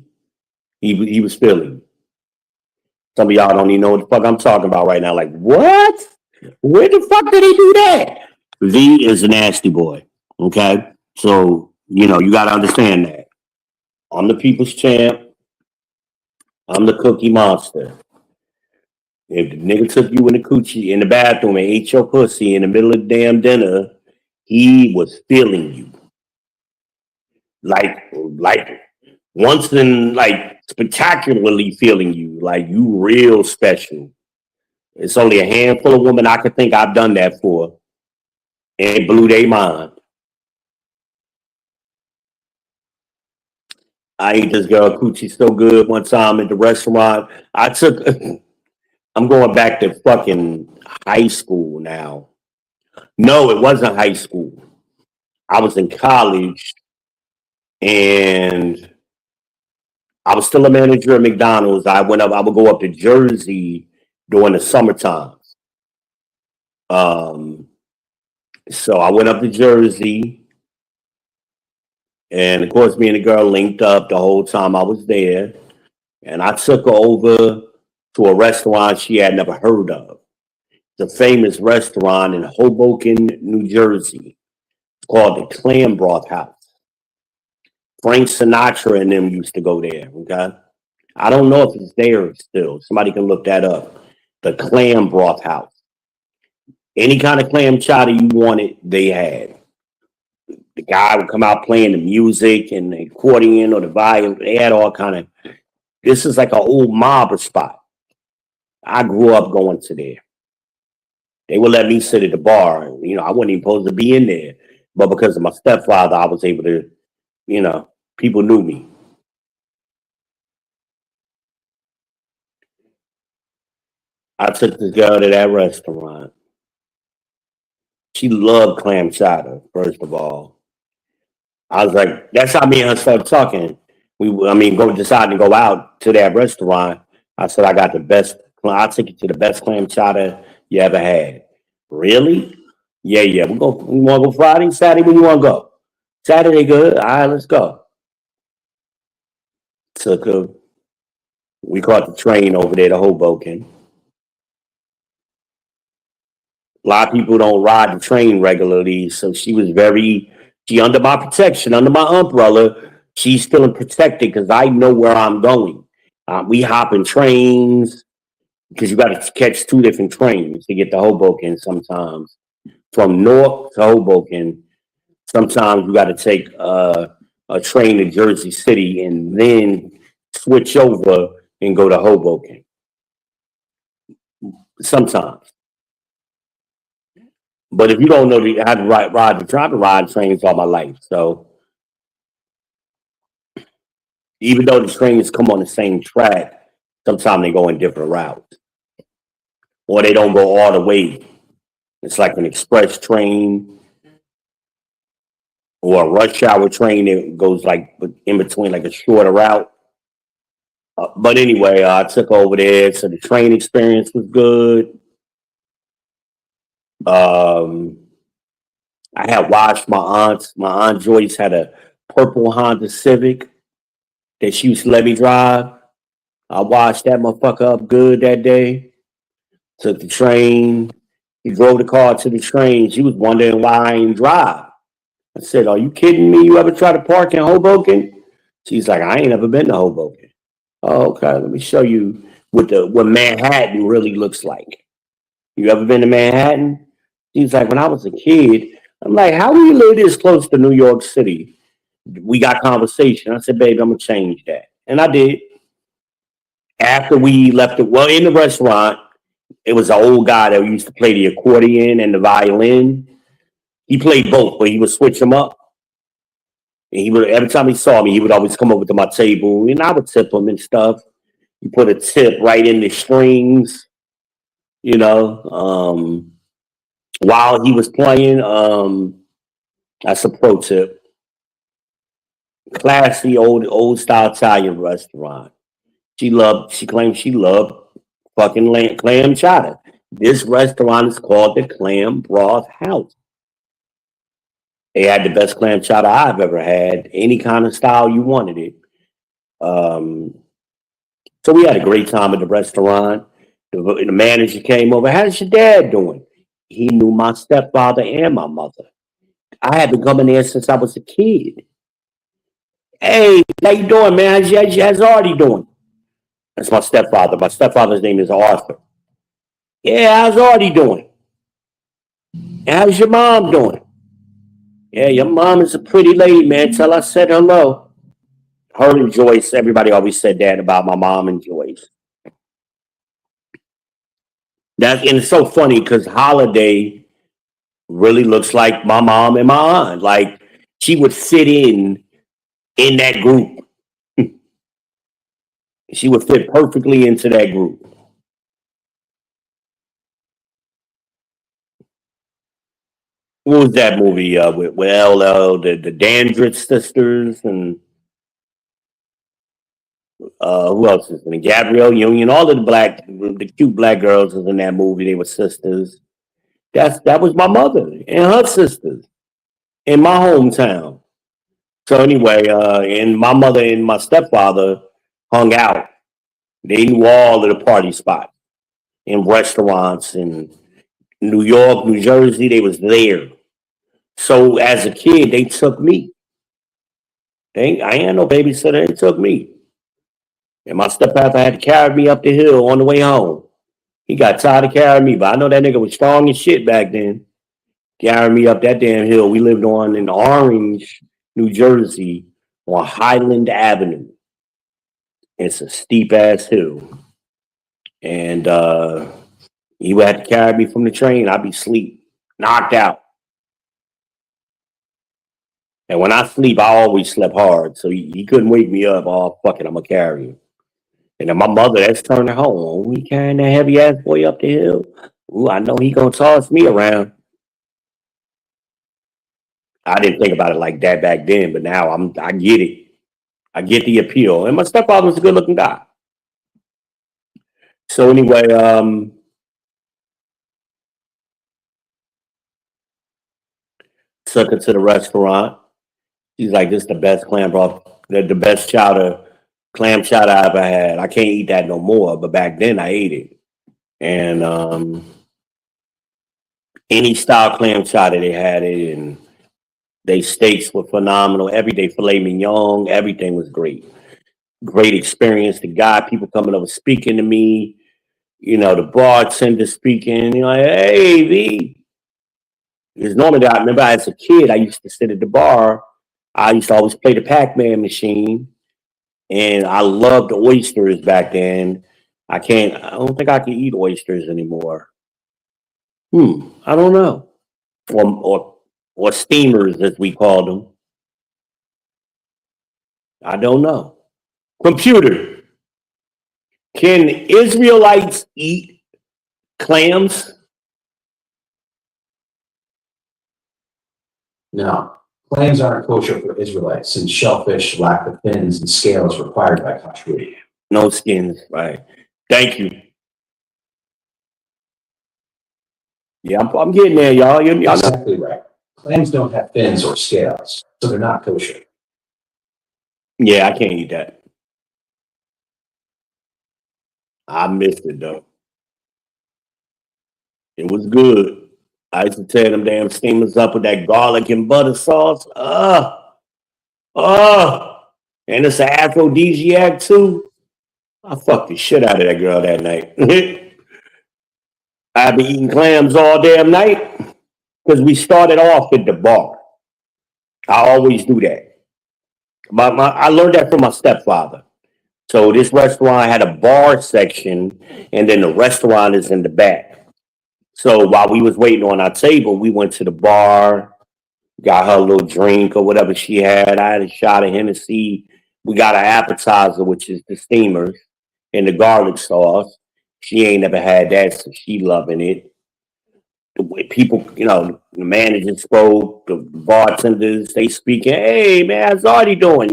He was feeling you. Some of y'all don't even know what the fuck I'm talking about right now. Like, what? Where the fuck did he do that? V is a nasty boy. Okay? So, you got to understand that. I'm the people's champ. I'm the cookie monster. If the nigga took you in the coochie in the bathroom and ate your pussy in the middle of the damn dinner, he was feeling you. Like once in, spectacularly feeling you. Like, you real special. It's only a handful of women I could think I've done that for. And it blew their mind. I ate this girl coochie so good one time at the restaurant. I'm going back to fucking high school now. No, it wasn't high school. I was in college and I was still a manager at McDonald's. I would go up to Jersey during the summertime. So I went up to Jersey, and of course, me and the girl linked up the whole time I was there. And I took her over to a restaurant she had never heard of. It's a famous restaurant in Hoboken, New Jersey. It's called the Clam Broth House. Frank Sinatra and them used to go there, okay? I don't know if it's there still. Somebody can look that up. The Clam Broth House. Any kind of clam chowder you wanted, they had. The guy would come out playing the music and the accordion or the violin. They had all kind of. This is like an old mob spot. I grew up going to there. They would let me sit at the bar. I wasn't even supposed to be in there. But because of my stepfather, I was able to, people knew me. I took this girl to that restaurant. She loved clam chowder, first of all. I was like, that's how me and her started talking. Deciding to go out to that restaurant. I said, I got the best, I'll take you to the best clam chowder you ever had. Really? Yeah. We want to go Friday, Saturday, when you want to go? Saturday, good. All right, let's go. We caught the train over there to Hoboken. A lot of people don't ride the train regularly, so she under my protection, under my umbrella. She's feeling protected because I know where I'm going. We hop in trains because you got to catch two different trains to get to Hoboken sometimes. From North to Hoboken, sometimes you got to take a train to Jersey City and then switch over and go to Hoboken. Sometimes. But if you don't know, I had to ride trains all my life. So even though the trains come on the same track, sometimes they go in different routes. Or they don't go all the way. It's like an express train or a rush hour train that goes like in between, like a shorter route. But anyway, I took over there, so the train experience was good. I had watched my aunt Joyce had a purple Honda Civic that she used to let me drive. I watched that motherfucker up good that day. Took the train. He drove the car to the train. She was wondering why I ain't drive. I said, "Are you kidding me? You ever try to park in Hoboken?" She's like, "I ain't ever been to Hoboken." Oh, okay, let me show you what Manhattan really looks like. You ever been to Manhattan? She's like, when I was a kid, I'm like, how do you live this close to New York City? We got conversation. I said, baby, I'm gonna change that. And I did. After we left in the restaurant, it was an old guy that used to play the accordion and the violin. He played both, but he would switch them up. And every time he saw me, he would always come over to my table and I would tip him and stuff. You put a tip right in the strings. You know, while he was playing, that's a pro tip. Classy old style Italian restaurant. She claimed she loved fucking clam chowder. This restaurant is called the Clam Broth House. They had the best clam chowder I've ever had, any kind of style you wanted it. Um, so we had a great time at the restaurant. The manager came over. How's your dad doing? He knew my stepfather and my mother. I had been coming there since I was a kid. Hey, how you doing, man? How's Artie doing? That's my stepfather. My stepfather's name is Arthur. Yeah, how's Artie doing? How's your mom doing? Yeah, your mom is a pretty lady, man. Tell her I said hello. Her and Joyce, everybody always said that about my mom and Joyce. And it's so funny because Holiday really looks like my mom and my aunt. Like she would fit in that group. She would fit perfectly into that group. What was that movie with LL, the Dandridge sisters, and who else is in it? Gabrielle Union, all of the cute black girls was in that movie. They were sisters. That was my mother and her sisters in my hometown. So anyway, and my mother and my stepfather hung out. They knew all of the party spots in restaurants in New York, New Jersey. They was there. So as a kid, they took me. I ain't no babysitter. They took me. And my stepfather had to carry me up the hill on the way home. He got tired of carrying me, but I know that nigga was strong as shit back then. Carrying me up that damn hill. We lived on in Orange, New Jersey, on Highland Avenue. It's a steep ass hill. And he would have to carry me from the train. I'd be asleep, knocked out. And when I sleep, I always slept hard. So he couldn't wake me up. Oh, fuck it, I'm going to carry him. And then my mother, that's turned her home. We carrying that heavy ass boy up the hill. Ooh, I know he going to toss me around. I didn't think about it like that back then, but now I get it. I get the appeal. And my stepfather was a good looking guy. So anyway, took her to the restaurant. She's like, this is the best clam broth, the best clam chowder I ever had. I can't eat that no more, but back then I ate it. And any style clam chowder they had it, and they steaks were phenomenal. Everyday filet mignon, everything was great. Great experience. The guy, people coming over speaking to me, the bartender speaking, like, hey, V. Because normally, I remember as a kid, I used to sit at the bar. I used to always play the Pac-Man machine, and I loved oysters back then. I don't think I can eat oysters anymore. I don't know. Or steamers, as we called them. I don't know. Computer. Can Israelites eat clams?
No, clams aren't kosher for Israelites since shellfish lack the fins and scales required by kashrut.
No skins, right? Thank you. Yeah, I'm getting there, y'all. Y'all know.
Exactly right. Clams don't have fins or scales, so they're not kosher.
Yeah, I can't eat that. I missed it though. It was good. I used to tear them damn steamers up with that garlic and butter sauce. And it's an aphrodisiac too. I fucked the shit out of that girl that night. I've been eating clams all damn night because we started off at the bar. I always do that. I learned that from my stepfather. So this restaurant had a bar section, and then the restaurant is in the back. So while we was waiting on our table, we went to the bar, got her a little drink or whatever she had. I had a shot of Hennessy. We got an appetizer, which is the steamers and the garlic sauce. She ain't never had that, so she loving it. The way people, the manager spoke, the bartenders, they speaking, hey man, how's Artie doing?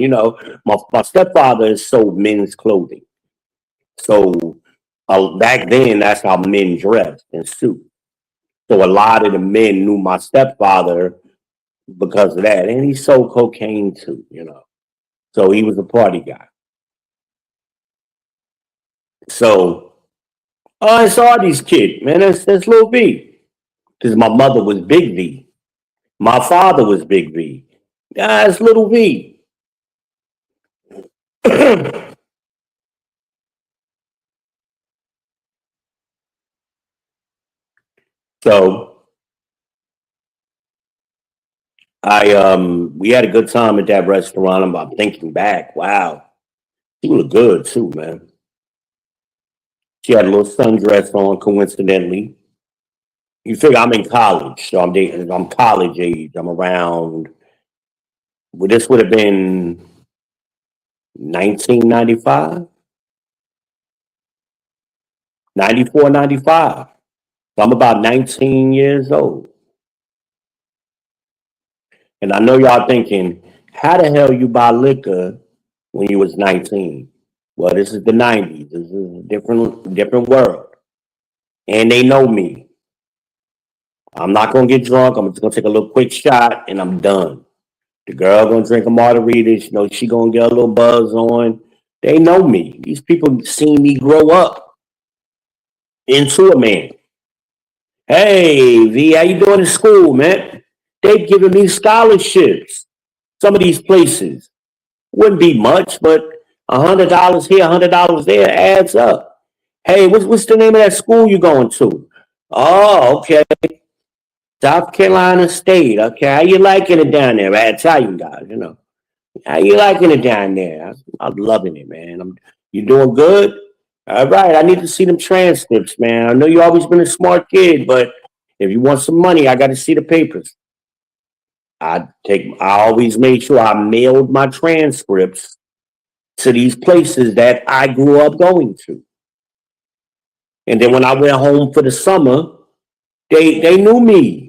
My stepfather sold men's clothing. So back then, that's how men dressed in suits. So a lot of the men knew my stepfather because of that. And he sold cocaine too. So he was a party guy. So, it's Artie's kid, man. That's Lil V. Because my mother was Big V. My father was Big V. It's Little V. So we had a good time at that restaurant. I'm thinking back, wow, she looked good too, man. She had a little sundress on, coincidentally. You figure I'm in college, so I'm college age. I'm around. Well, this would have been 1995, 94, 95. So I'm about 19 years old. And I know y'all thinking, how the hell you buy liquor when you was 19? Well, this is the 90s. This is a different world. And they know me. I'm not gonna get drunk. I'm just gonna take a little quick shot and I'm done. The girl gonna drink a margarita. She gonna get a little buzz on. They know me. These people seen me grow up into a man. Hey, V, how you doing in school, man? They giving me scholarships. Some of these places wouldn't be much, but $100 here, $100 there adds up. Hey, what's the name of that school you going to? Oh, okay. South Carolina State. Okay, how you liking it down there? Italian guys. How you liking it down there? I'm loving it, man. You doing good? All right, I need to see them transcripts, man. I know you always been a smart kid, but if you want some money, I got to see the papers. I always made sure I mailed my transcripts to these places that I grew up going to. And then when I went home for the summer, they knew me.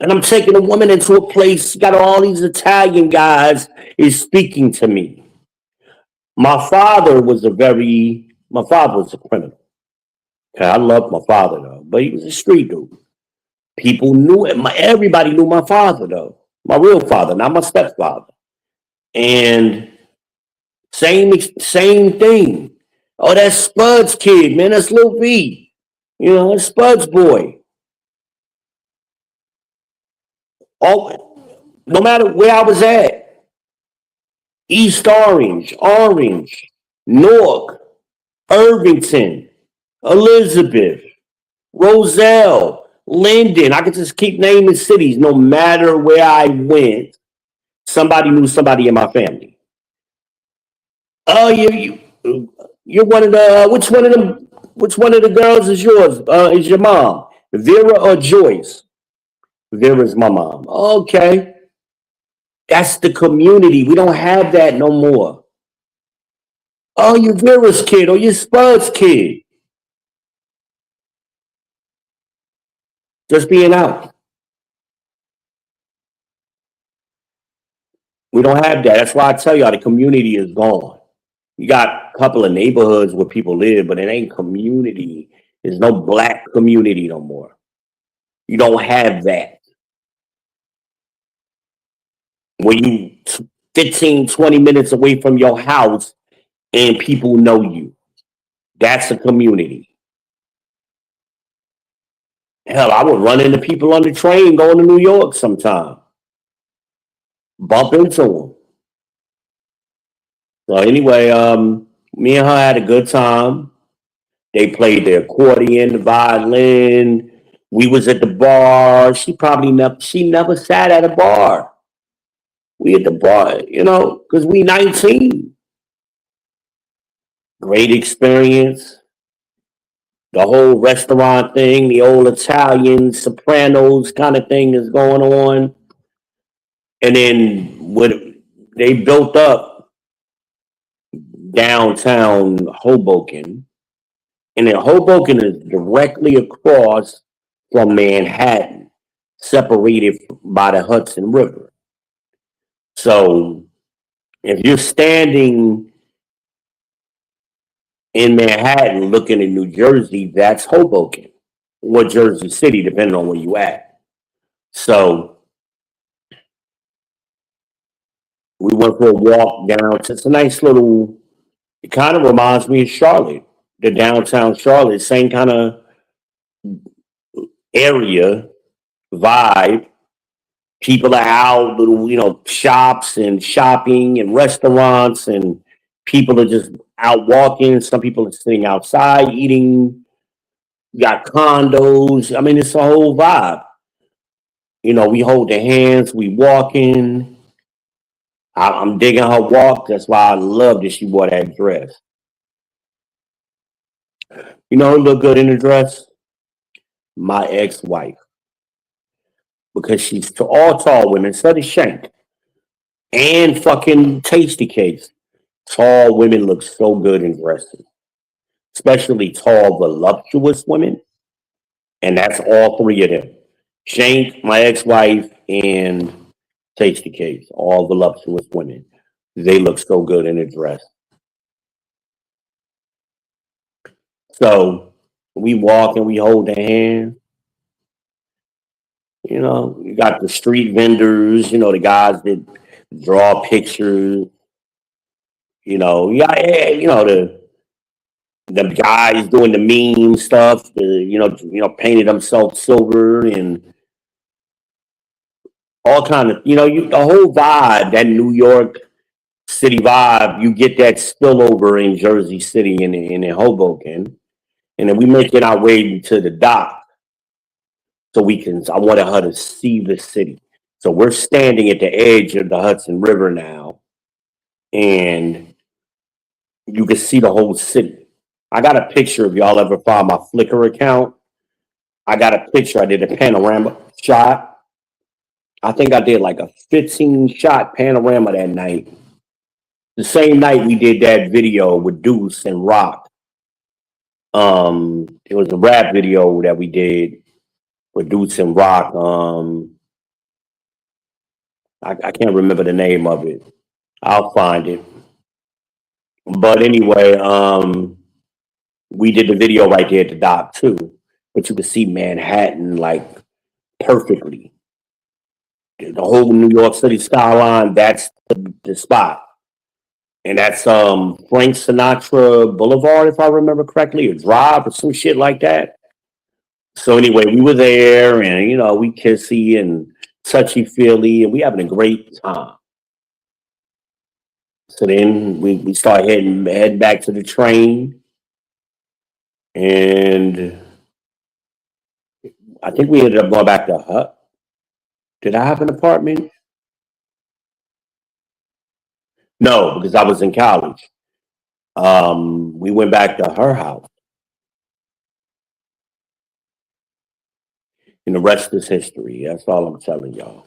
And I'm taking a woman into a place, got all these Italian guys is speaking to me. My father was a criminal. Okay, I loved my father though, but he was a street dude. People knew it. Everybody knew my father though, my real father, not my stepfather. And same thing. Oh, that's Spud's kid, man. That's Lil V. That's Spud's boy. Oh, no matter where I was at, East Orange, Newark, Irvington, Elizabeth, Roselle, Linden. I could just keep naming cities. No matter where I went, somebody knew somebody in my family. Oh, you're one of the. Which one of them? Which one of the girls is yours? Is your mom Vera or Joyce? Vera's my mom. Okay, that's the community. We don't have that no more. Oh, you're Vera's kid or you're Spud's kid. Just being out. We don't have that. That's why I tell y'all the community is gone. You got a couple of neighborhoods where people live, but it ain't community. There's no black community no more. You don't have that. When you 15, 20 minutes away from your house and people know you. That's a community. Hell, I would run into people on the train going to New York sometime. Bump into them. So anyway, me and her had a good time. They played the accordion, the violin. We was at the bar. She never sat at a bar. We at the bar, because we 19. Great experience. The whole restaurant thing, the old Italian Sopranos kind of thing is going on. And then they built up downtown Hoboken, And then Hoboken is directly across from Manhattan, separated by the Hudson River. So if you're standing in Manhattan looking at New Jersey, that's Hoboken or Jersey City, depending on where you at. So we went for a walk down. It's a nice little, it kind of reminds me of Charlotte, the downtown Charlotte, same kind of area, vibe. People are out, little, shops and shopping and restaurants, and people are just out walking. Some people are sitting outside eating. You got condos. I mean, it's a whole vibe. We hold their hands, we walking. I'm digging her walk. That's why I love that she wore that dress. Who look good in the dress? My ex-wife. Because she's to all tall women, so does Shank. And fucking Tasty Cakes. Tall women look so good in dresses. Especially tall, voluptuous women. And that's all three of them. Shank, my ex-wife, and Tasty Cakes. All voluptuous women. They look so good in a dress. So we walk and we hold their hand. You got the street vendors, the guys that draw pictures. You got the guys doing the meme stuff. Painted themselves silver and all kind of. The whole vibe, that New York City vibe. You get that spillover in Jersey City and in Hoboken, and then we making our way to the dock. So I wanted her to see the city. So we're standing at the edge of the Hudson River now, and you can see the whole city. I got a picture, if y'all ever find my Flickr account. I got a picture. I did a panorama shot. I think I did like a 15-shot panorama that night. The same night we did that video with Deuce and Rock. It was a rap video that we did with Deuce and Rock. I can't remember the name of it. I'll find it. But anyway, we did the video right there at the dock too. But you could see Manhattan like perfectly. The whole New York City skyline, that's the spot. And that's Frank Sinatra Boulevard, if I remember correctly, or Drive or some shit like that. So anyway, we were there and, we kissy and touchy-feely and we having a great time. So then we start heading back to the train. And I think we ended up going back to Hut. Did I have an apartment? No, because I was in college. We went back to her house. And the rest is history. That's all I'm telling y'all.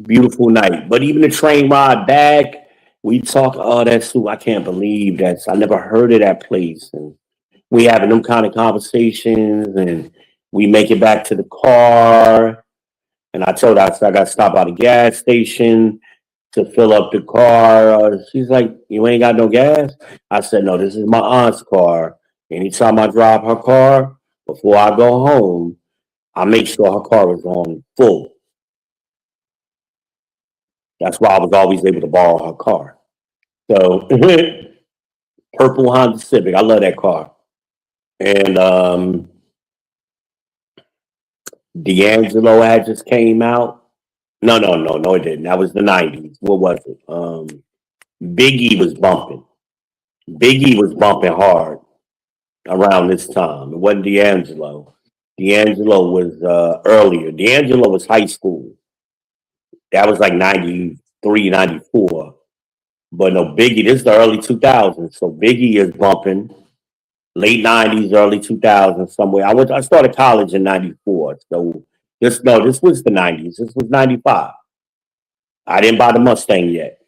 Beautiful night. But even the train ride back, we talk, I can't believe I never heard of that place. And we having them kind of conversations and we make it back to the car. And I told her, I got to stop by the gas station to fill up the car. She's like, you ain't got no gas? I said, no, this is my aunt's car. Anytime I drive her car, before I go home, I make sure her car was on full. That's why I was always able to borrow her car. So, purple Honda Civic. I love that car. And D'Angelo had just came out. No, it didn't. That was the 90s. What was it? Biggie was bumping. Biggie was bumping hard around this time. It wasn't D'Angelo. D'Angelo was earlier. D'Angelo was high school. That was like 93, 94. But no, Biggie, this is the early 2000s. So Biggie is bumping. Late 90s, early 2000s, somewhere. I started college in 94. So this was the 90s. This was 95. I didn't buy the Mustang yet.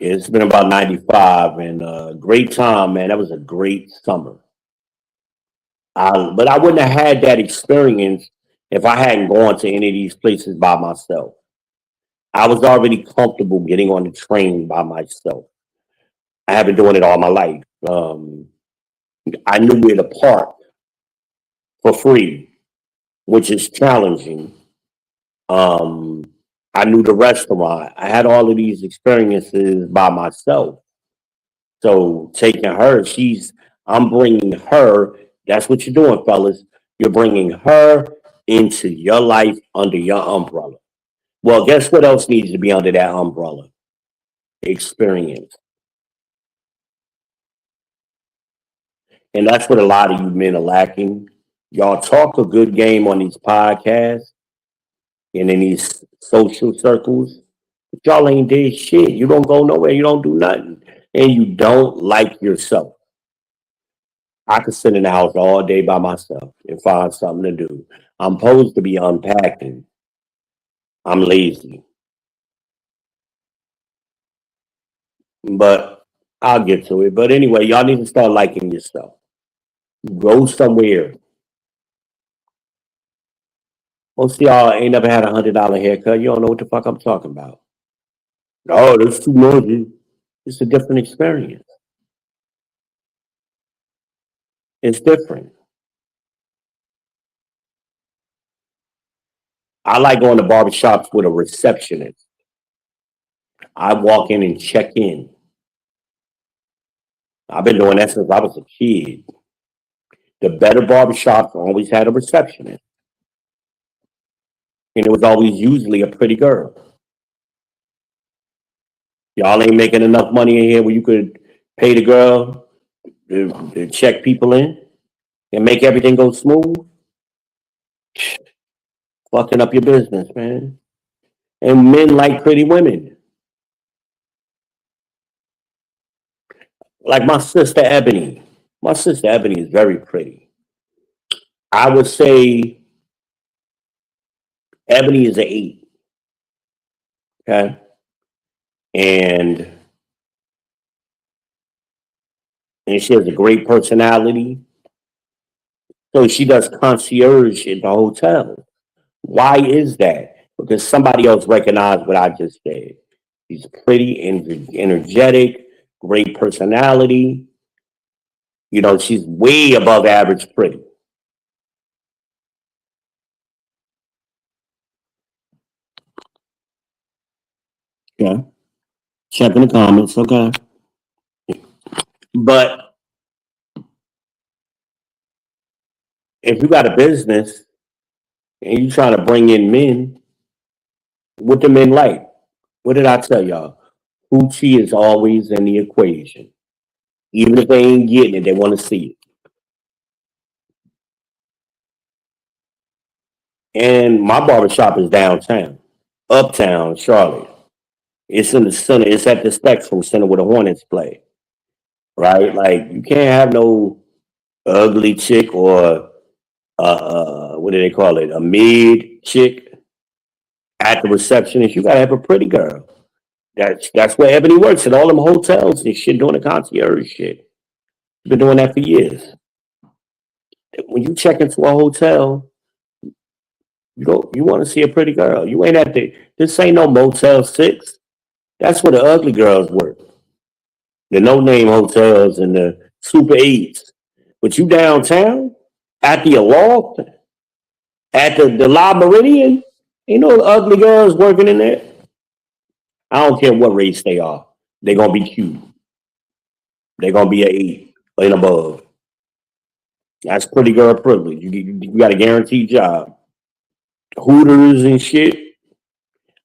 It's been about 95 and great time, man. That was a great summer. But I wouldn't have had that experience if I hadn't gone to any of these places by myself. I was already comfortable getting on the train by myself. I have been doing it all my life. I knew where to park for free, which is challenging. Um, I knew the restaurant. I had all of these experiences by myself. So taking her, I'm bringing her. That's what you're doing, fellas. You're bringing her into your life under your umbrella. Well, guess what else needs to be under that umbrella? Experience. And that's what a lot of you men are lacking. Y'all talk a good game on these podcasts and in these social circles, but y'all ain't did shit. You don't go nowhere. You don't do nothing. And you don't like yourself. I could sit in the house all day by myself and find something to do. I'm supposed to be unpacking. I'm lazy. But I'll get to it. But anyway, y'all need to start liking yourself. Go somewhere. Most of y'all ain't never had $100 haircut. You don't know what the fuck I'm talking about. Oh, that's too much. It's a different experience. It's different. I like going to barbershops with a receptionist. I walk in and check in. I've been doing that since I was a kid. The better barbershops always had a receptionist. And it was always usually a pretty girl. Y'all ain't making enough money in here where you could pay the girl to check people in and make everything go smooth. Fucking up your business, man. And men like pretty women. Like my sister Ebony. My sister Ebony is very pretty. I would say Ebony is an 8. Okay. And she has a great personality. So she does concierge in the hotel. Why is that? Because somebody else recognized what I just said. She's pretty, energetic, great personality. You know, she's way above average pretty. Okay. Check in the comments, okay. But if you got a business and you trying to bring in men, what the men like? What did I tell y'all? Hoochie is always in the equation. Even if they ain't getting it, they want to see it. And my barbershop is downtown, uptown, Charlotte. It's in the center. It's at the Spectrum Center where the Hornets play, right? Like you can't have no ugly chick or what do they call it? A mid chick at the receptionist. You gotta have a pretty girl. That's where Ebony works at all them hotels and shit doing the concierge shit. Been doing that for years. When you check into a hotel, you want to see a pretty girl. You ain't at this ain't no Motel 6. That's where the ugly girls work. The no-name hotels and the Super 8s. But you downtown, at the Aloft, at the La Meridian, you know the ugly girls working in there? I don't care what race they are. They're going to be cute. They're going to be an 8 and above. That's pretty girl privilege. You got a guaranteed job. Hooters and shit.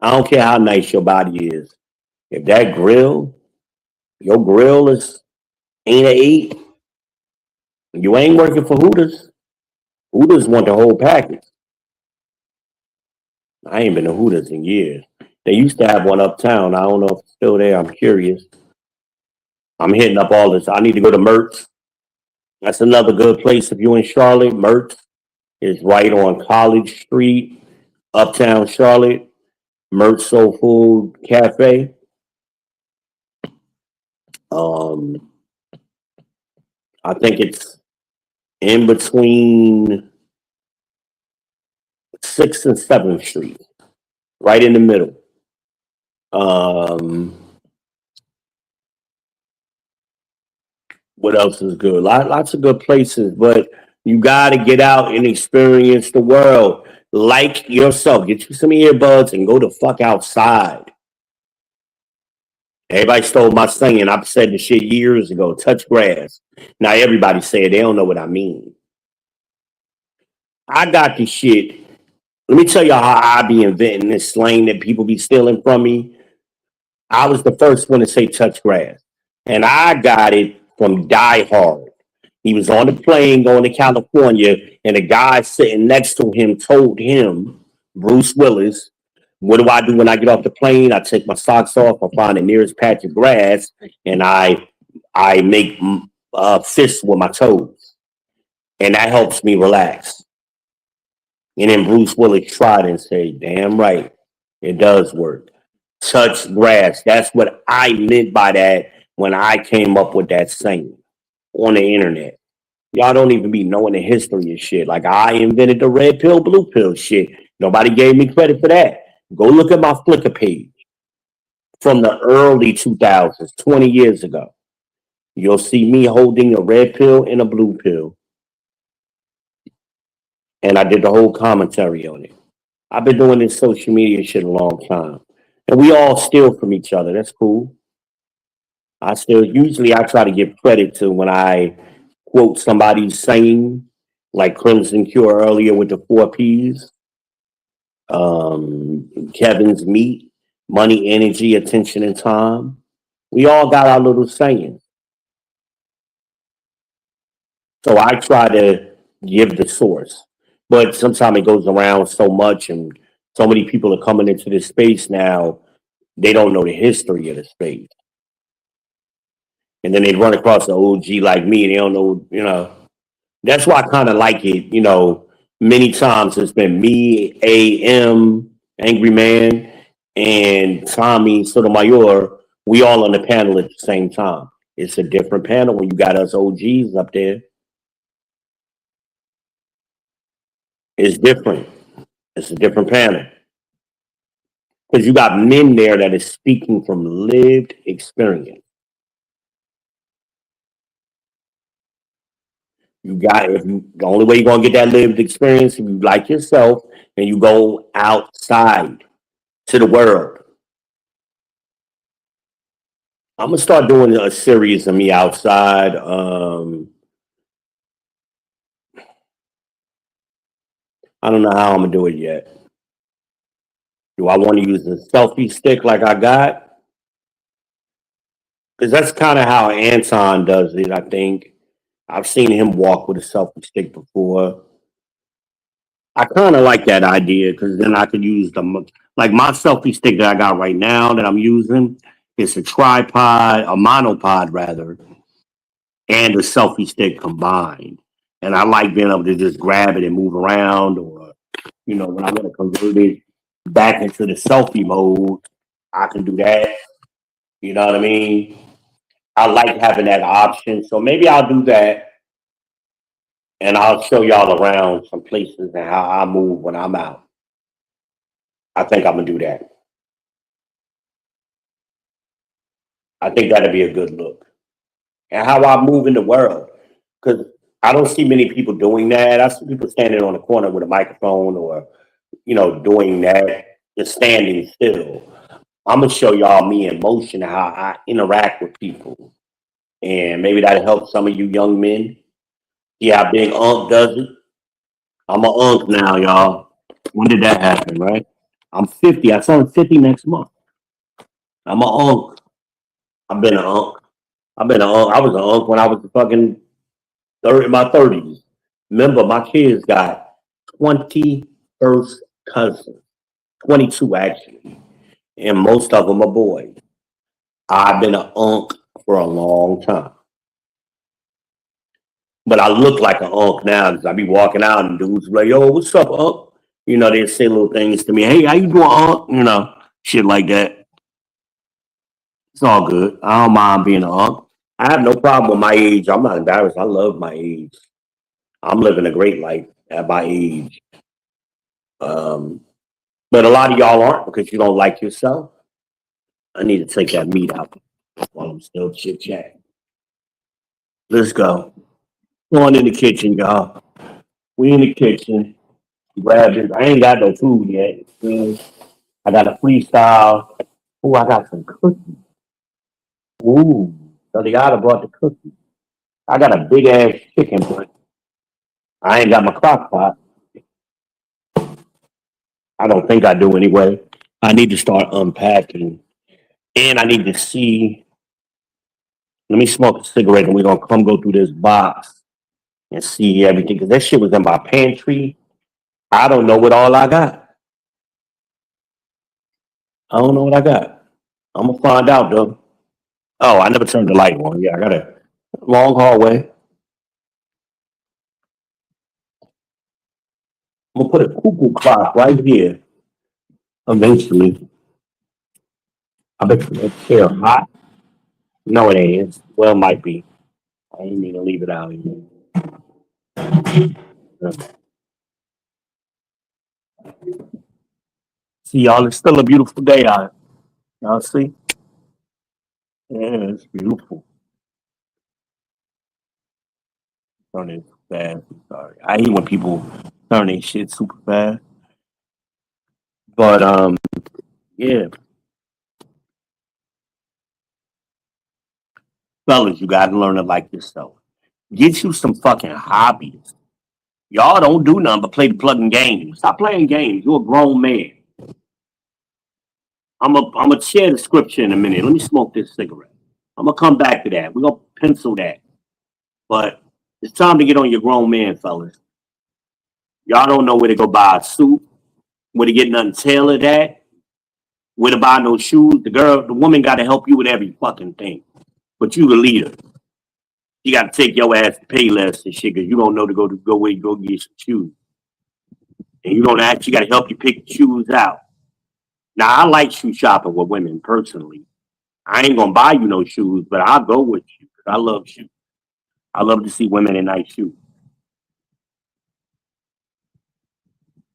I don't care how nice your body is. If that your grill ain't an 8, you ain't working for Hooters. Hooters want the whole package. I ain't been to Hooters in years. They used to have one uptown. I don't know if it's still there. I'm curious. I'm hitting up all this. I need to go to Mertz. That's another good place if you're in Charlotte. Mertz is right on College Street, uptown Charlotte. Mertz Soul Food Cafe. Um, I think it's in between 6th and 7th Street, right in the middle. Um, what else is good? Lots of good places, but you got to get out and experience the world. Like yourself, get you some earbuds and go the fuck outside. Everybody stole my saying. I've said the shit years ago. Touch grass. Now everybody say it. They don't know what I mean. I got the shit. Let me tell y'all how I be inventing this slang that people be stealing from me. I was the first one to say touch grass. And I got it from Die Hard. He was on the plane going to California, and the guy sitting next to him told him, Bruce Willis, what do I do when I get off the plane? I take my socks off, I find the nearest patch of grass, and I make fists with my toes. And that helps me relax. And then Bruce Willis tried and said, damn right, it does work. Touch grass. That's what I meant by that when I came up with that saying on the internet. Y'all don't even be knowing the history of shit. Like I invented the red pill, blue pill shit. Nobody gave me credit for that. Go look at my Flickr page from the early 2000s, 20 years ago. You'll see me holding a red pill and a blue pill. And I did the whole commentary on it. I've been doing this social media shit a long time. And we all steal from each other. That's cool. I try to give credit to when I quote somebody's saying, like Crimson Cure earlier with the 4 Ps. Kevin's meat, money, energy, attention, and time. We all got our little sayings. So I try to give the source. But sometimes it goes around so much, and so many people are coming into this space now, they don't know the history of the space. And then they run across an OG like me, they don't know, That's why I kind of like it, many times it's been me, AM, Angry Man, and Tommy Sotomayor. We all on the panel at the same time. It's a different panel when you got us OGs up there. It's different. It's a different panel. Because you got men there that is speaking from lived experience. The only way you're gonna get that lived experience if you like yourself and you go outside to the world. I'm gonna start doing a series of me outside. I don't know how I'm gonna do it yet. Do I want to use a selfie stick like I got? Because that's kind of how Anton does it, I think. I've seen him walk with a selfie stick before. I kind of like that idea because then I could use like my selfie stick that I got right now that I'm using. It's a tripod, a monopod rather, and a selfie stick combined. And I like being able to just grab it and move around, or when I want to convert it back into the selfie mode, I can do that. You know what I mean? I like having that option. So maybe I'll do that. And I'll show y'all around some places and how I move when I'm out. I think I'm going to do that. I think that'd be a good look. And how I move in the world. Because I don't see many people doing that. I see people standing on the corner with a microphone or, doing that, just standing still. I'm going to show y'all me in motion, how I interact with people. And maybe that'll help some of you young men. See how Big Unc does it? I'm an Unc now, y'all. When did that happen, right? I'm 50. I turn 50 next month. I'm an Unc. I've been an Unc. I was an Unc when I was fucking in my 30s. Remember, my kids got 21st cousins. 22, actually. And most of them are boys. I've been an Unc for a long time. But I look like an Unc now because I be walking out and dudes be like, yo, what's up, Unc? They say little things to me. Hey, how you doing, Unc? Shit like that. It's all good. I don't mind being an Unc. I have no problem with my age. I'm not embarrassed. I love my age. I'm living a great life at my age. Um, but a lot of y'all aren't because you don't like yourself. I need to take that meat out while I'm still chit chatting. Let's go. Going in the kitchen, y'all. We in the kitchen. Grab this. I ain't got no food yet. I got a freestyle. Oh, I got some cookies. Ooh, so the guy brought the cookies. I got a big ass chicken, but I ain't got my crock pot. I don't think I do anyway. I need to start unpacking. And I need to see. Let me smoke a cigarette and we're going to come go through this box and see everything. Because that shit was in my pantry. I don't know what all I got. I don't know what I got. I'm going to find out, though. Oh, I never turned the light on. Yeah, I got a long hallway. I'm going to put a cuckoo clock right here eventually. I bet that chair hot. No, it ain't. Well, it might be. I ain't need to leave it out here. See, y'all, it's still a beautiful day out. Y'all see? Yeah, it's beautiful. Turn it fast. I'm sorry. I hate when people turn their shit super fast. But yeah. Fellas, you gotta learn to like yourself. Get you some fucking hobbies. Y'all don't do nothing but play the plugging games. Stop playing games. You're a grown man. I'm a share the scripture in a minute. Let me smoke this cigarette. I'm gonna come back to that. We're gonna pencil that. But it's time to get on your grown man, fellas. Y'all don't know where to go buy a suit, where to get nothing tailored at, where to buy no shoes. The woman got to help you with every fucking thing. But you the leader. You got to take your ass to pay less and shit because you don't know to go where you go get some shoes. And you don't actually got to help you pick the shoes out. Now, I like shoe shopping with women personally. I ain't going to buy you no shoes, but I'll go with you because I love shoes. I love to see women in nice shoes.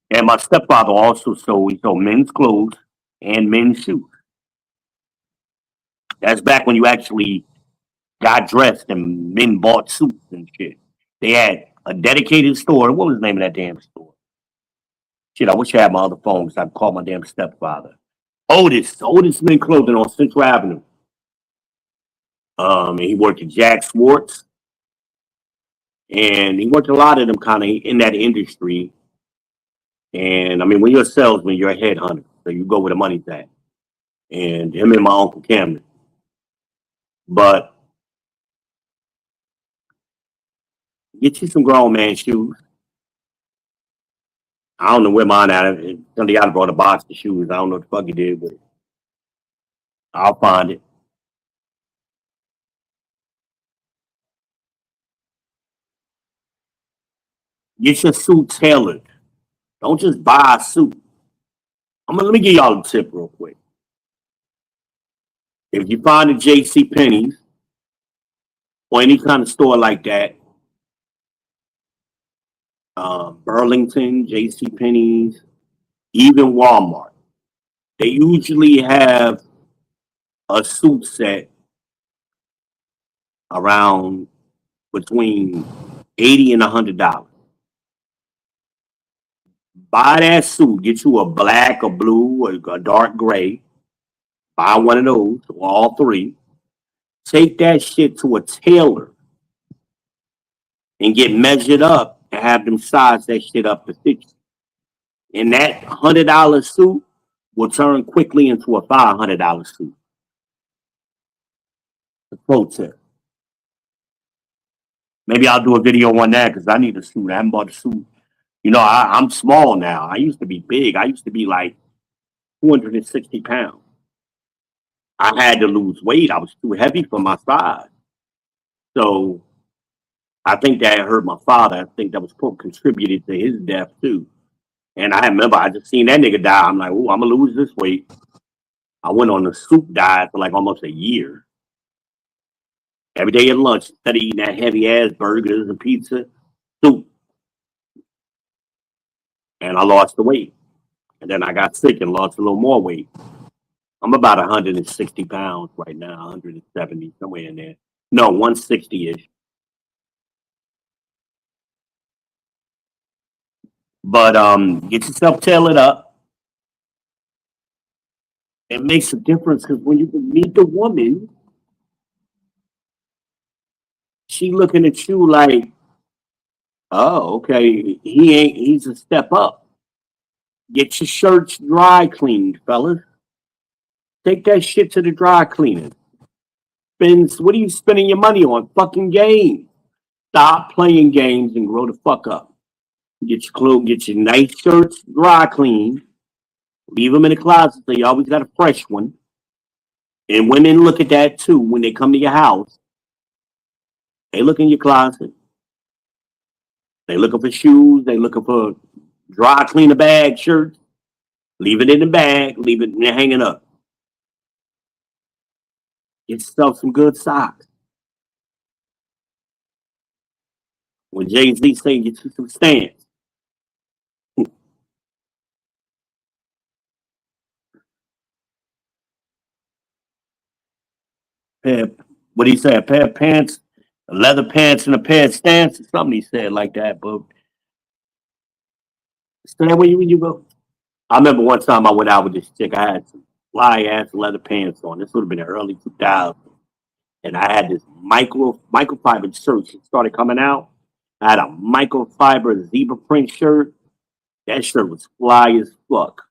And my stepfather also sold men's clothes and men's shoes. That's back when you actually got dressed and men bought suits and shit. They had a dedicated store. What was the name of that damn store? Shit, I wish I had my other phone so I could call my damn stepfather. Otis Men Clothing on Central Avenue. And he worked at Jack Swartz. And he worked a lot of them kind of in that industry. And I mean, when you're a salesman, you're a headhunter. So you go where the money's at. And him and my Uncle Cameron. But get you some grown man shoes. I don't know where mine at. Somebody got brought a box of shoes. I don't know what the fuck he did with it. I'll find it. Get your suit tailored. Don't just buy a suit. Let me give y'all a tip real quick. If you find a J.C. Penney's or any kind of store like that, Burlington, J.C. Penney's, even Walmart, they usually have a suit set around between $80 and $100. Buy that suit. Get you a black, a blue, or a dark gray. Buy one of those, or all three. Take that shit to a tailor and get measured up and have them size that shit up to fit you. And that $100 suit will turn quickly into a $500 suit. The pro tip. Maybe I'll do a video on that because I need a suit. I haven't bought a suit. You know, I'm small now. I used to be big. I used to be like 260 pounds. I had to lose weight. I was too heavy for my size. So I think that hurt my father. I think that was contributed to his death too. And I remember I just seen that nigga die. I'm like, oh, I'm gonna lose this weight. I went on a soup diet for like almost a year. Every day at lunch, instead of eating that heavy ass burgers and pizza, soup. And I lost the weight. And then I got sick and lost a little more weight. I'm about 160 pounds right now, 170, somewhere in there. No, 160 ish. But get yourself tailored up. It makes a difference because when you meet the woman, she looking at you like, oh, okay, he's a step up. Get your shirts dry cleaned, fellas. Take that shit to the dry cleaner. What are you spending your money on? Fucking games. Stop playing games and grow the fuck up. Get your clothes, get your nice shirts dry cleaned. Leave them in the closet so you always got a fresh one. And women look at that too when they come to your house. They look in your closet. They looking for shoes. They looking for dry cleaner bag shirts. Leave it in the bag. Leave it hanging up. Get yourself some good socks. When Jay-Z say get you some stands. What he said, a pair of pants, leather pants, and a pair of stance, or something he said like that. But stand where you go. I remember one time I went out with this chick. I had some fly ass leather pants on. This would have been the early 2000s, and I had this microfiber shirt. It started coming out. I had a microfiber zebra print shirt. That shirt was fly as fuck,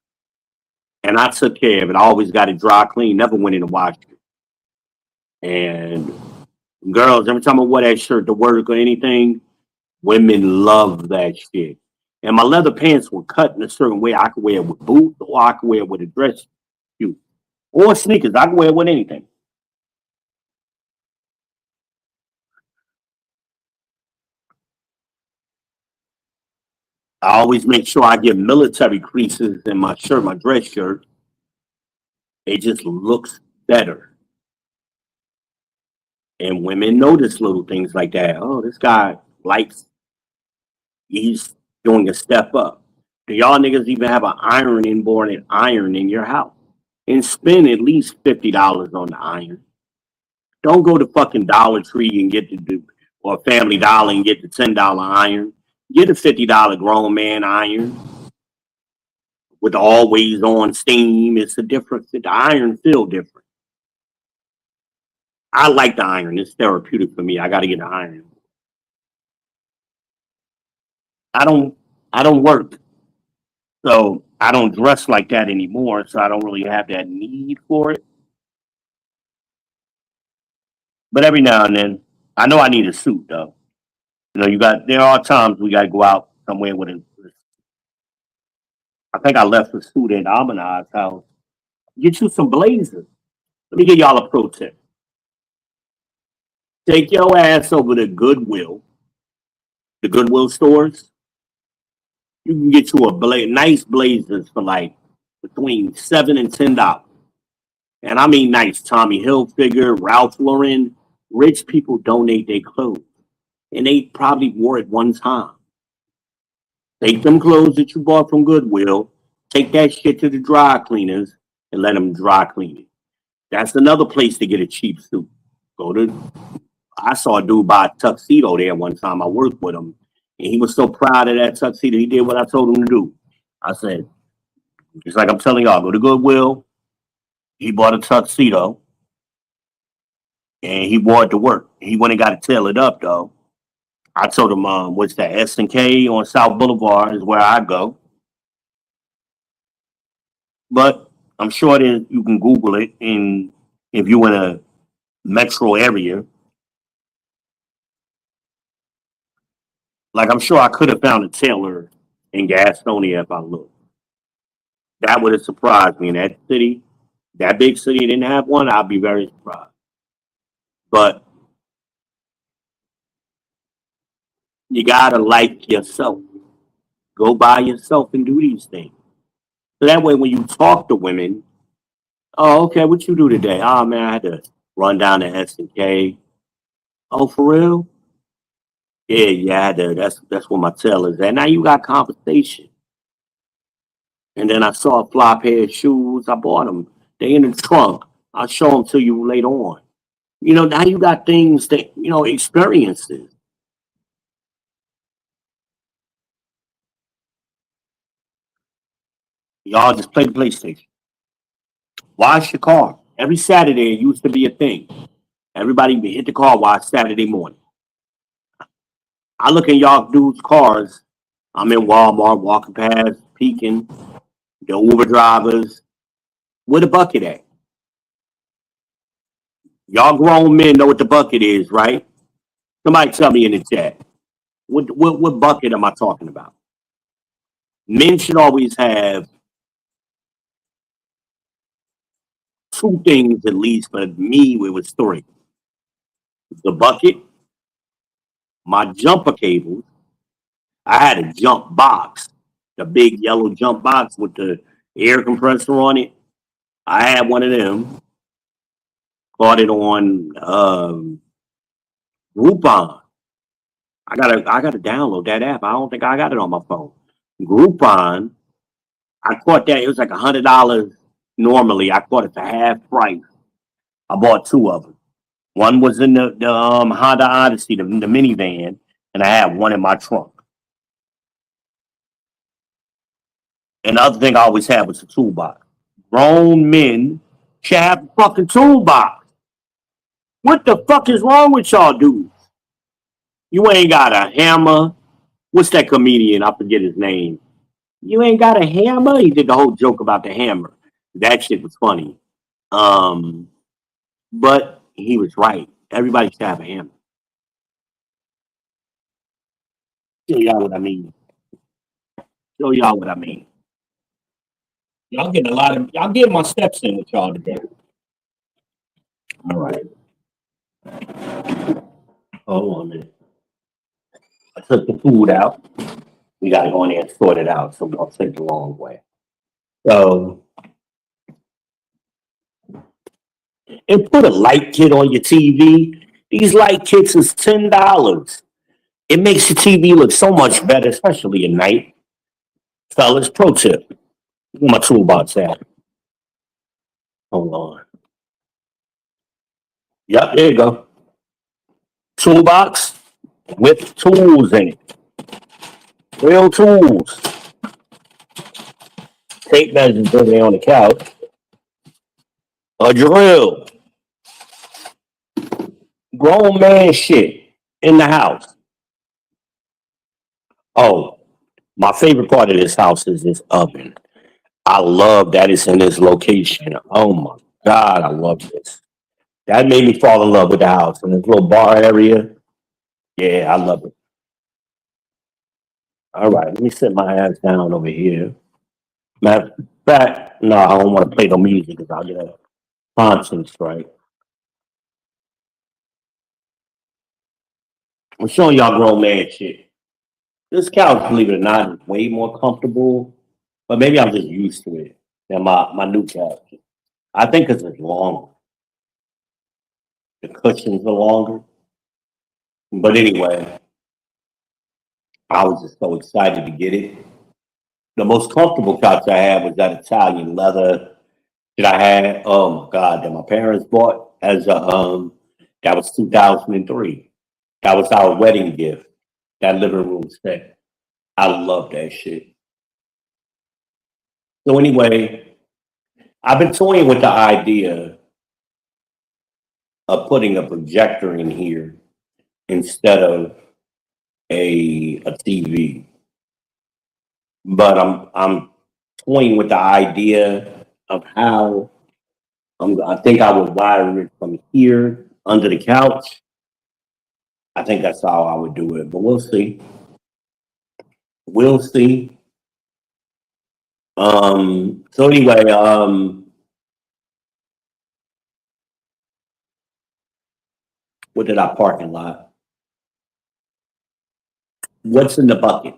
and I took care of it. I always got it dry clean. Never went in and washed it. And girls, every time I wore that shirt to work or anything, women love that shit. And my leather pants were cut in a certain way. I could wear it with boots or I could wear it with a dress shoe or sneakers. I could wear it with anything. I always make sure I get military creases in my shirt, my dress shirt. It just looks better. And women notice little things like that. Oh, this guy likes, he's doing a step up. Do y'all niggas even have an ironing board and iron in your house? And spend at least $50 on the iron. Don't go to fucking Dollar Tree and get the or Family Dollar and get the $10 iron. Get a $50 grown man iron with always on steam. It's a difference. The iron feel different. I like the iron. It's therapeutic for me. I got to get an iron. I don't work, so I don't dress like that anymore. So I don't really have that need for it. But every now and then, I know I need a suit though. There are times we got to go out somewhere with a. I think I left a suit at Amanad's house. Get you some blazers. Let me give y'all a pro tip. Take your ass over to Goodwill, the Goodwill stores. You can get you nice blazers for like between $7 and $10. And I mean nice. Tommy Hilfiger, Ralph Lauren. Rich people donate their clothes. And they probably wore it one time. Take them clothes that you bought from Goodwill, take that shit to the dry cleaners, and let them dry clean it. That's another place to get a cheap suit. I saw a dude buy a tuxedo there one time. I worked with him, and he was so proud of that tuxedo. He did what I told him to do. I said, it's like I'm telling y'all, go to Goodwill. He bought a tuxedo, and he wore it to work. He went and got it tailored up, though. I told him, what's that, S&K on South Boulevard is where I go. But I'm sure that you can Google it, and if you're in a metro area, like I'm sure I could have found a tailor in Gastonia if I looked. That would have surprised me in that city. That big city didn't have one, I'd be very surprised. But you gotta like yourself. Go by yourself and do these things. So that way when you talk to women, oh, okay, what you do today? Oh man, I had to run down to S&K. Oh, for real? Yeah, yeah, that's where my tail is at. Now you got compensation. And then I saw a fly pair of shoes. I bought them. They in the trunk. I'll show them to you later on. You know, now you got things that, experiences. Y'all just play the PlayStation. Wash your car. Every Saturday it used to be a thing. Everybody would hit the car wash Saturday morning. I look in y'all dudes' cars. I'm in Walmart, walking past, peeking, the Uber drivers. Where the bucket at? Y'all grown men know what the bucket is, right? Somebody tell me in the chat. What bucket am I talking about? Men should always have two things at least, but me, it was three. The bucket, my jumper cables. I had a jump box, the big yellow jump box with the air compressor on it. I had one of them. Bought it on Groupon. I gotta download that app. I don't think I got it on my phone. Groupon. I caught that. It was like $100 normally. I caught it for half price. I bought two of them. One was in the Honda Odyssey, the minivan, and I had one in my trunk. And the other thing I always had was a toolbox. Grown men should have a fucking toolbox. What the fuck is wrong with y'all dudes? You ain't got a hammer. What's that comedian? I forget his name. You ain't got a hammer? He did the whole joke about the hammer. That shit was funny. But he was right. Everybody should have a hammer. Show y'all what I mean. Show y'all what I mean. Y'all getting my steps in with y'all today. All right. Hold on a minute. I took the food out. We gotta go in there and sort it out, so we don't take the long way. So, and put a light kit on your TV. These light kits is $10. It makes your TV look so much better, especially at night. Fellas, pro tip. Where my toolbox at? Hold on. Yep, there you go. Toolbox with tools in it. Real tools. Tape measures there on the couch. A drill. Grown man shit in the house. Oh, my favorite part of this house is this oven. I love that it's in this location. Oh my God, I love this. That made me fall in love with the house. And this little bar area. Yeah, I love it. All right, let me sit my ass down over here. Matter of fact, no, I don't want to play no music because I'll get a conscience strike. I'm showing y'all grown man shit. This couch, believe it or not, is way more comfortable, but maybe I'm just used to it than my new couch. I think because it's longer. The cushions are longer. But anyway, I was just so excited to get it. The most comfortable couch I had was that Italian leather that I had. Oh my God, that my parents bought as a that was 2003. That was our wedding gift. That living room set. I love that shit. So anyway, I've been toying with the idea of putting a projector in here instead of a TV. But I'm toying with the idea of how I think I would wire it from here under the couch. I think that's how I would do it, but we'll see. We'll see. So anyway, what did I parking lot? What's in the bucket?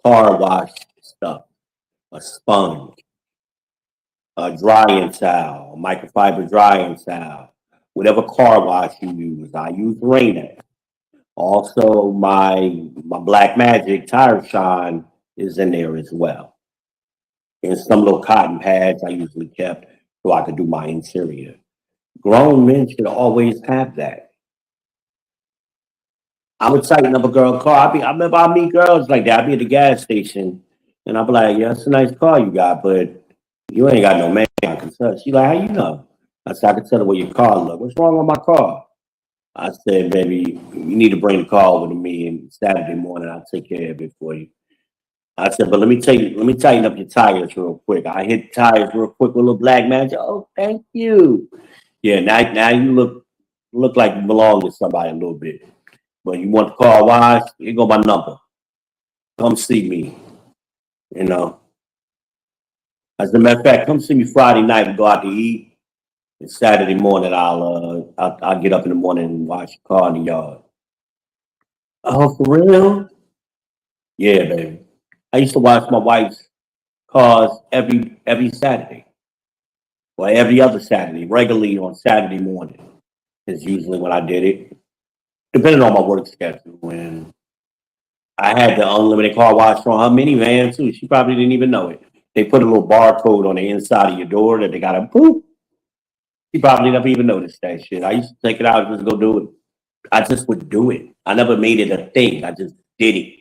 Car wash stuff, a sponge, a drying towel, a microfiber drying towel, whatever car wash you use. I use Rain-X. Also, my Black Magic Tire Shine is in there as well. And some little cotton pads I usually kept so I could do my interior. Grown men should always have that. I would tighten up a girl car. I remember I meet girls like that. I'd be at the gas station and I'd be like, yeah, that's a nice car you got, but you ain't got no man I can touch. She like, how you know? I said, I can tell the way your car look. What's wrong with my car? I said, baby, you need to bring the car over to me and Saturday morning I'll take care of it for you. I said, but let me tighten up your tires real quick. I hit the tires real quick with a little Black Magic. Oh, thank you. Yeah, now you look like you belong to somebody a little bit. But you want the car washed, here go my number. Come see me. You know. As a matter of fact, come see me Friday night and go out to eat. And Saturday morning I'll get up in the morning and wash the car in the yard. Oh, for real? Yeah, baby. I used to wash my wife's cars every Saturday. Or every other Saturday, regularly on Saturday morning is usually when I did it. Depending on my work schedule. And I had the unlimited car wash on her minivan too. She probably didn't even know it. They put a little barcode on the inside of your door that they got to boop. She probably never even noticed that shit. I used to take it out and just go do it. I just would do it. I never made it a thing. I just did it.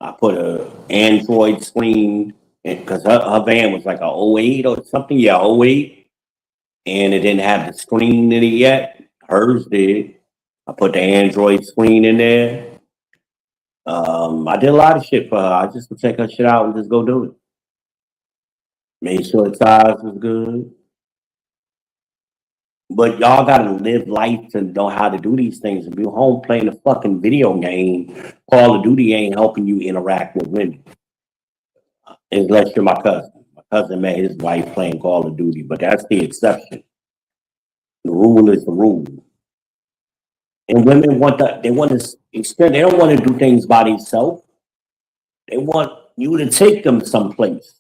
I put a Android screen because her van was like a '08 or something. Yeah, '08. And it didn't have the screen in it yet. Hers did. I put the Android screen in there. I did a lot of shit for her. I just would take her shit out and just go do it. Made sure the tires was good. But y'all gotta live life to know how to do these things. If you're home playing a fucking video game, Call of Duty ain't helping you interact with women. Unless you're my cousin. My cousin met his wife playing Call of Duty, but that's the exception. The rule is the rule. And women they want to experience, they don't want to do things by themselves. They want you to take them someplace.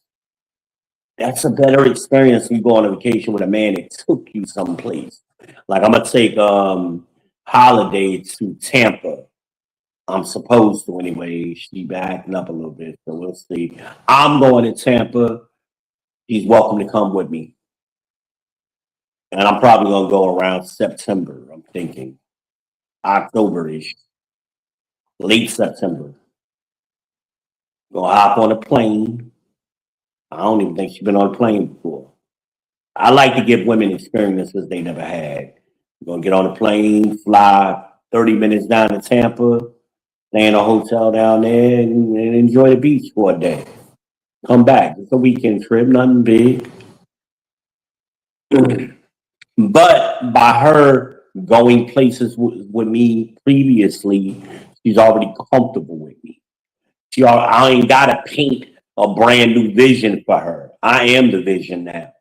That's a better experience when you go on a vacation with a man that took you someplace. Like I'm gonna take Holiday to Tampa. I'm supposed to anyway. She backing up a little bit, so we'll see. I'm going to Tampa. She's welcome to come with me. And I'm probably gonna go around September, I'm thinking. October-ish. Late September. Gonna hop on a plane. I don't even think she's been on a plane before. I like to give women experiences they never had. We're gonna get on a plane, fly 30 minutes down to Tampa, stay in a hotel down there, and enjoy the beach for a day. Come back. It's a weekend trip, nothing big. But by her going places with me previously, she's already comfortable with me. I ain't gotta paint a brand new vision for her. I am the vision now.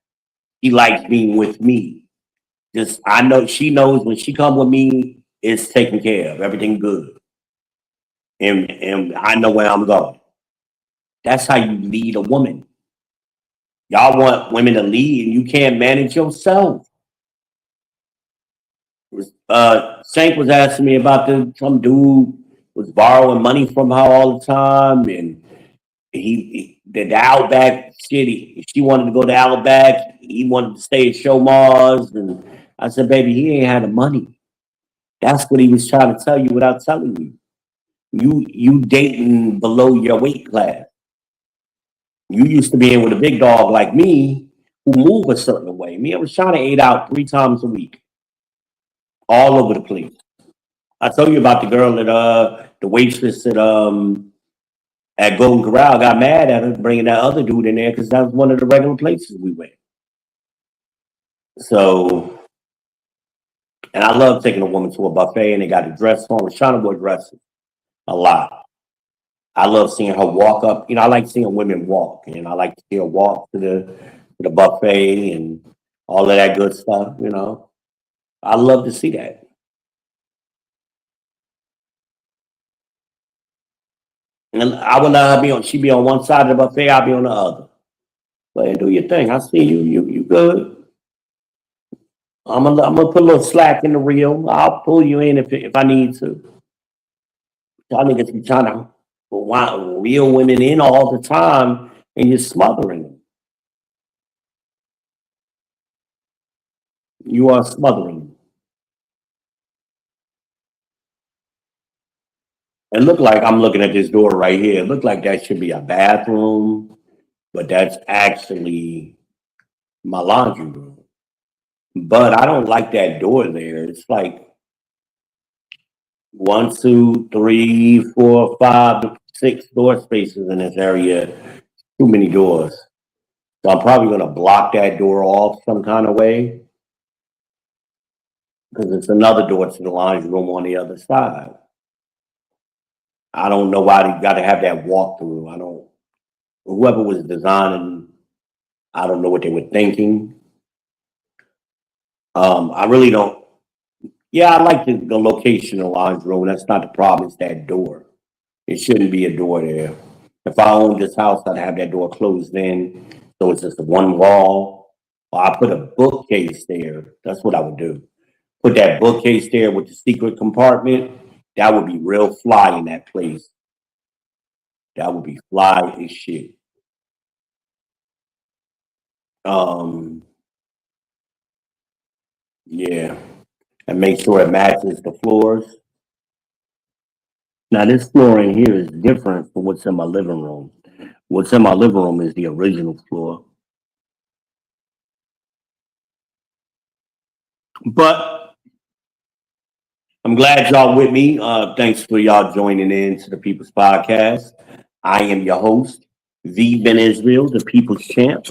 She likes being with me. I know she knows when she come with me, it's taken care of, everything good. And I know where I'm going. That's how you lead a woman. Y'all want women to lead and you can't manage yourself. Shank was asking me about some dude was borrowing money from her all the time, and the Outback shit. She wanted to go to Outback. He wanted to stay at Show Mars, and I said, "Baby, he ain't had the money." That's what he was trying to tell you without telling you. You dating below your weight class. You used to be in with a big dog like me who move a certain way. Me and Rashana ate out 3 times a week, all over the place. I told you about the girl that the waitress at Golden Corral got mad at her bringing that other dude in there because that was one of the regular places we went. So, and I love taking a woman to a buffet and they got a dress on. Rashana wore dresses a lot. I love seeing her walk up. I like seeing women walk, and I like to see her walk to the buffet and all of that good stuff. I love to see that. And I would let her she'd be on one side of the buffet, I'll be on the other. But do your thing. I see you. You good. I'm gonna put a little slack in the reel. I'll pull you in if I need to. Y'all niggas be trying to want real women in all the time, and you're smothering them. You are smothering them. It look like I'm looking at this door right here. It look like that should be a bathroom, but that's actually my laundry room. But I don't like that door there. It's like 1, 2, 3, 4, 5, 6 door spaces in this area. Too many doors. So I'm probably gonna block that door off some kind of way because it's another door to the laundry room on the other side. I don't know why they got to have that walkthrough. I don't. Whoever was designing, I don't know what they were thinking. I really don't. Yeah, I like the location of the laundry room. That's not the problem. It's that door. It shouldn't be a door there. If I owned this house, I'd have that door closed in, so it's just one wall. Or I put a bookcase there. That's what I would do. Put that bookcase there with the secret compartment. That would be real fly in that place. That would be fly as shit. Um, yeah, and make sure it matches the floors. Now this floor in here is different from what's in my living room. What's in my living room is the original floor. But I'm glad y'all with me. Thanks for y'all joining in to the People's Podcast. I am your host, V Ben Israel, the People's Champ,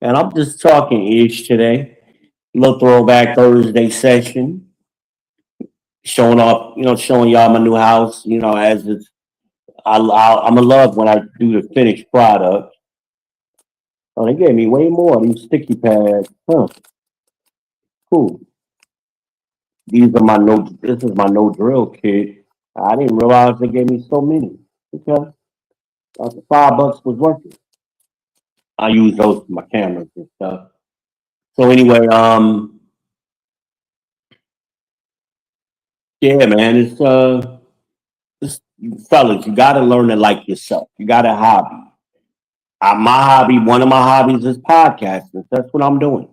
and I'm just talking ish today. Little throwback Thursday session, showing off, showing y'all my new house. As it's, I'm in love when I do the finished product. Oh, they gave me way more of these sticky pads. Huh? Cool. These are my no. This is my no drill kit. I didn't realize they gave me so many. Okay, the $5 was worth it. I use those for my cameras and stuff. So anyway, yeah, man, it's fellas, you got to learn to like yourself. You got a hobby. My hobby, one of my hobbies is podcasting. That's what I'm doing.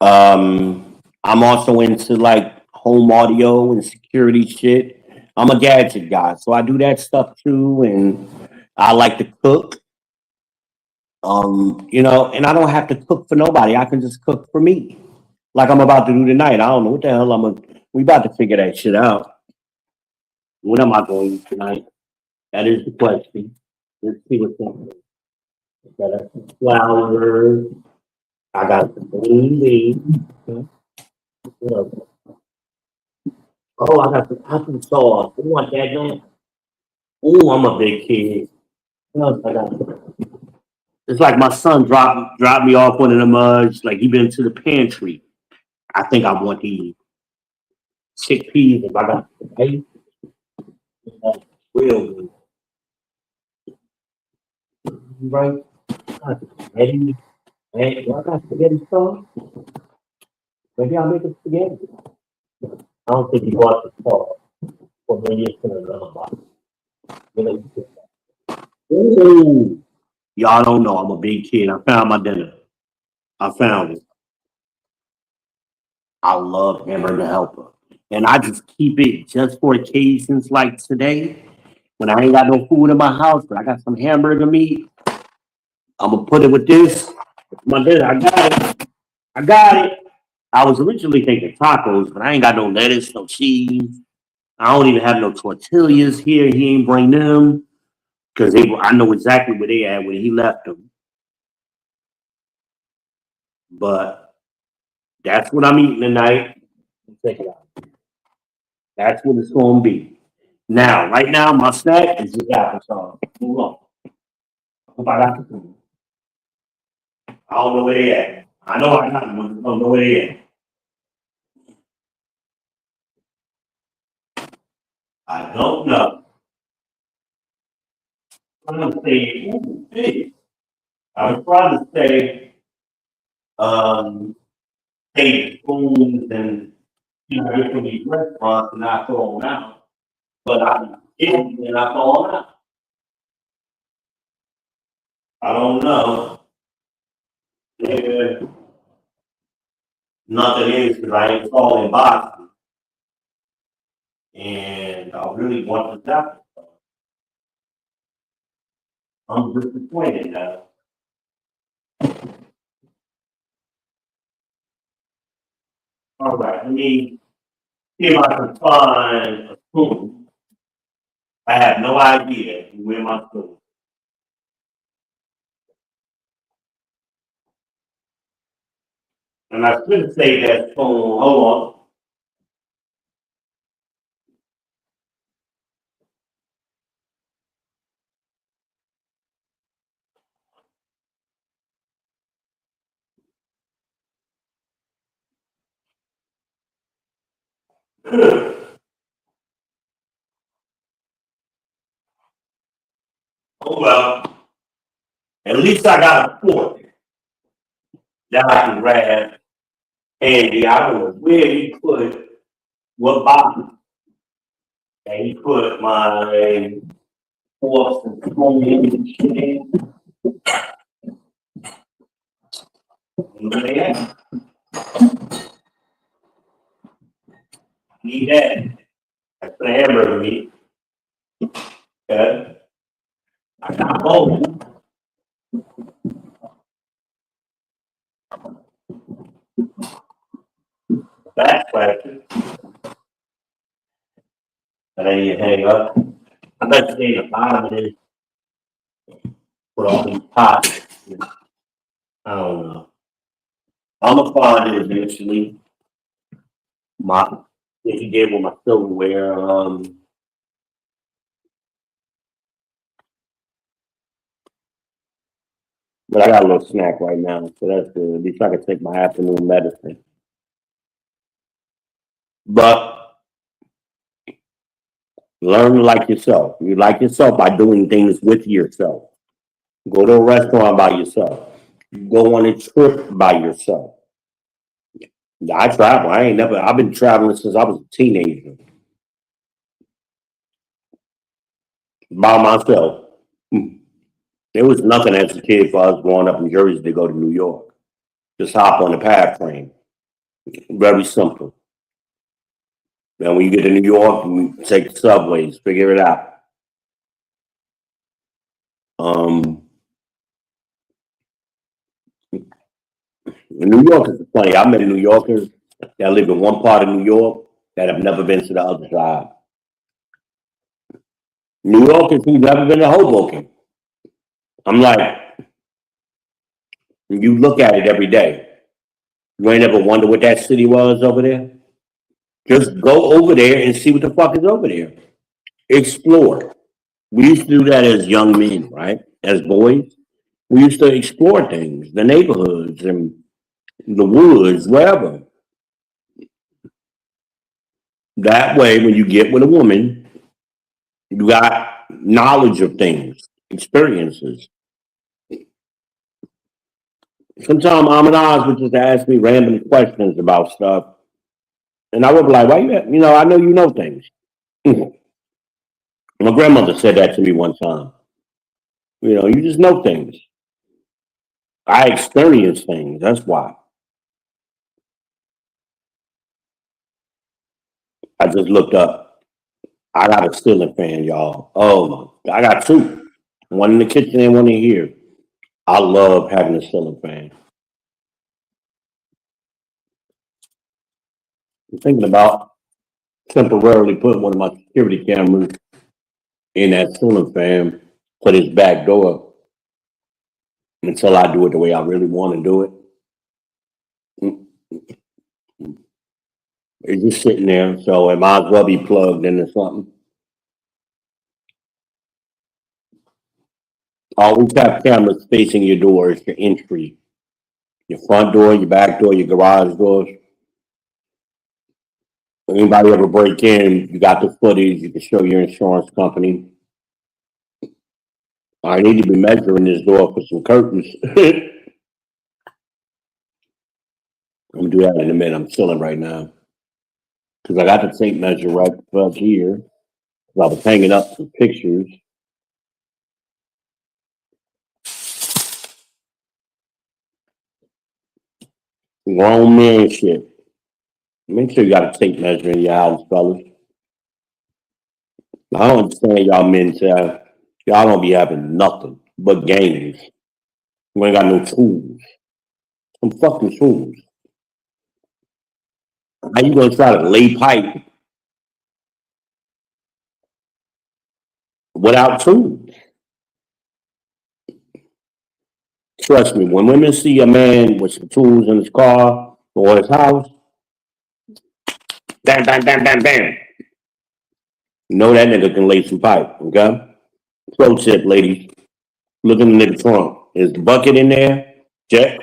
I'm also into like home audio and security shit. I'm a gadget guy, so I do that stuff too. And I like to cook. And I don't have to cook for nobody. I can just cook for me, like I'm about to do tonight. I don't know what the hell I'm gonna. We about to figure that shit out. What am I going to eat tonight? That is the question. Let's see what's happening. Got some flowers. I got some green beans. Oh, I got some applesauce. You want that, man? Oh, I'm a big kid. What else I got? It's like my son dropped me off one of the mugs. Like he been to the pantry. I think I want these chickpeas. If I got the base, real good. Right? I got spaghetti. Hey, do I got spaghetti sauce? Maybe I'll make a spaghetti. I don't think he bought the sauce. Or maybe it's in another box. Ooh. Y'all don't know. I'm a big kid. I found my dinner. I found it. I love Hamburger Helper. And I just keep it just for occasions like today. When I ain't got no food in my house, but I got some hamburger meat. I'm gonna put it with this. My dinner. I got it. I got it. I was originally thinking tacos, but I ain't got no lettuce, no cheese. I don't even have no tortillas here. He ain't bring them because I know exactly where they at when he left them. But that's what I'm eating tonight. Check it out. That's what it's going to be. Now, right now, my snack is just applesauce. Hold on. Hope I got the food. I don't know where they at. I know I got them. I don't know where they at. I don't know. I'm going to say, ooh, hey. I was trying to say, take spoons and, get from these restaurants and I throw them out. But I get them and I throw them out. I don't know. Yeah. Nothing is because I ain't falling boxes. And I really want to stop it. I'm disappointed now. All right, let me see if I can find a spoon. I have no idea where my spoon. And I should say that spoon. Hold on. Oh well. At least I got a fork that I can grab handy. I don't know where he put what box. And he put my forks and spoons and shit in. Yeah. Need that. That's the hamburger meat. Okay. I got both. That's question. That ain't you hang up. I bet you need the bottom of this for all these pots. I don't know. I'm gonna find it eventually. If you did with my silverware, but I got a little snack right now, so that's good. At least I can take my afternoon medicine. But learn to like yourself. You like yourself by doing things with yourself. Go to a restaurant by yourself. Go on a trip by yourself. I travel. I've been traveling since I was a teenager. By myself. There was nothing as a kid for us growing up in Jersey to go to New York. Just hop on the PATH train. Very simple. Then when you get to New York, you take the subways, figure it out. New York is funny. I met New Yorkers that live in one part of New York that have never been to the other side. New Yorkers who've never been to Hoboken. I'm like, you look at it every day. You ain't ever wonder what that city was over there? Just go over there and see what the fuck is over there. Explore. We used to do that as young men, right? As boys. We used to explore things, the neighborhoods and the woods, wherever. That way, when you get with a woman, you got knowledge of things, experiences. Sometimes Amanaz would just ask me random questions about stuff. And I would be like, why I know you know things. My grandmother said that to me one time. You just know things. I experience things. That's why. I just looked up. I got a ceiling fan, y'all. Oh, I got two. One in the kitchen and one in here. I love having a ceiling fan. I'm thinking about temporarily putting one of my security cameras in that ceiling fan for this back door until I do it the way I really want to do it. It's just sitting there, so it might as well be plugged into something. Always have cameras facing your doors, your entry, your front door, your back door, your garage doors. If anybody ever break in, you got the footage, you can show your insurance company. I need to be measuring this door for some curtains. I'm gonna do that in a minute. I'm chilling right now because I got the tape measure right up here. I was hanging up some pictures. Grown man shit. Make sure you got a tape measure in your house, fellas. I don't understand y'all men say y'all don't be having nothing but games. You ain't got no tools. Some fucking tools. How you gonna try to lay pipe without tools? Trust me, when women see a man with some tools in his car or his house, bam, bam, bam, bam, bam. You know that nigga can lay some pipe, okay? Pro tip, ladies. Look in the nigga trunk. Is the bucket in there? Check.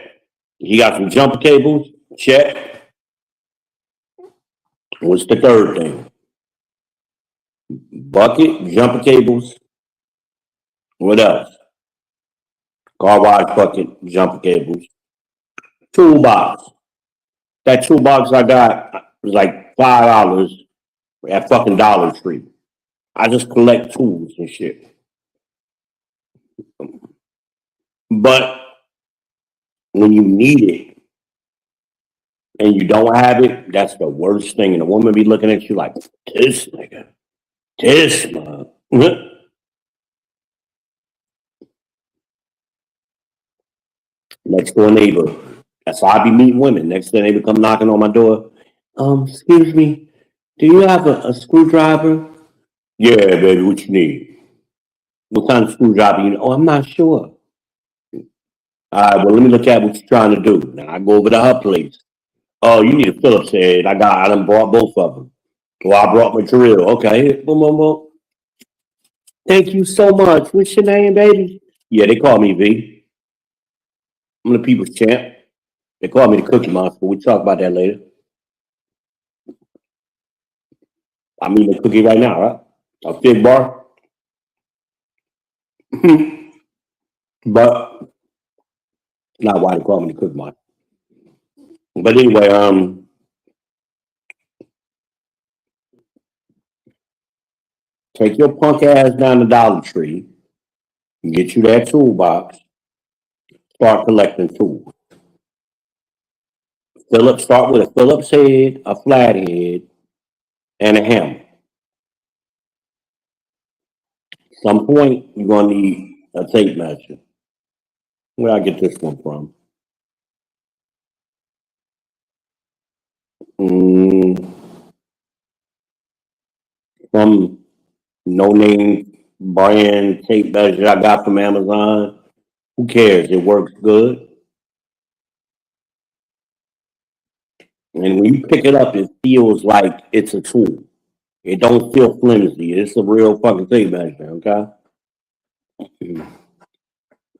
He got some jumper cables? Check. What's the third thing? Bucket, jumper cables. What else? Car wash bucket, jumper cables. Toolbox. That toolbox I got was like $5 at fucking Dollar Tree. I just collect tools and shit. But when you need it and you don't have it, that's the worst thing. And a woman be looking at you like, this nigga, this man. Next door neighbor. That's how I be meeting women. Next door neighbor come knocking on my door. Excuse me, do you have a screwdriver? Yeah, baby, what you need? What kind of screwdriver you need? Oh, I'm not sure. All right, well, let me look at what you're trying to do. Now I go over to her place. Oh, you need a Phillips head. I done brought both of them. Well, I brought my drill. Okay, boom, boom, boom. Thank you so much. What's your name, baby? Yeah, they call me V. I'm the people's champ. They call me the Cookie Monster. We'll talk about that later. I'm eating a cookie right now, right? A Fig bar. But not why they call me the Cookie Monster. But anyway, take your punk ass down to Dollar Tree and get you that toolbox. Start collecting tools. Start with a Phillips head, a flathead, and a hammer. At some point, you're gonna need a tape measure. Where I get this one from? Some no-name brand tape measure I got from Amazon. Who cares? It works good. And when you pick it up, it feels like it's a tool. It don't feel flimsy. It's a real fucking tape measure, okay?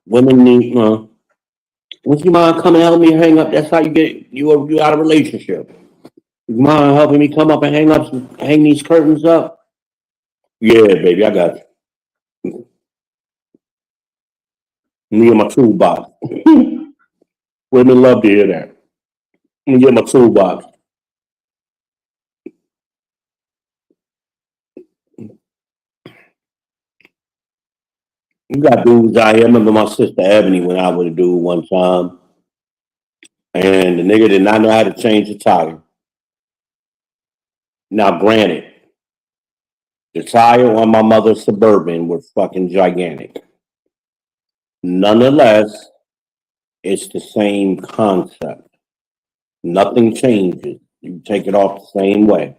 Women need, would you mind coming help me hang up? That's how you get you out of a relationship. You mind helping me come up and hang these curtains up? Yeah, baby, I got you. Me and my toolbox. Women love to hear that. Let me get my toolbox. You got dudes out here. I remember my sister Ebony went out with a dude one time, and the nigga did not know how to change the tire. Now, granted, the tire on my mother's Suburban was fucking gigantic. Nonetheless, it's the same concept. Nothing changes. You take it off the same way.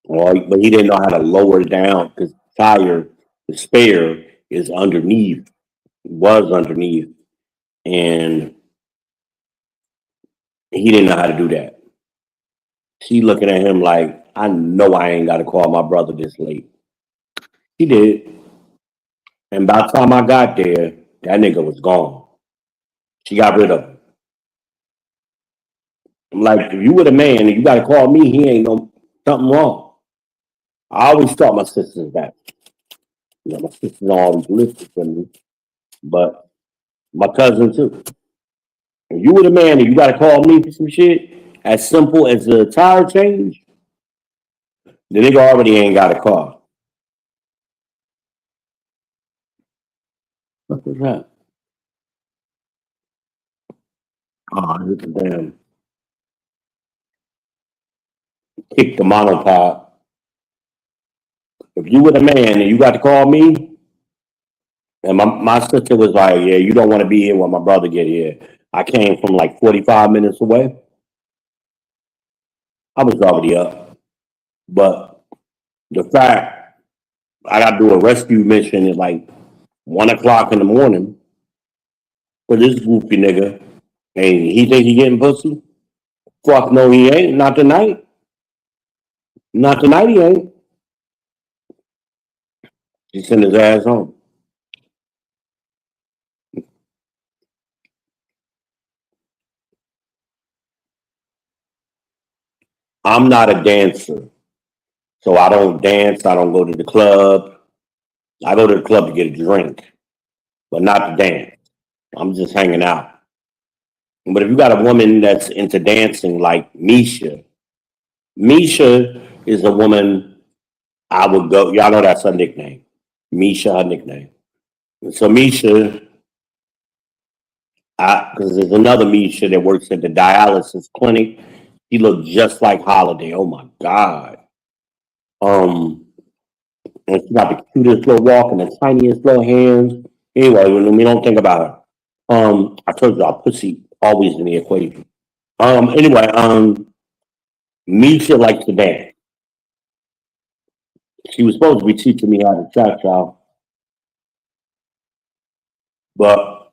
But he didn't know how to lower it down because the tire, the spare, is underneath. Was underneath. And he didn't know how to do that. She looking at him like, I know I ain't got to call my brother this late. He did. And by the time I got there, that nigga was gone. She got rid of him. I'm like, if you were the man and you got to call me, he ain't no something wrong. I always thought my sisters that. You know, my sisters always listened to me. But my cousin too. If you with a man and you gotta call me for some shit as simple as a tire change, the nigga already ain't got a car. What was that? Oh, it's a damn kick the monopod. If you with a man and you got to call me, and my sister was like, yeah, you don't want to be here when my brother get here. I came from like 45 minutes away. I was already up. But the fact I got to do a rescue mission at like 1 o'clock in the morning for this goofy nigga, and he think he getting pussy? Fuck no, he ain't. Not tonight. Not tonight, he ain't. He sent his ass home. I'm not a dancer, so I don't dance. I don't go to the club. I go to the club to get a drink, but not to dance. I'm just hanging out. But if you got a woman that's into dancing like Misha, Misha is a woman I would go. Y'all know that's her nickname. Misha, her nickname. So Misha, because there's another Misha that works at the dialysis clinic. She looked just like Holiday. Oh my God. And she got the cutest little walk and the tiniest little hands. Anyway, when we don't think about her. I told y'all pussy always in the equation. Anyway, Misha likes to dance. She was supposed to be teaching me how to cha-cha, but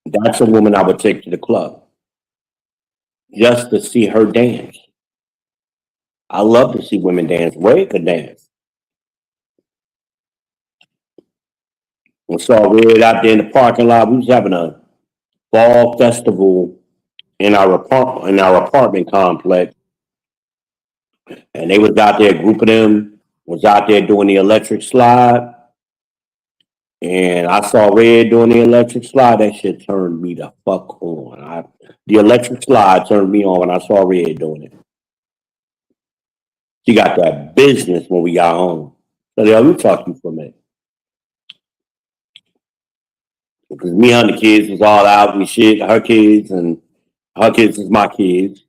that's a woman I would take to the club just to see her dance. I love to see women dance. Ray could dance. And so we're out there in the parking lot. We was having a fall festival in our apartment complex, and they was out there. A group of them was out there doing the electric slide, and I saw Red doing the electric slide. That shit turned me the fuck on. The electric slide turned me on when I saw Red doing it. She got that business when we got home. So let me talk to you for a minute. Because me and the kids was all out and shit. Her kids is my kids.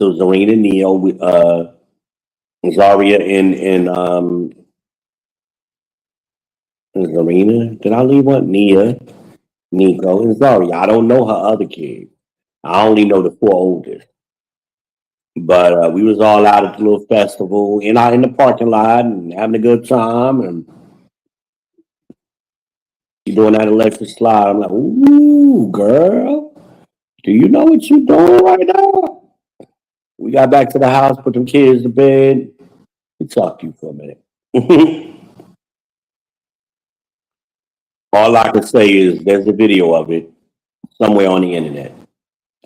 So Zarina, Neo, Zaria, and Zarina. Did I leave one? Nia, Nico, and Zaria. I don't know her other kids. I only know the four oldest. But we was all out at the little festival in the parking lot and having a good time, and she doing that electric slide. I'm like, ooh, girl, do you know what you're doing right now? We got back to the house, put them kids to bed. We talked to you for a minute. All I can say is there's a video of it somewhere on the internet.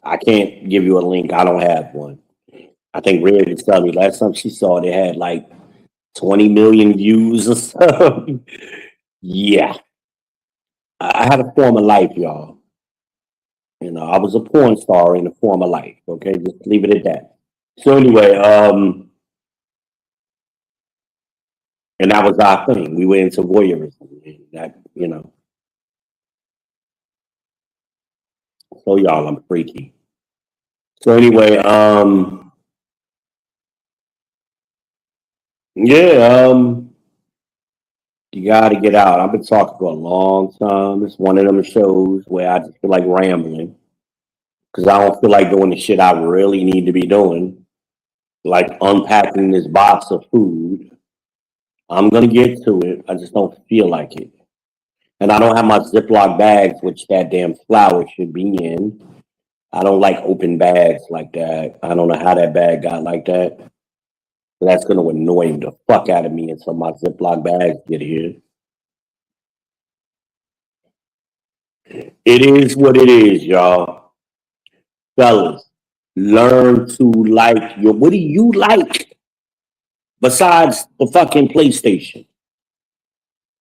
I can't give you a link. I don't have one. I think Red was telling me last time she saw it, it had like 20 million views or something. Yeah. I had a former life, y'all. You know, I was a porn star in a former life. Okay, just leave it at that. So anyway, and that was our thing. We went into voyeurism. That, you know. So y'all, I'm freaky. So anyway, yeah, you gotta get out. I've been talking for a long time. It's one of them shows where I just feel like rambling because I don't feel like doing the shit I really need to be doing, like unpacking this box of food. I'm gonna get to it. I just don't feel like it. And I don't have my Ziploc bags, which that damn flour should be in. I don't like open bags like that. I don't know how that bag got like that. That's gonna annoy the fuck out of me until my Ziploc bags get here. It is what it is, y'all. Fellas, learn to like your. What do you like besides the fucking PlayStation?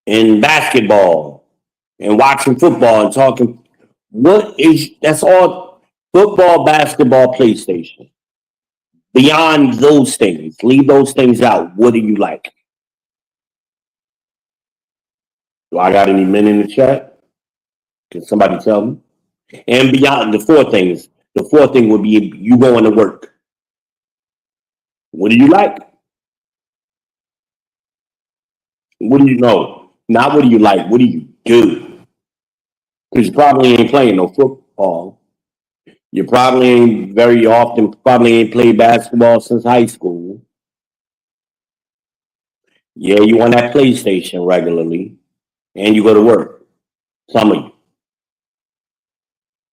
and basketball and watching football and talking. That's all football, basketball, PlayStation. Beyond those things, leave those things out. What do you like? Do I got any men in the chat? Can somebody tell me? And beyond the fourth thing would be you going to work. What do you like? What do you know? Not what do you like, what do you do? Because you probably ain't playing no football. You probably ain't very often, probably ain't played basketball since high school. Yeah, you on that PlayStation regularly, and you go to work. Some of you.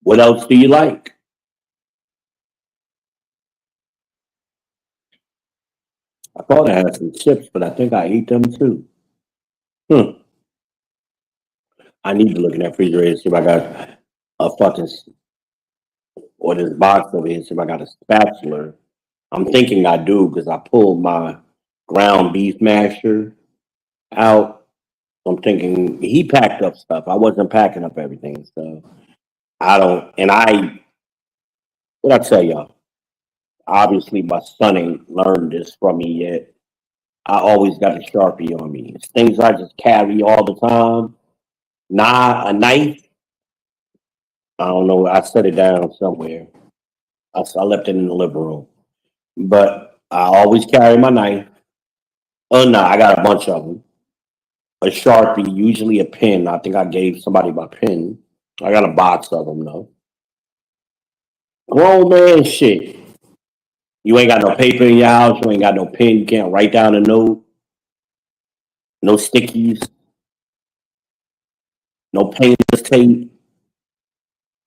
What else do you like? I thought I had some chips, but I think I ate them too. Hmm. I need to look in that refrigerator and see if I got a fucking or this box over here. See if I got a spatula. I'm thinking I do because I pulled my ground beef masher out. I'm thinking he packed up stuff. I wasn't packing up everything, so I don't. And what I tell y'all? Obviously, my son ain't learned this from me yet. I always got a Sharpie on me. It's things I just carry all the time. Nah, a knife. I don't know. I set it down somewhere. I left it in the living room. But I always carry my knife. Oh no, I got a bunch of them. A Sharpie, usually a pen. I think I gave somebody my pen. I got a box of them though. Grown man shit. You ain't got no paper in your house. You ain't got no pen. You can't write down a note. No stickies. No painter's tape.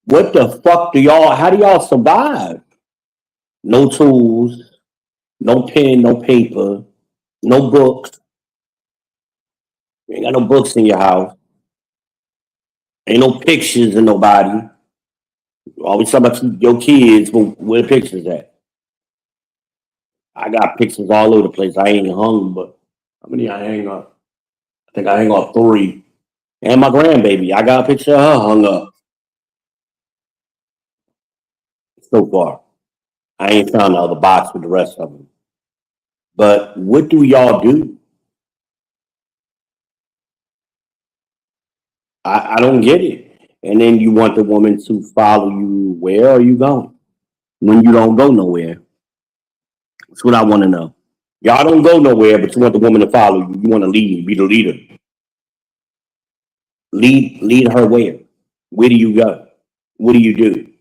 What the fuck do y'all? How do y'all survive? No tools. No pen. No paper. No books. You ain't got no books in your house. Ain't no pictures of nobody. Always talking about your kids, but where the pictures at? I got pictures all over the place. I ain't hung, but how many I hang up? I think I hang up 3. And my grandbaby, I got a picture of her hung up so far. I ain't found the other box with the rest of them. But what do y'all do? I don't get it. And then you want the woman to follow you. Where are you going? When you don't go nowhere. That's what I want to know. Y'all don't go nowhere, but you want the woman to follow you. You want to lead, be the leader. Lead her where? Where do you go? What do you do?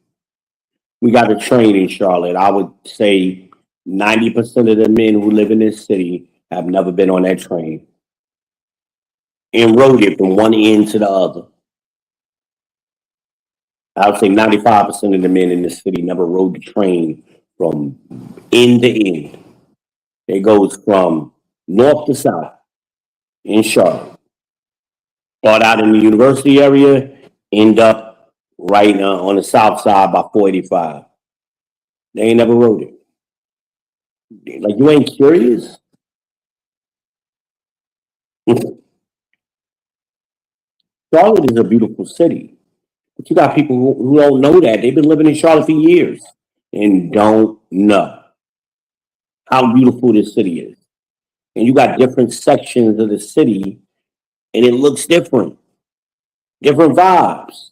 We got a train in Charlotte. I would say 90% of the men who live in this city have never been on that train and rode it from one end to the other. I would say 95% of the men in this city never rode the train from end to end. It goes from north to south in Charlotte. Start out in the university area, end up right on the south side by 485. They ain't never rode it. Like, you ain't curious? Charlotte is a beautiful city, but you got people who don't know that. They've been living in Charlotte for years and don't know how beautiful this city is. And you got different sections of the city, and it looks different, different vibes.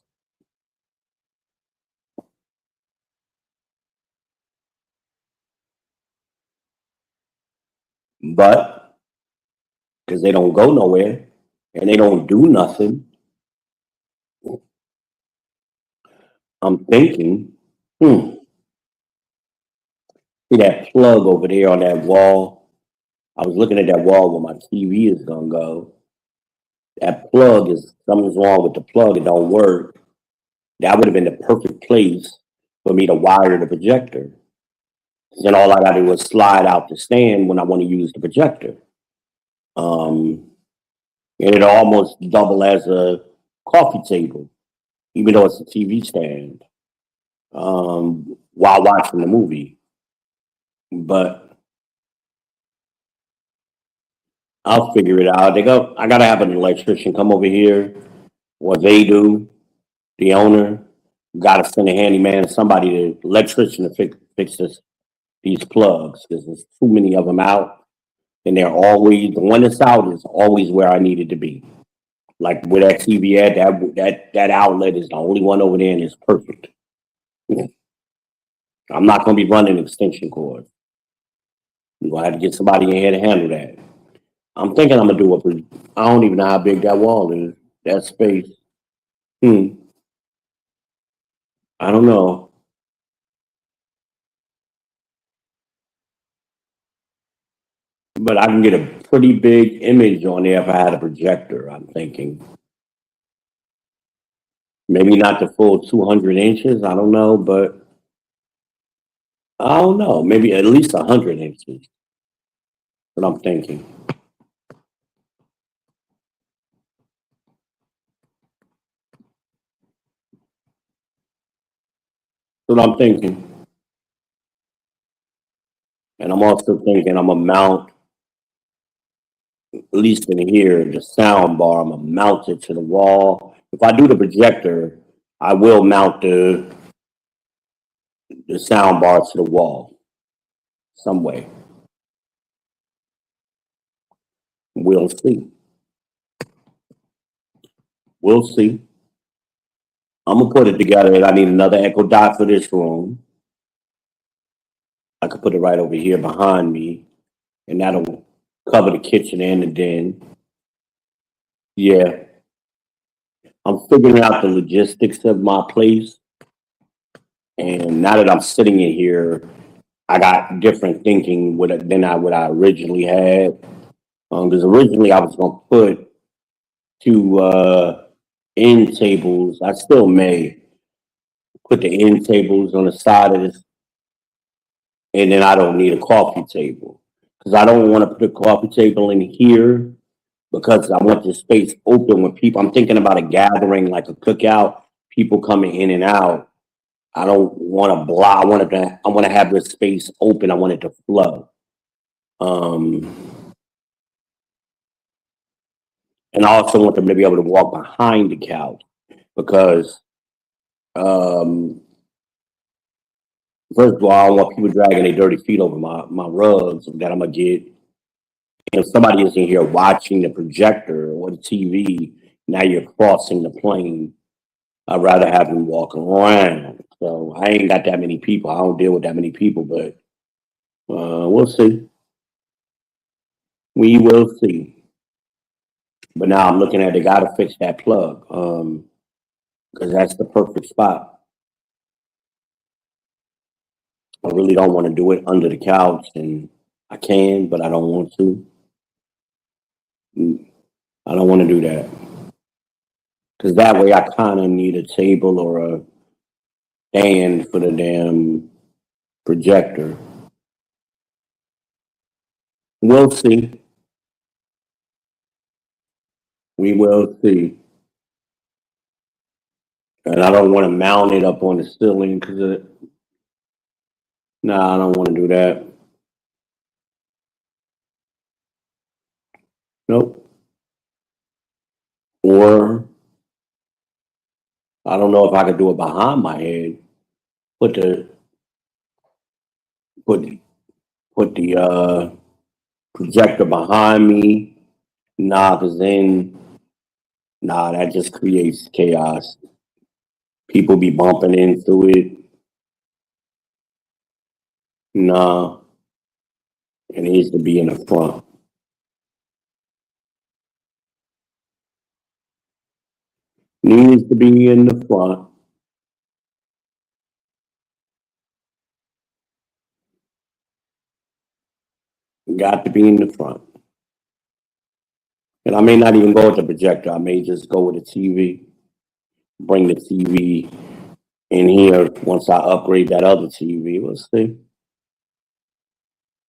But because they don't go nowhere and they don't do nothing, I'm thinking, see that plug over there on that wall? I was looking at that wall where my TV is gonna go. That plug is something's wrong with the plug. It don't work. That would have been the perfect place for me to wire the projector. Then all I got to do was slide out the stand when I want to use the projector. And it almost double as a coffee table, even though it's a TV stand, while watching the movie. But I'll figure it out. I gotta have an electrician come over here, or they do, the owner. Gotta send a handyman, somebody, the electrician to fix these plugs, because there's too many of them out. And they're always, the one that's out is always where I need it to be. Like where that TV at, that outlet is the only one over there and it's perfect. I'm not gonna be running extension cords. You're gonna have to get somebody in here to handle that. I'm thinking I'm gonna do I don't even know how big that wall is. That space. I don't know. But I can get a pretty big image on there if I had a projector, I'm thinking. Maybe not the full 200 inches, I don't know, but I don't know. Maybe at least 100 inches. What I'm thinking. What I'm thinking. And I'm also thinking I'm gonna mount, at least in here, the sound bar. I'm gonna mount it to the wall. If I do the projector, I will mount the sound bar to the wall some way. We'll see. We'll see. I'm gonna put it together. I need another Echo Dot for this room. I could put it right over here behind me, and that'll cover the kitchen and the den. Yeah, I'm figuring out the logistics of my place, and now that I'm sitting in here, I got different thinking than what I originally had. Because originally I was gonna put two end tables. I still may put the end tables on the side of this, and then I don't need a coffee table because I don't want to put a coffee table in here because I want the space open with people. I'm thinking about a gathering like a cookout, people coming in and out. I don't want to block. I want to have this space open. I want it to flow. And I also want them to be able to walk behind the couch because, first of all, I don't want people dragging their dirty feet over my rugs that I'm gonna get. And if somebody is in here watching the projector or the TV, now you're crossing the plane. I'd rather have them walk around. So I ain't got that many people. I don't deal with that many people, but we'll see. We will see. But now I'm looking at they gotta fix that plug. Because that's the perfect spot. I really don't want to do it under the couch, and I can, but I don't want to. I don't want to do that. Because that way I kind of need a table or a stand for the damn projector. We'll see. We will see. And I don't want to mount it up on the ceiling because I don't want to do that. Nope. Or I don't know if I could do it behind my head. Put the projector behind me. Because then that just creates chaos. People be bumping into it. It needs to be in the front. Needs to be in the front. Got to be in the front. And I may not even go with the projector. I may just go with the TV. Bring the TV in here once I upgrade that other TV. We'll see.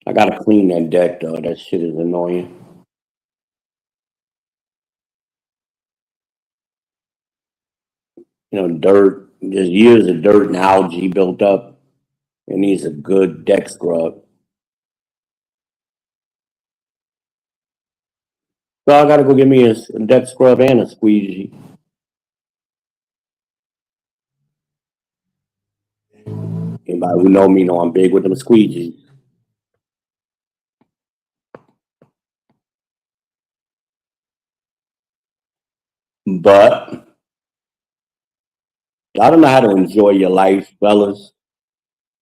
I gotta clean that deck though. That shit is annoying. Dirt. There's years of dirt and algae built up. It needs a good deck scrub. So I gotta go get me a deck scrub and a squeegee. Anybody who know me know I'm big with them squeegees. But I don't know how to enjoy your life, fellas.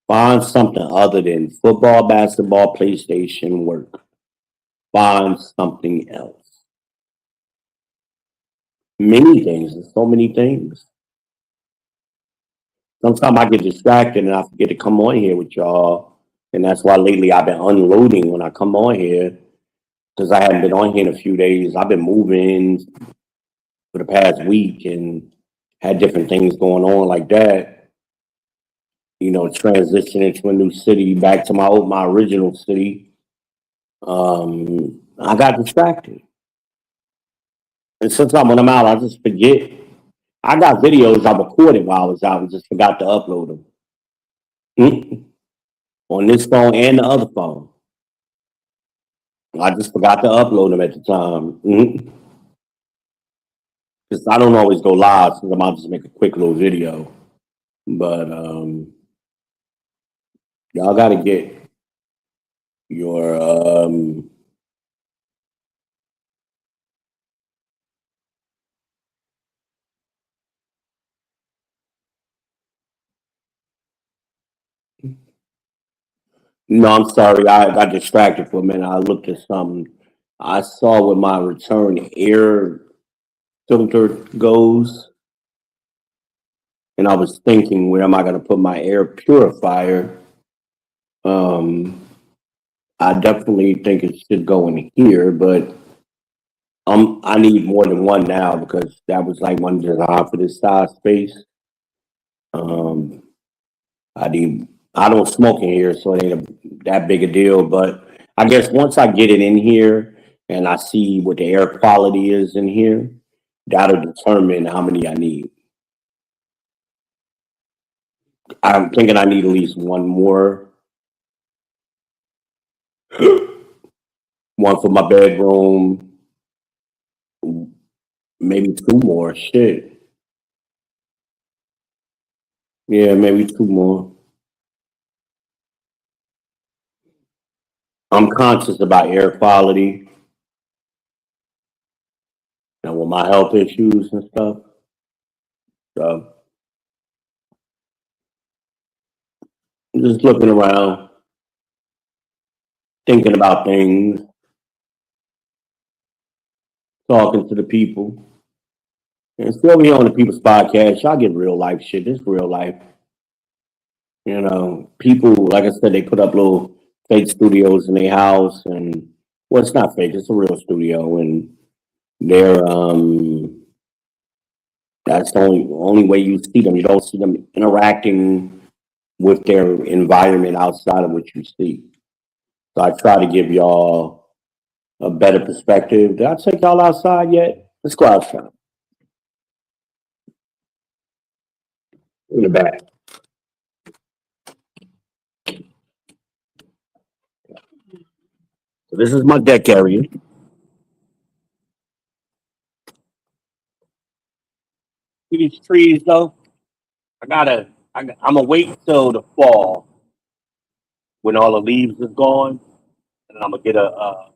Find something other than football, basketball, PlayStation, work. Find something else. Many things. There's so many things. Sometimes I get distracted and I forget to come on here with y'all. And that's why lately I've been unloading when I come on here because I haven't been on here in a few days. I've been moving for the past week and had different things going on like that. You know, transitioning to a new city, back to my original city. I got distracted. And sometimes when I'm out, I just forget. I got videos I recorded while I was out and just forgot to upload them. On this phone and the other phone. I just forgot to upload them at the time. Because I don't always go live, so I might just make a quick little video. But y'all got to get your no, I'm sorry. I got distracted for a minute. I looked at something. I saw where my return air filter goes. And I was thinking, where am I going to put my air purifier? I definitely think it should go in here, but I need more than one now because that was like one designed for this size space. I don't smoke in here, so it ain't that big a deal. But I guess once I get it in here and I see what the air quality is in here, that'll determine how many I need. I'm thinking I need at least one more. One for my bedroom, maybe two more. Shit. Yeah, maybe two more. I'm conscious about air quality and with my health issues and stuff. So I'm just looking around, thinking about things, talking to the people. And still be on the People's Podcast. Y'all get real life shit. This real life. You know, people, like I said, they put up little fake studios in their house, and well, it's not fake, it's a real studio, and they're that's the only way you see them. You don't see them interacting with their environment outside of what you see. So I try to give y'all a better perspective. Did I take y'all outside yet? Let's go outside. In the back. So this is my deck area. See these trees though? I'm gonna wait till the fall when all the leaves is gone, and I'm gonna get a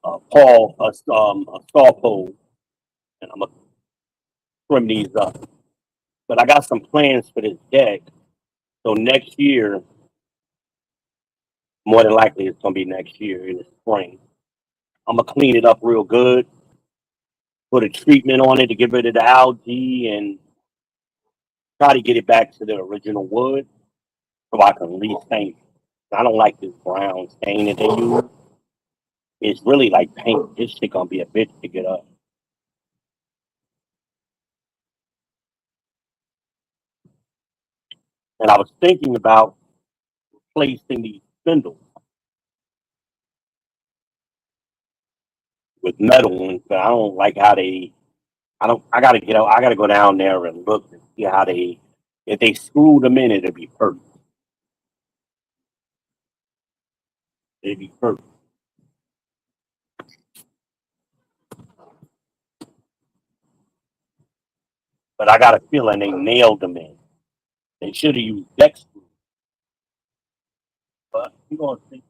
saw pole, and I'm gonna trim these up. But I got some plans for this deck. So next year, more than likely, it's gonna be next year in the spring. I'm gonna clean it up real good, put a treatment on it to get rid of the algae, and try to get it back to the original wood so I can restain it. I don't like this brown stain that they use. It's really like paint. This shit gonna be a bitch to get up. And I was thinking about replacing these spindles with metal ones, but I don't like how they. I gotta get out. I gotta go down there and look and see how they. If they screwed them in, it'd be perfect. It'd be perfect. but I got a feeling they nailed them in. They should have used deck screws, but you gonna see.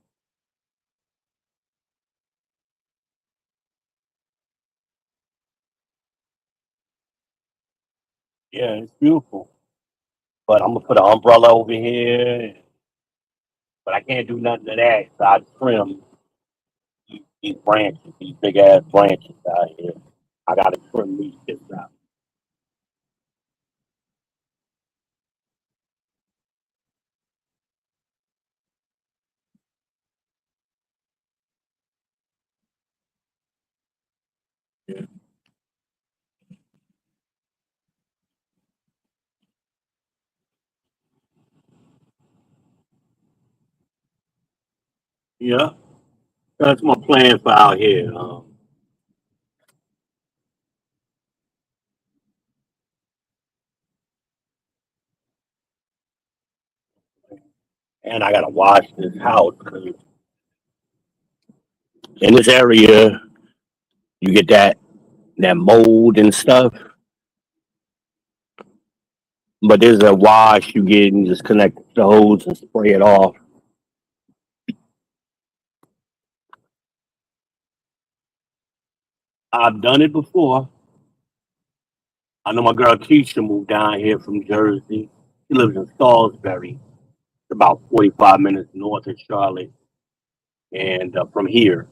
Yeah, it's beautiful. But I'm gonna put an umbrella over here, but I can't do nothing to that. So I trim these branches, these big ass branches out here. I gotta trim these shits out. Yeah, that's my plan for out here. And I gotta wash this house because in this area you get that mold and stuff. But there's a wash you get and just connect the hose and spray it off. I've done it before. I know my girl Keisha moved down here from Jersey. She lives in Salisbury. It's about 45 minutes north of Charlotte. And from here,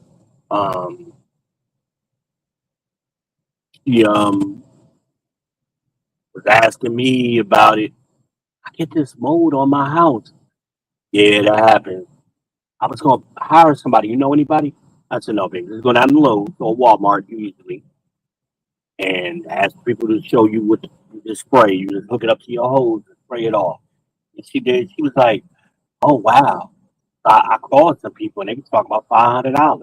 um, she was asking me about it. I get this mold on my house. Yeah, that happens. I was going to hire somebody. You know anybody? I said, no, baby. Just go down to Lowe's or Walmart usually and ask people to show you what the spray. You just hook it up to your hose and spray it off. And she did. She was like, oh, wow. I called some people and they was talking about $500.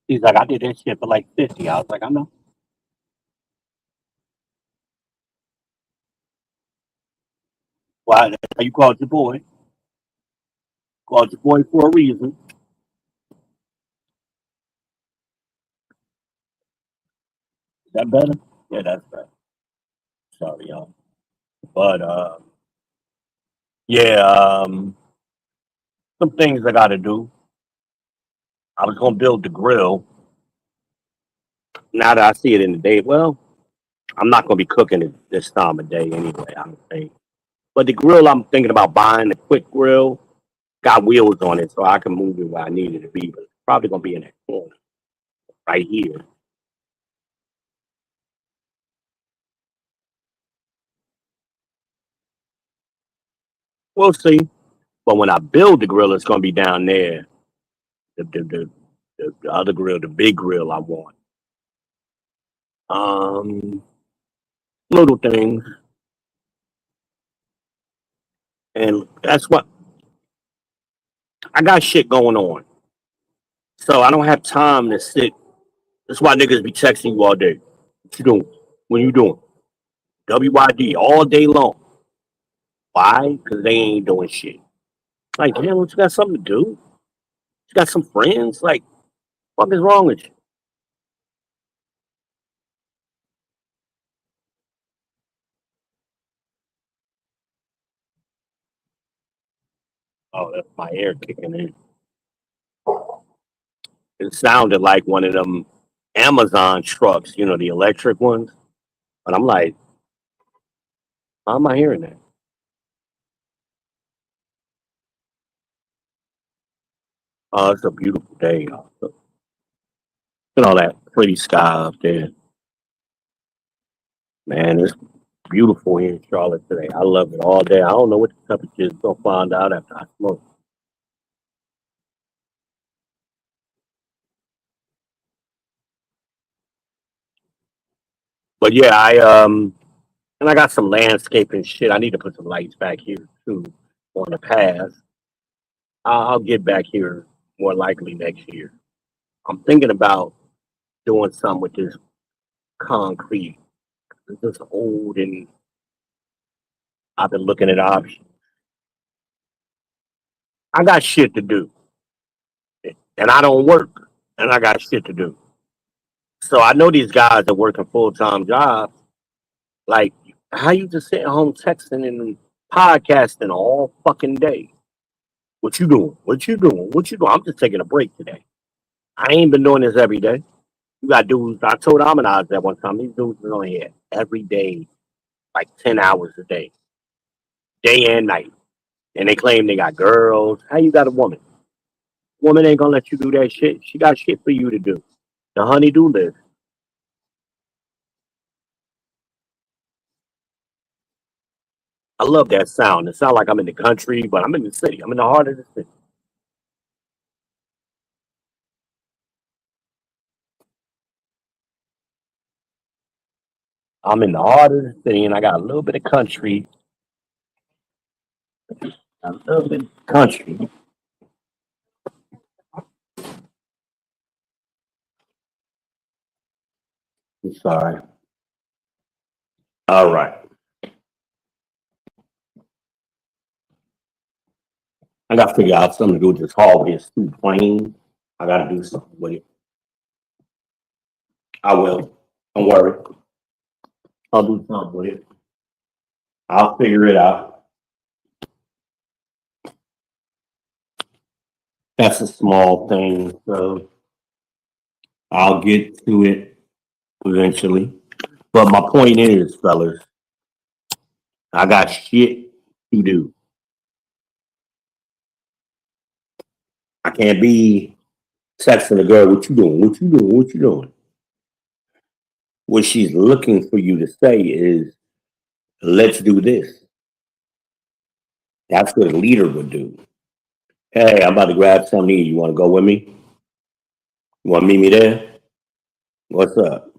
She's like, I did that shit for like 50. I was like, I know. Why? That's how you called your boy. Called your boy for a reason. Is that better? Yeah, that's better. Sorry, y'all. But yeah, some things I got to do. I was gonna build the grill. Now that I see it in the day, well, I'm not gonna be cooking it this time of day anyway. I don't think. But the grill, I'm thinking about buying a quick grill. Got wheels on it, so I can move it where I need it to be. But it's probably gonna be in that corner right here. We'll see. But when I build the grill, it's gonna be down there. The other grill, the big grill I want. Um, Little things, and that's what I got shit going on. So I don't have time to sit. That's why niggas be texting you all day. What you doing? What you doing? WYD all day long. Why? Because they ain't doing shit. Like, damn, you got something to do? You got some friends? Like, what is wrong with you? Oh, that's my air kicking in. It sounded like one of them Amazon trucks, you know, the electric ones. But I'm like, how am I hearing that? Oh, it's a beautiful day. Look at all that pretty sky up there. Man, it's beautiful here in Charlotte today. I love it all day. I don't know what the temperature is. Gonna find out after I smoke. But yeah, and I got some landscaping shit. I need to put some lights back here too on the path. I'll get back here more likely next year. I'm thinking about doing something with this concrete. It's just old and I've been looking at options. I got shit to do. And I don't work. And I got shit to do. So I know these guys are working full time jobs. Like How you just sitting home texting and podcasting all fucking day? What you doing? What you doing? What you doing? I'm just taking a break today. I ain't been doing this every day. You got dudes. I told Amanaz that one time. These dudes is on here every day, like 10 hours a day and night, and they claim they got girls. How you got a woman? Woman ain't gonna let you do that shit. She got shit for you to do. The honey-do list. I love that sound. It sounds like I'm in the country, but I'm in the city. I'm in the heart of the city. I'm in the heart of the city, and I got a little bit of country. A little bit of country. I'm sorry. All right. I got to figure out something to do with this hallway. It's too plain. I got to do something with it. I will. Don't worry. I'll do something with it. I'll figure it out. That's a small thing, so I'll get to it eventually. But my point is, fellas, I got shit to do. I can't be texting a girl, what you doing? What you doing? What you doing? What she's looking for you to say is, let's do this. That's what a leader would do. Hey, I'm about to grab something to eat. You want to go with me? You want to meet me there? What's up?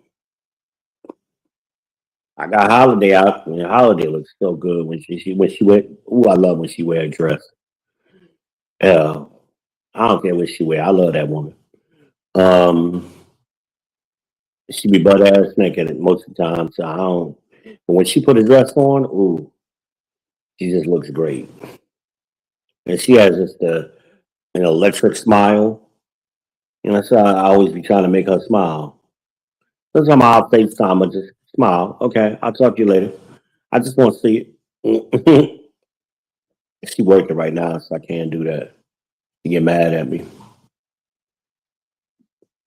I got Holiday out. And Holiday looks so good when she wear. Ooh, I love when she wear a dress. Yeah, I don't care what she wear. I love that woman. Um, she be butt ass naked most of the time, so I don't. But when she put a dress on, ooh, she just looks great. And she has just an electric smile. You know, so I always be trying to make her smile. Sometimes I'll FaceTime her, just smile. Okay, I'll talk to you later. I just want to see it. She working right now, so I can't do that. She get mad at me.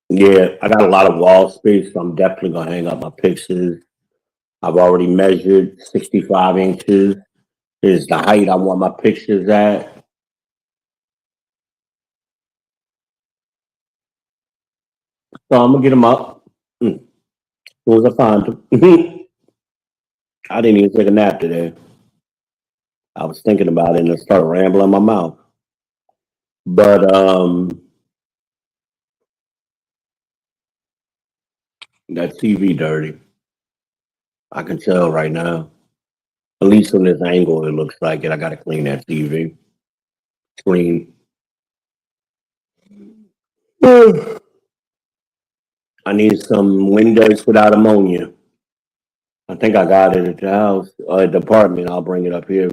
Yeah, I got a lot of wall space, so I'm definitely gonna hang up my pictures. I've already measured 65 inches. Is the height I want my pictures at. So I'm gonna get them up. As soon as I find them. I didn't even take a nap today. I was thinking about it and it started rambling in my mouth. But that TV dirty. I can tell right now. At least from this angle, it looks like it. I gotta clean that TV screen. I need some windows without ammonia. I think I got it at the house, at the apartment. I'll bring it up here.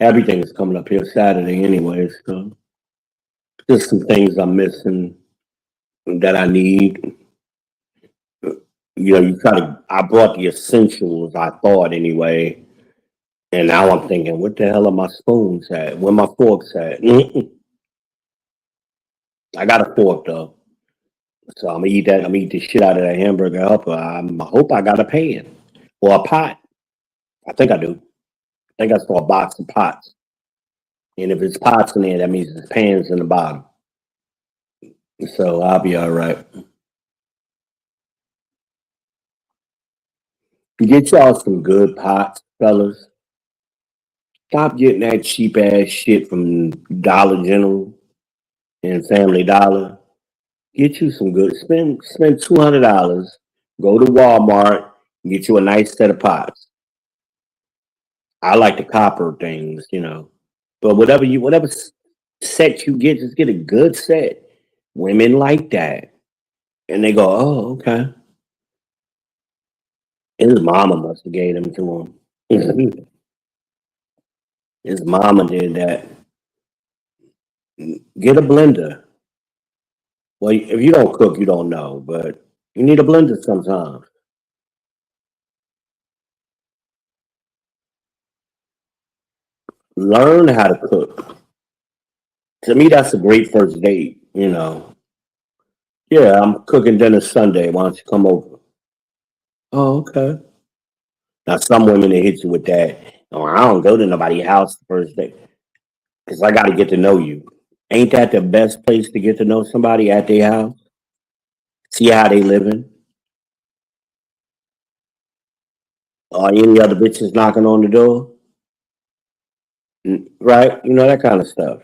Everything is coming up here Saturday, anyways. So just some things I'm missing that I need. You know, you kind of. I brought the essentials. I thought anyway, and now I'm thinking, what the hell are my spoons at? Where my forks at? I got a fork though, so I'm gonna eat that. I'm gonna eat the shit out of that hamburger helper. I hope I got a pan or a pot. I think I do. I think I saw a box of pots. And if it's pots in there, that means there's pans in the bottom. So I'll be all right. Get y'all some good pots, fellas. Stop getting that cheap ass shit from Dollar General and Family Dollar. Get you some good. Spend $200. Go to Walmart. Get you a nice set of pots. I like the copper things, you know. But whatever set you get, just get a good set. Women like that, and they go, "Oh, okay." His mama must have gave them to him. His mama did that. Get a blender. Well, if you don't cook, you don't know, but you need a blender sometimes. Learn how to cook. To me, that's a great first date. Yeah, I'm cooking dinner Sunday. Why don't you come over? Oh, okay. Now, some women they hit you with that. Oh, I don't go to nobody's house the first day because I got to get to know you. Ain't that the best place to get to know somebody at their house? See how they living? Or any other bitches knocking on the door? Right? That kind of stuff.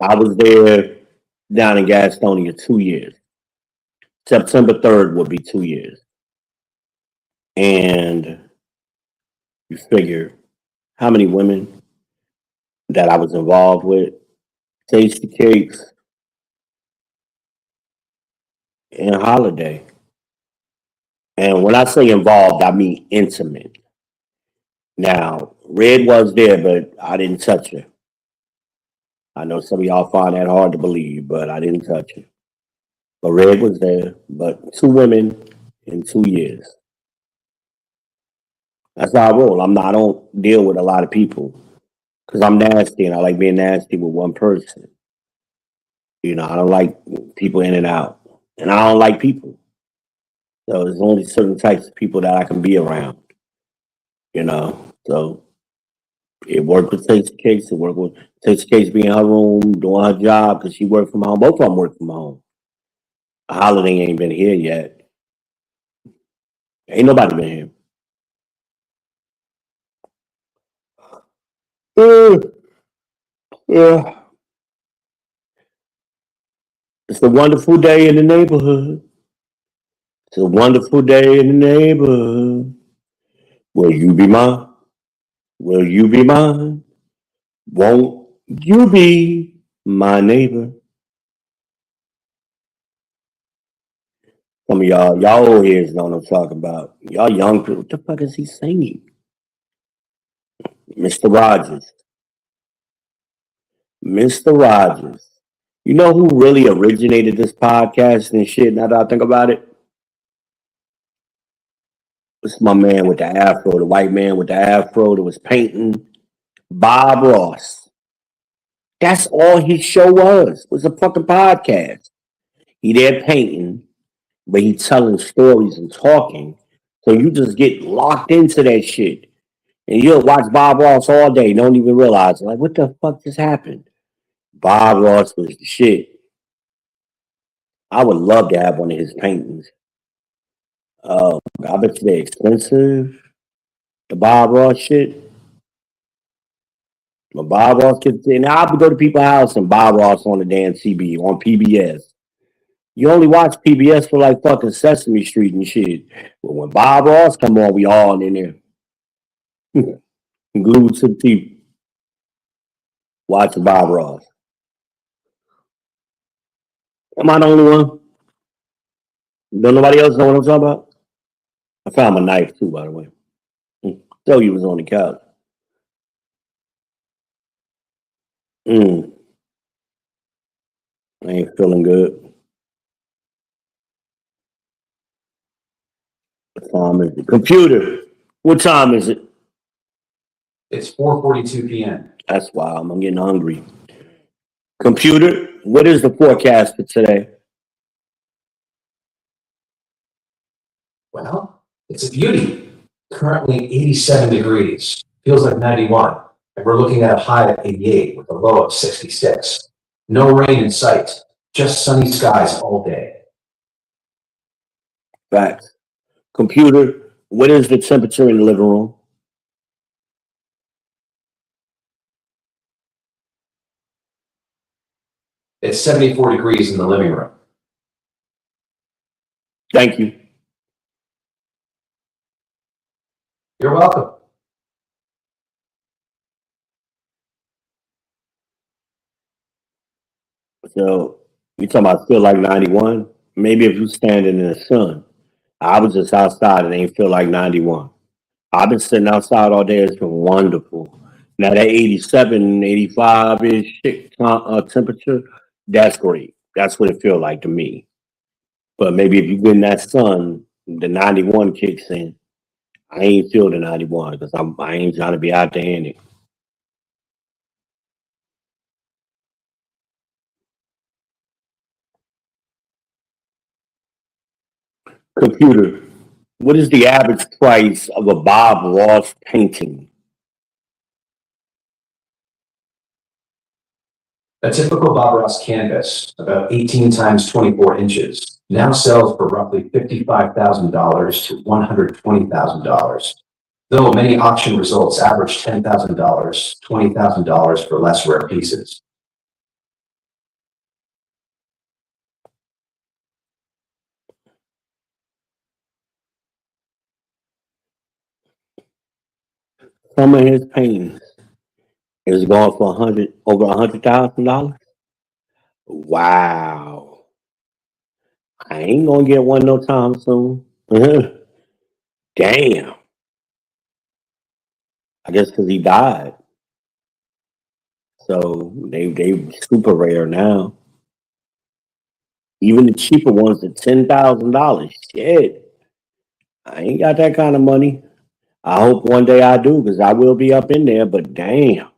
I was there down in Gastonia 2 years. September 3rd would be 2 years. And you figure how many women that I was involved with, Tasty Cakes and Holiday. And when I say involved, I mean intimate. Now, Red was there, but I didn't touch her. I know some of y'all find that hard to believe, but I didn't touch her. But Red was there, but 2 women in 2 years. That's how I roll. I don't deal with a lot of people because I'm nasty and I like being nasty with one person. I don't like people in and out, and I don't like people. So there's only certain types of people that I can be around. So it worked with Tasty Cakes. It worked with Tasty Cakes being in her room doing her job because she worked from home. Both of them work from home. Holiday ain't been here yet. Ain't nobody been here. Yeah. It's a wonderful day in the neighborhood. It's a wonderful day in the neighborhood. Will you be mine? Will you be mine? Won't you be my neighbor? Some of y'all old heads know what I'm talking about. Y'all young people, what the fuck is he singing? Mr. Rogers. Mr. Rogers. You know who really originated this podcast and shit now that I think about it? It's my man with the afro, the white man with the afro that was painting. Bob Ross. That's all his show was a fucking podcast. He there painting, but he telling stories and talking. So you just get locked into that shit. And you'll watch Bob Ross all day, don't even realize, like, what the fuck just happened? Bob Ross was the shit. I would love to have one of his paintings. I bet you they're expensive. The Bob Ross shit. But Bob Ross gets in. I would go to people's house and Bob Ross on the damn CB on PBS. You only watch PBS for like fucking Sesame Street and shit. But when Bob Ross come on, we all in there. Glued to the TV. Watching Bob Ross. Am I the only one? Don't nobody else know what I'm talking about? I found my knife too, by the way. So you was on the couch. I ain't feeling good. What time is it? Computer. What time is it?
It's 4:42 p.m.
That's why I'm getting hungry. Computer, what is the forecast for today?
Well, it's a beauty. Currently 87 degrees. Feels like 91. And we're looking at a high of 88 with a low of 66. No rain in sight. Just sunny skies all day.
Facts. Computer, what is the temperature in the living room?
It's 74 degrees in the living room.
Thank you.
You're welcome.
So you talking about feel like 91? Maybe if you standing in the sun. I was just outside and ain't feel like 91. I've been sitting outside all day. It's been wonderful. Now that 87, 85-ish temperature, that's great. That's what it feels like to me. But maybe if you get in that sun, the 91 kicks in. I ain't feel the 91 because I ain't trying to be out there in it. Computer, what is the average price of a Bob Ross painting?
A typical Bob Ross canvas, about 18 times 24 inches, now sells for roughly $55,000 to $120,000. Though many auction results average $10,000, $20,000 for less rare pieces.
Some of his paintings is going for over $100,000. Wow. I ain't gonna get one no time soon. Damn. I guess because he died. So they super rare now. Even the cheaper ones are $10,000. Shit. I ain't got that kind of money. I hope one day I do, because I will be up in there, but damn.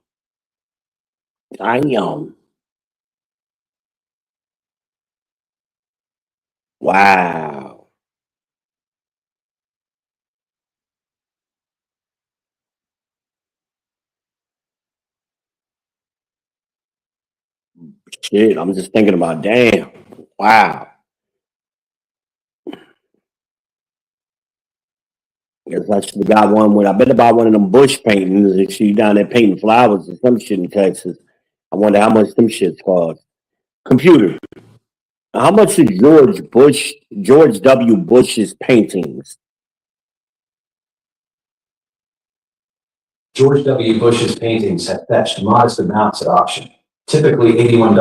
Damn. Wow. Shit. I'm just thinking about damn. Wow. Guess I should have got one with I better buy one of them bush paintings and she down there painting flowers or some shit in Texas. I wonder how much them shits cost. Computer. How much is George W. Bush's paintings?
George W. Bush's paintings have fetched modest amounts at auction, typically $81,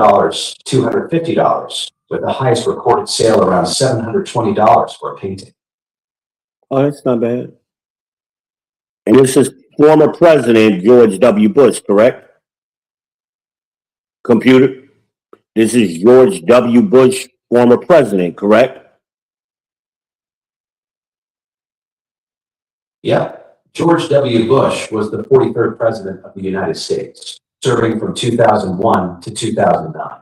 $250, with the highest recorded sale around $720 for a painting.
Oh, that's not bad. And this is former President George W. Bush, correct? Computer. This is George W. Bush, former president, correct?
Yep. George W. Bush was the 43rd president of the United States, serving from 2001 to 2009.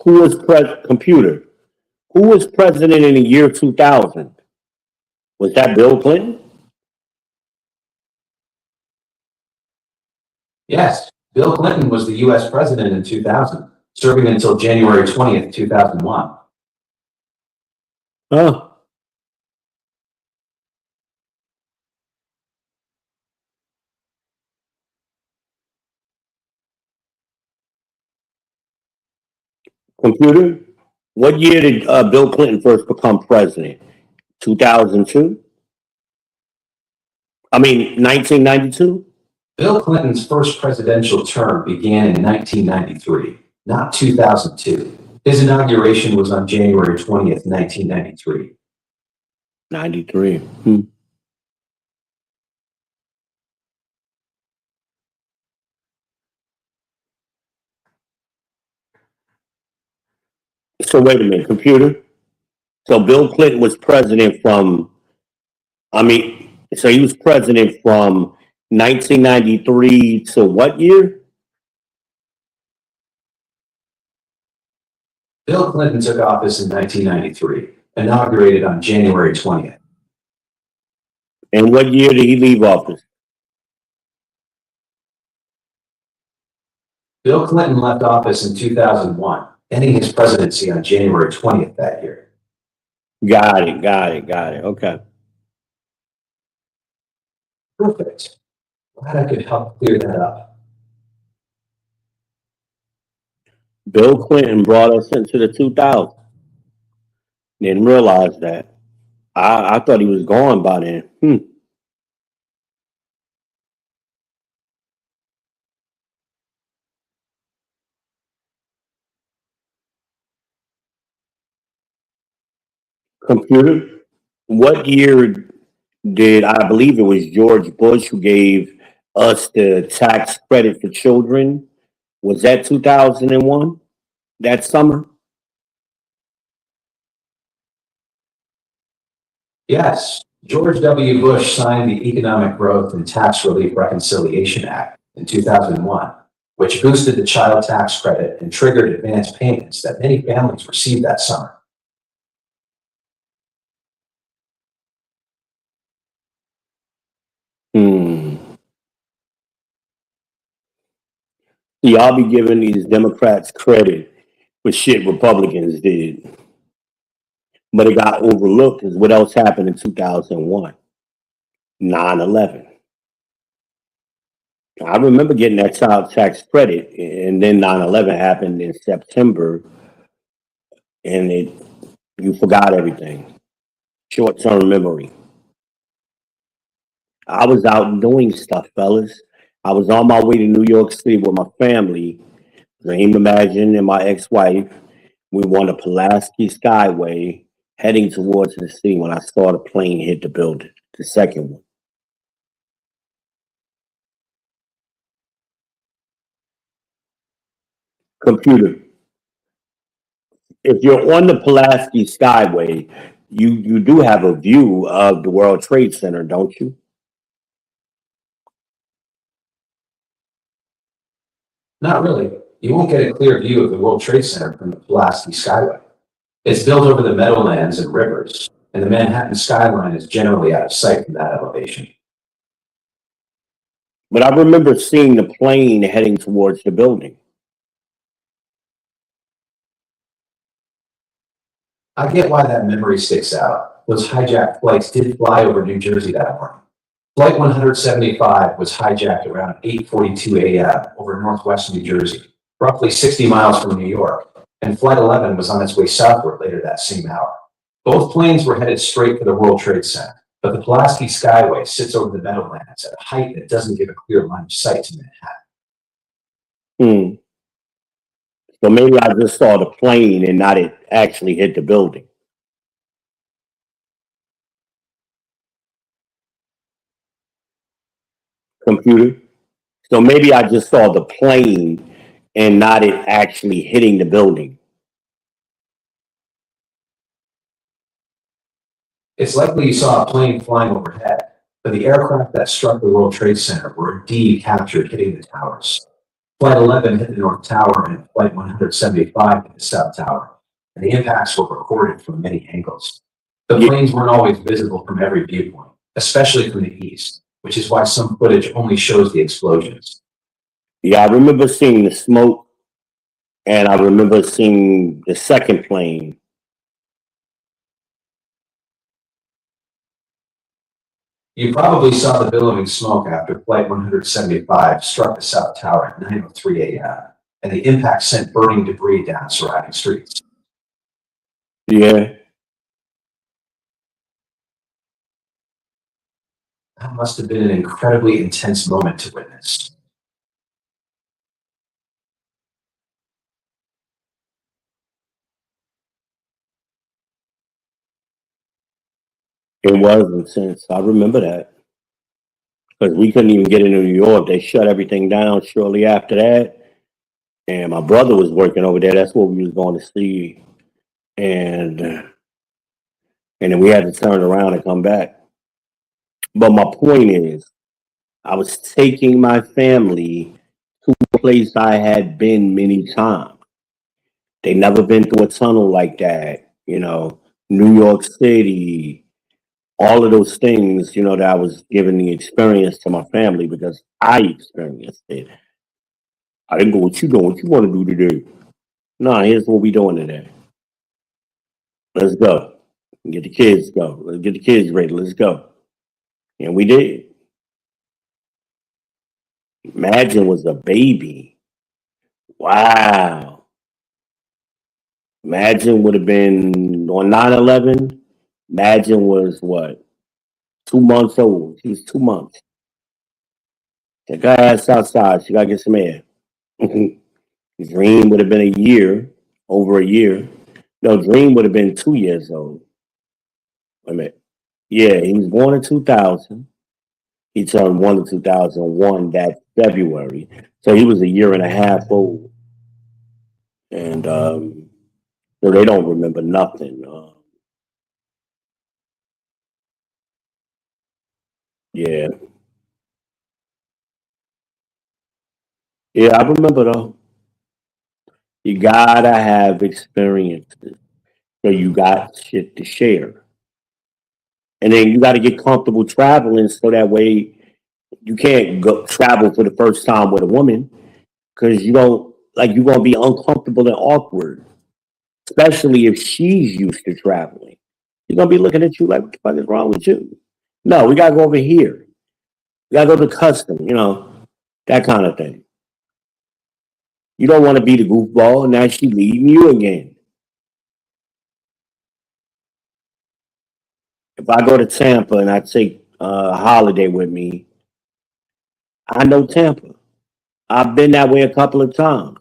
Who was computer? Who was president in the year 2000? Was that Bill Clinton?
Yes, Bill Clinton was the U.S. president in 2000, serving until January 20th, 2001.
Huh? Computer? What year did Bill Clinton first become president? 2002? I mean, 1992?
Bill Clinton's first presidential term began in 1993, not 2002. His inauguration was on January 20th, 1993.
93. So wait a minute, computer. So Bill Clinton was president so he was president from 1993 to what year?
Bill Clinton took office in 1993, inaugurated on January 20th.
And what year did he leave office?
Bill Clinton left office in 2001, ending his presidency on January 20th that year.
Got it. Okay.
Perfect. Glad I could help clear that up.
Bill Clinton brought us into the 2000s. Didn't realize that. I thought he was gone by then. Computer, what year Did I believe it was George Bush who gave us the tax credit for children? Was that 2001? That summer?
Yes, George W. Bush signed the Economic Growth and Tax Relief Reconciliation Act in 2001, which boosted the child tax credit and triggered advance payments that many families received that summer.
Hmm. Y'all be giving these Democrats credit for shit Republicans did, but it got overlooked because what else happened in 2001? 9/11. I remember getting that child tax credit, and then 9/11 happened in September, and you forgot everything. Short term memory. I was out doing stuff, fellas. I was on my way to New York City with my family, Dream Imagine and my ex-wife. We were on the Pulaski Skyway heading towards the city when I saw the plane hit the building, the second one. Computer, if you're on the Pulaski Skyway, you do have a view of the World Trade Center, don't you?
Not really. You won't get a clear view of the World Trade Center from the Pulaski Skyway. It's built over the meadowlands and rivers, and the Manhattan skyline is generally out of sight from that elevation.
But I remember seeing the plane heading towards the building.
I get why that memory sticks out. Those hijacked flights did fly over New Jersey that morning. Flight 175 was hijacked around 8:42 a.m. over northwest New Jersey, roughly 60 miles from New York, and Flight 11 was on its way southward later that same hour. Both planes were headed straight for the World Trade Center, but the Pulaski Skyway sits over the meadowlands at a height that doesn't give a clear line of sight to Manhattan.
Hmm. So maybe I just saw the plane and not it actually hit the building. Computer. So maybe I just saw the plane and not it actually hitting the building.
It's likely you saw a plane flying overhead, but the aircraft that struck the World Trade Center were indeed captured hitting the towers. Flight 11 hit the North Tower and Flight 175 hit the South Tower, and the impacts were recorded from many angles. The planes weren't always visible from every viewpoint, especially from the east, which is why some footage only shows the explosions.
Yeah, I remember seeing the smoke, and I remember seeing the second plane.
You probably saw the billowing smoke after Flight 175 struck the South Tower at 9:03 a.m., and the impact sent burning debris down surrounding streets.
Yeah.
That must have been an incredibly intense moment to witness.
It was intense. I remember that. Because we couldn't even get into New York. They shut everything down shortly after that. And my brother was working over there. That's what we was going to see. And then we had to turn around and come back. But my point is, I was taking my family to a place I had been many times. They never been through a tunnel like that, New York City, all of those things, that I was giving the experience to my family because I experienced it. I didn't go, what you doing? What you want to do today? No, here's what we doing today. Let's go. Get the kids go. Let's get the kids ready. Let's go. And we did. Imagine was a baby. Wow. Imagine would have been on 9/11. Imagine was what? 2 months old. She was 2 months. Take her ass outside. She got to get some air. Dream would have been a year, over a year. No, Dream would have been 2 years old. Wait a minute. Yeah, he was born in 2000. He turned 1 in 2001 that February. So he was a year and a half old. And so they don't remember nothing. Yeah. Yeah, I remember though. You gotta have experiences. So you got shit to share. And then you gotta get comfortable traveling so that way you can't go travel for the first time with a woman because you don't like you're gonna be uncomfortable and awkward, especially if she's used to traveling. She's gonna be looking at you like, what the fuck is wrong with you? No, we gotta go over here. We gotta go to custom, that kind of thing. You don't want to be the goofball and now she leaving you again. If I go to Tampa and I take a holiday with me, I know Tampa. I've been that way a couple of times.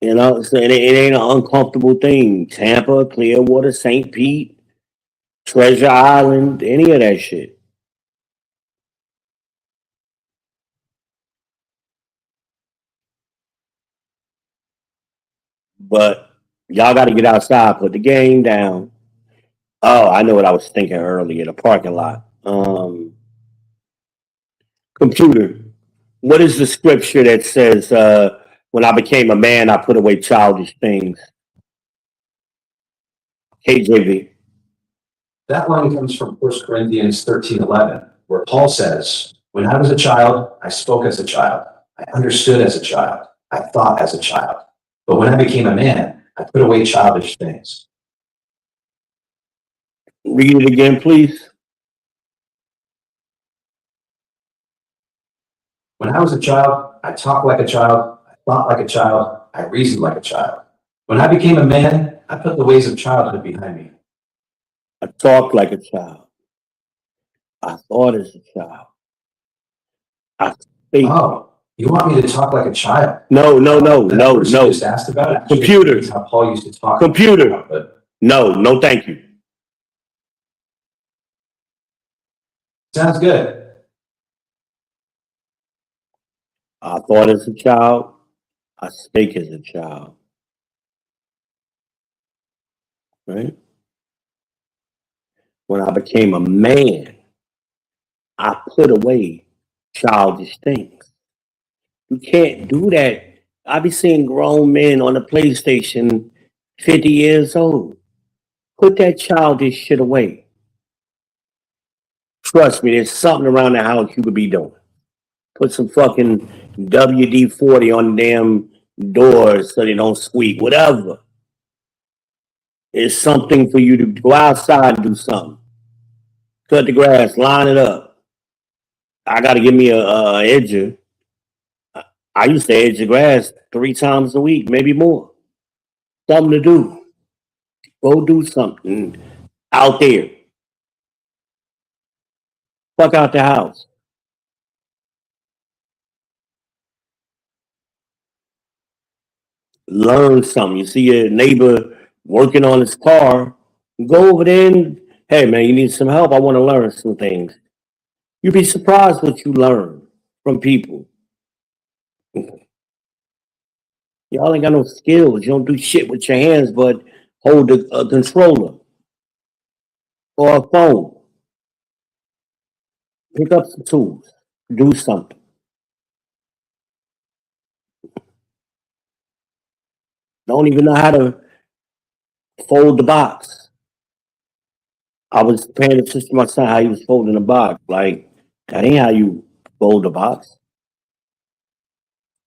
So it ain't an uncomfortable thing. Tampa, Clearwater, St. Pete, Treasure Island, any of that shit. But y'all got to get outside, put the game down. Oh, I know what I was thinking earlier. The parking lot. Computer. What is the scripture that says, "When I became a man, I put away childish things"? KJV.
That line comes from 1 Corinthians 13:11, where Paul says, "When I was a child, I spoke as a child. I understood as a child. I thought as a child. But when I became a man, I put away childish things."
Read it again, please.
When I was a child, I talked like a child. I thought like a child. I reasoned like a child. When I became a man, I put the ways of childhood behind me.
I talked like a child. I thought as a child. I speak.
Oh, you want me to talk like a child?
No,
That
no,
verse
no.
you just asked about actually
Computer.
is how Paul used to talk.
Computer.
But
No, thank you.
sounds good.
I thought as a child. I spake as a child. Right? When I became a man, I put away childish things. You can't do that. I be seeing grown men on the PlayStation 50 years old. Put that childish shit away. Trust me, there's something around the house you could be doing. Put some fucking WD-40 on the damn doors so they don't squeak, whatever. It's something for you to go outside and do something. Cut the grass, line it up. I got to give me a edger. I used to edge the grass 3 times a week, maybe more. Something to do. Go do something out there. Fuck out the house. Learn something. You see your neighbor working on his car, go over there and, hey man, you need some help? I want to learn some things. You'd be surprised what you learn from people. Y'all ain't got no skills. You don't do shit with your hands but hold a controller or a phone. Pick up some tools. Do something. Don't even know how to fold the box. I was paying attention to my son how he was folding the box. Like, that ain't how you fold the box.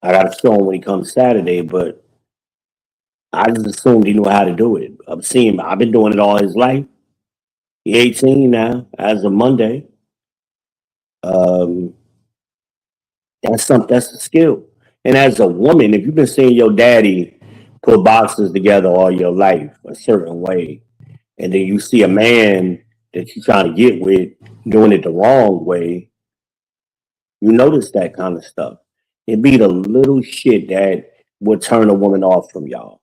I gotta show him when he comes Saturday, but I just assumed he knew how to do it. I've been doing it all his life. He's 18 now, as of Monday. Um, that's a skill. And as a woman, if you've been seeing your daddy put boxes together all your life a certain way, and then you see a man that you're trying to get with doing it the wrong way, you notice that kind of stuff. It be the little shit that would turn a woman off from y'all.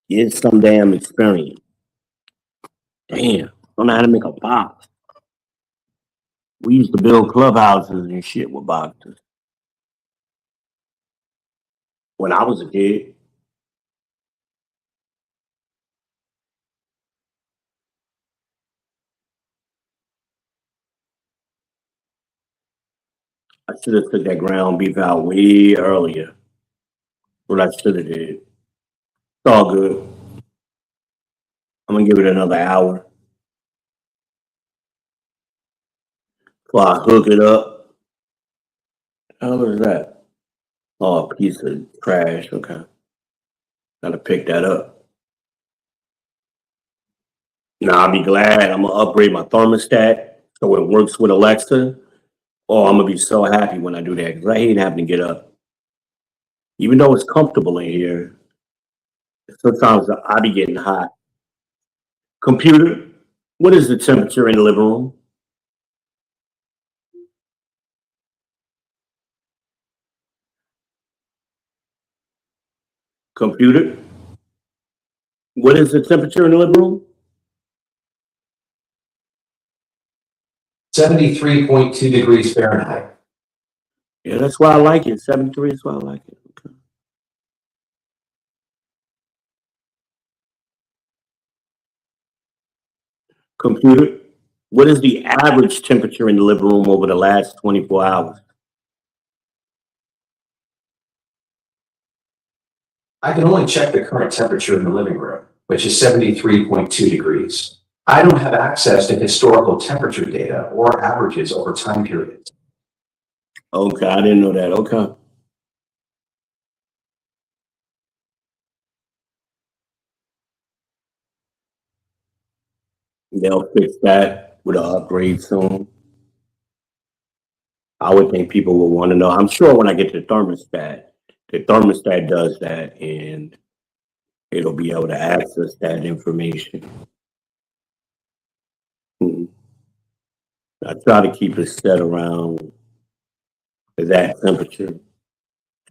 Get some damn experience. Damn, don't know how to make a box. We used to build clubhouses and shit with boxes when I was a kid. I should have took that ground beef out way earlier. What I should have did. It's all good. I'm gonna give it another hour before I hook it up. How is that? Oh, a piece of trash. Okay. Gotta pick that up. Now I'll be glad. I'm gonna upgrade my thermostat so it works with Alexa. Oh, I'm gonna be so happy when I do that because I hate having to get up. Even though it's comfortable in here, sometimes I be getting hot. Computer, what is the temperature in the living room? Computer, what is the temperature in the living room?
73.2 degrees Fahrenheit.
Yeah, that's why I like it. 73 is why I like it. Okay. Computer, what is the average temperature in the living room over the last 24 hours?
I can only check the current temperature in the living room, which is 73.2 degrees. I don't have access to historical temperature data or averages over time periods.
Okay, I didn't know that. Okay. They'll fix that with an upgrade soon. I would think people will want to know. I'm sure when I get the thermostat does that and it'll be able to access that information. I try to keep it set around that temperature. So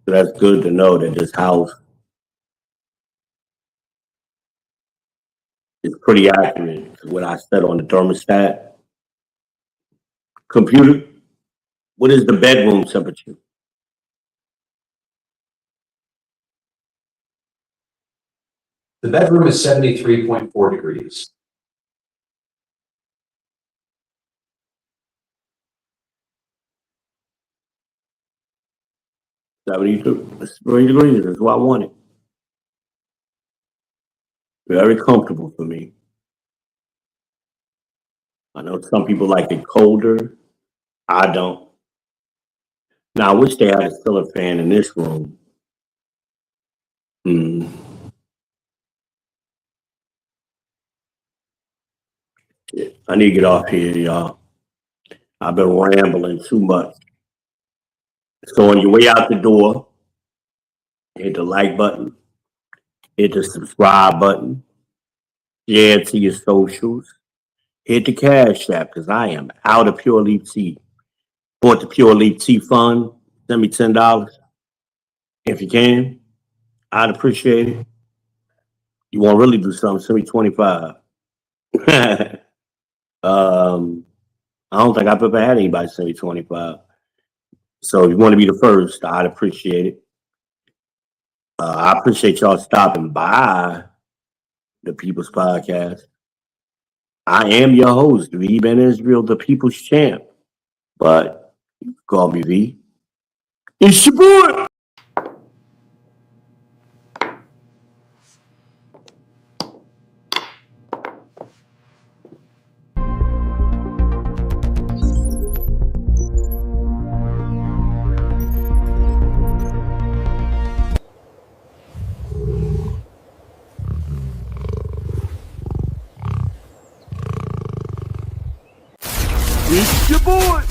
that's good to know that this house is pretty accurate to what I set on the thermostat. Computer, what is the bedroom temperature?
The bedroom is 73.4 degrees.
It's 3 degrees. That's what I wanted. Very comfortable for me. I know some people like it colder. I don't. Now, I wish they had a ceiling fan in this room. I need to get off here, y'all. I've been rambling too much. So on your way out the door, hit the like button, hit the subscribe button, share it to your socials, hit the Cash App because I am out of Pure Leaf Tea. Bought the Pure Leaf Tea Fund. Send me $10 if you can. I'd appreciate it. You want to really do something? Send me 25. I don't think I've ever had anybody send me 25. So if you want to be the first, I'd appreciate it. I appreciate y'all stopping by the People's Podcast. I am your host, V. Ben Israel, the People's Champ. But you can call me V. It's your boy. It's your boy.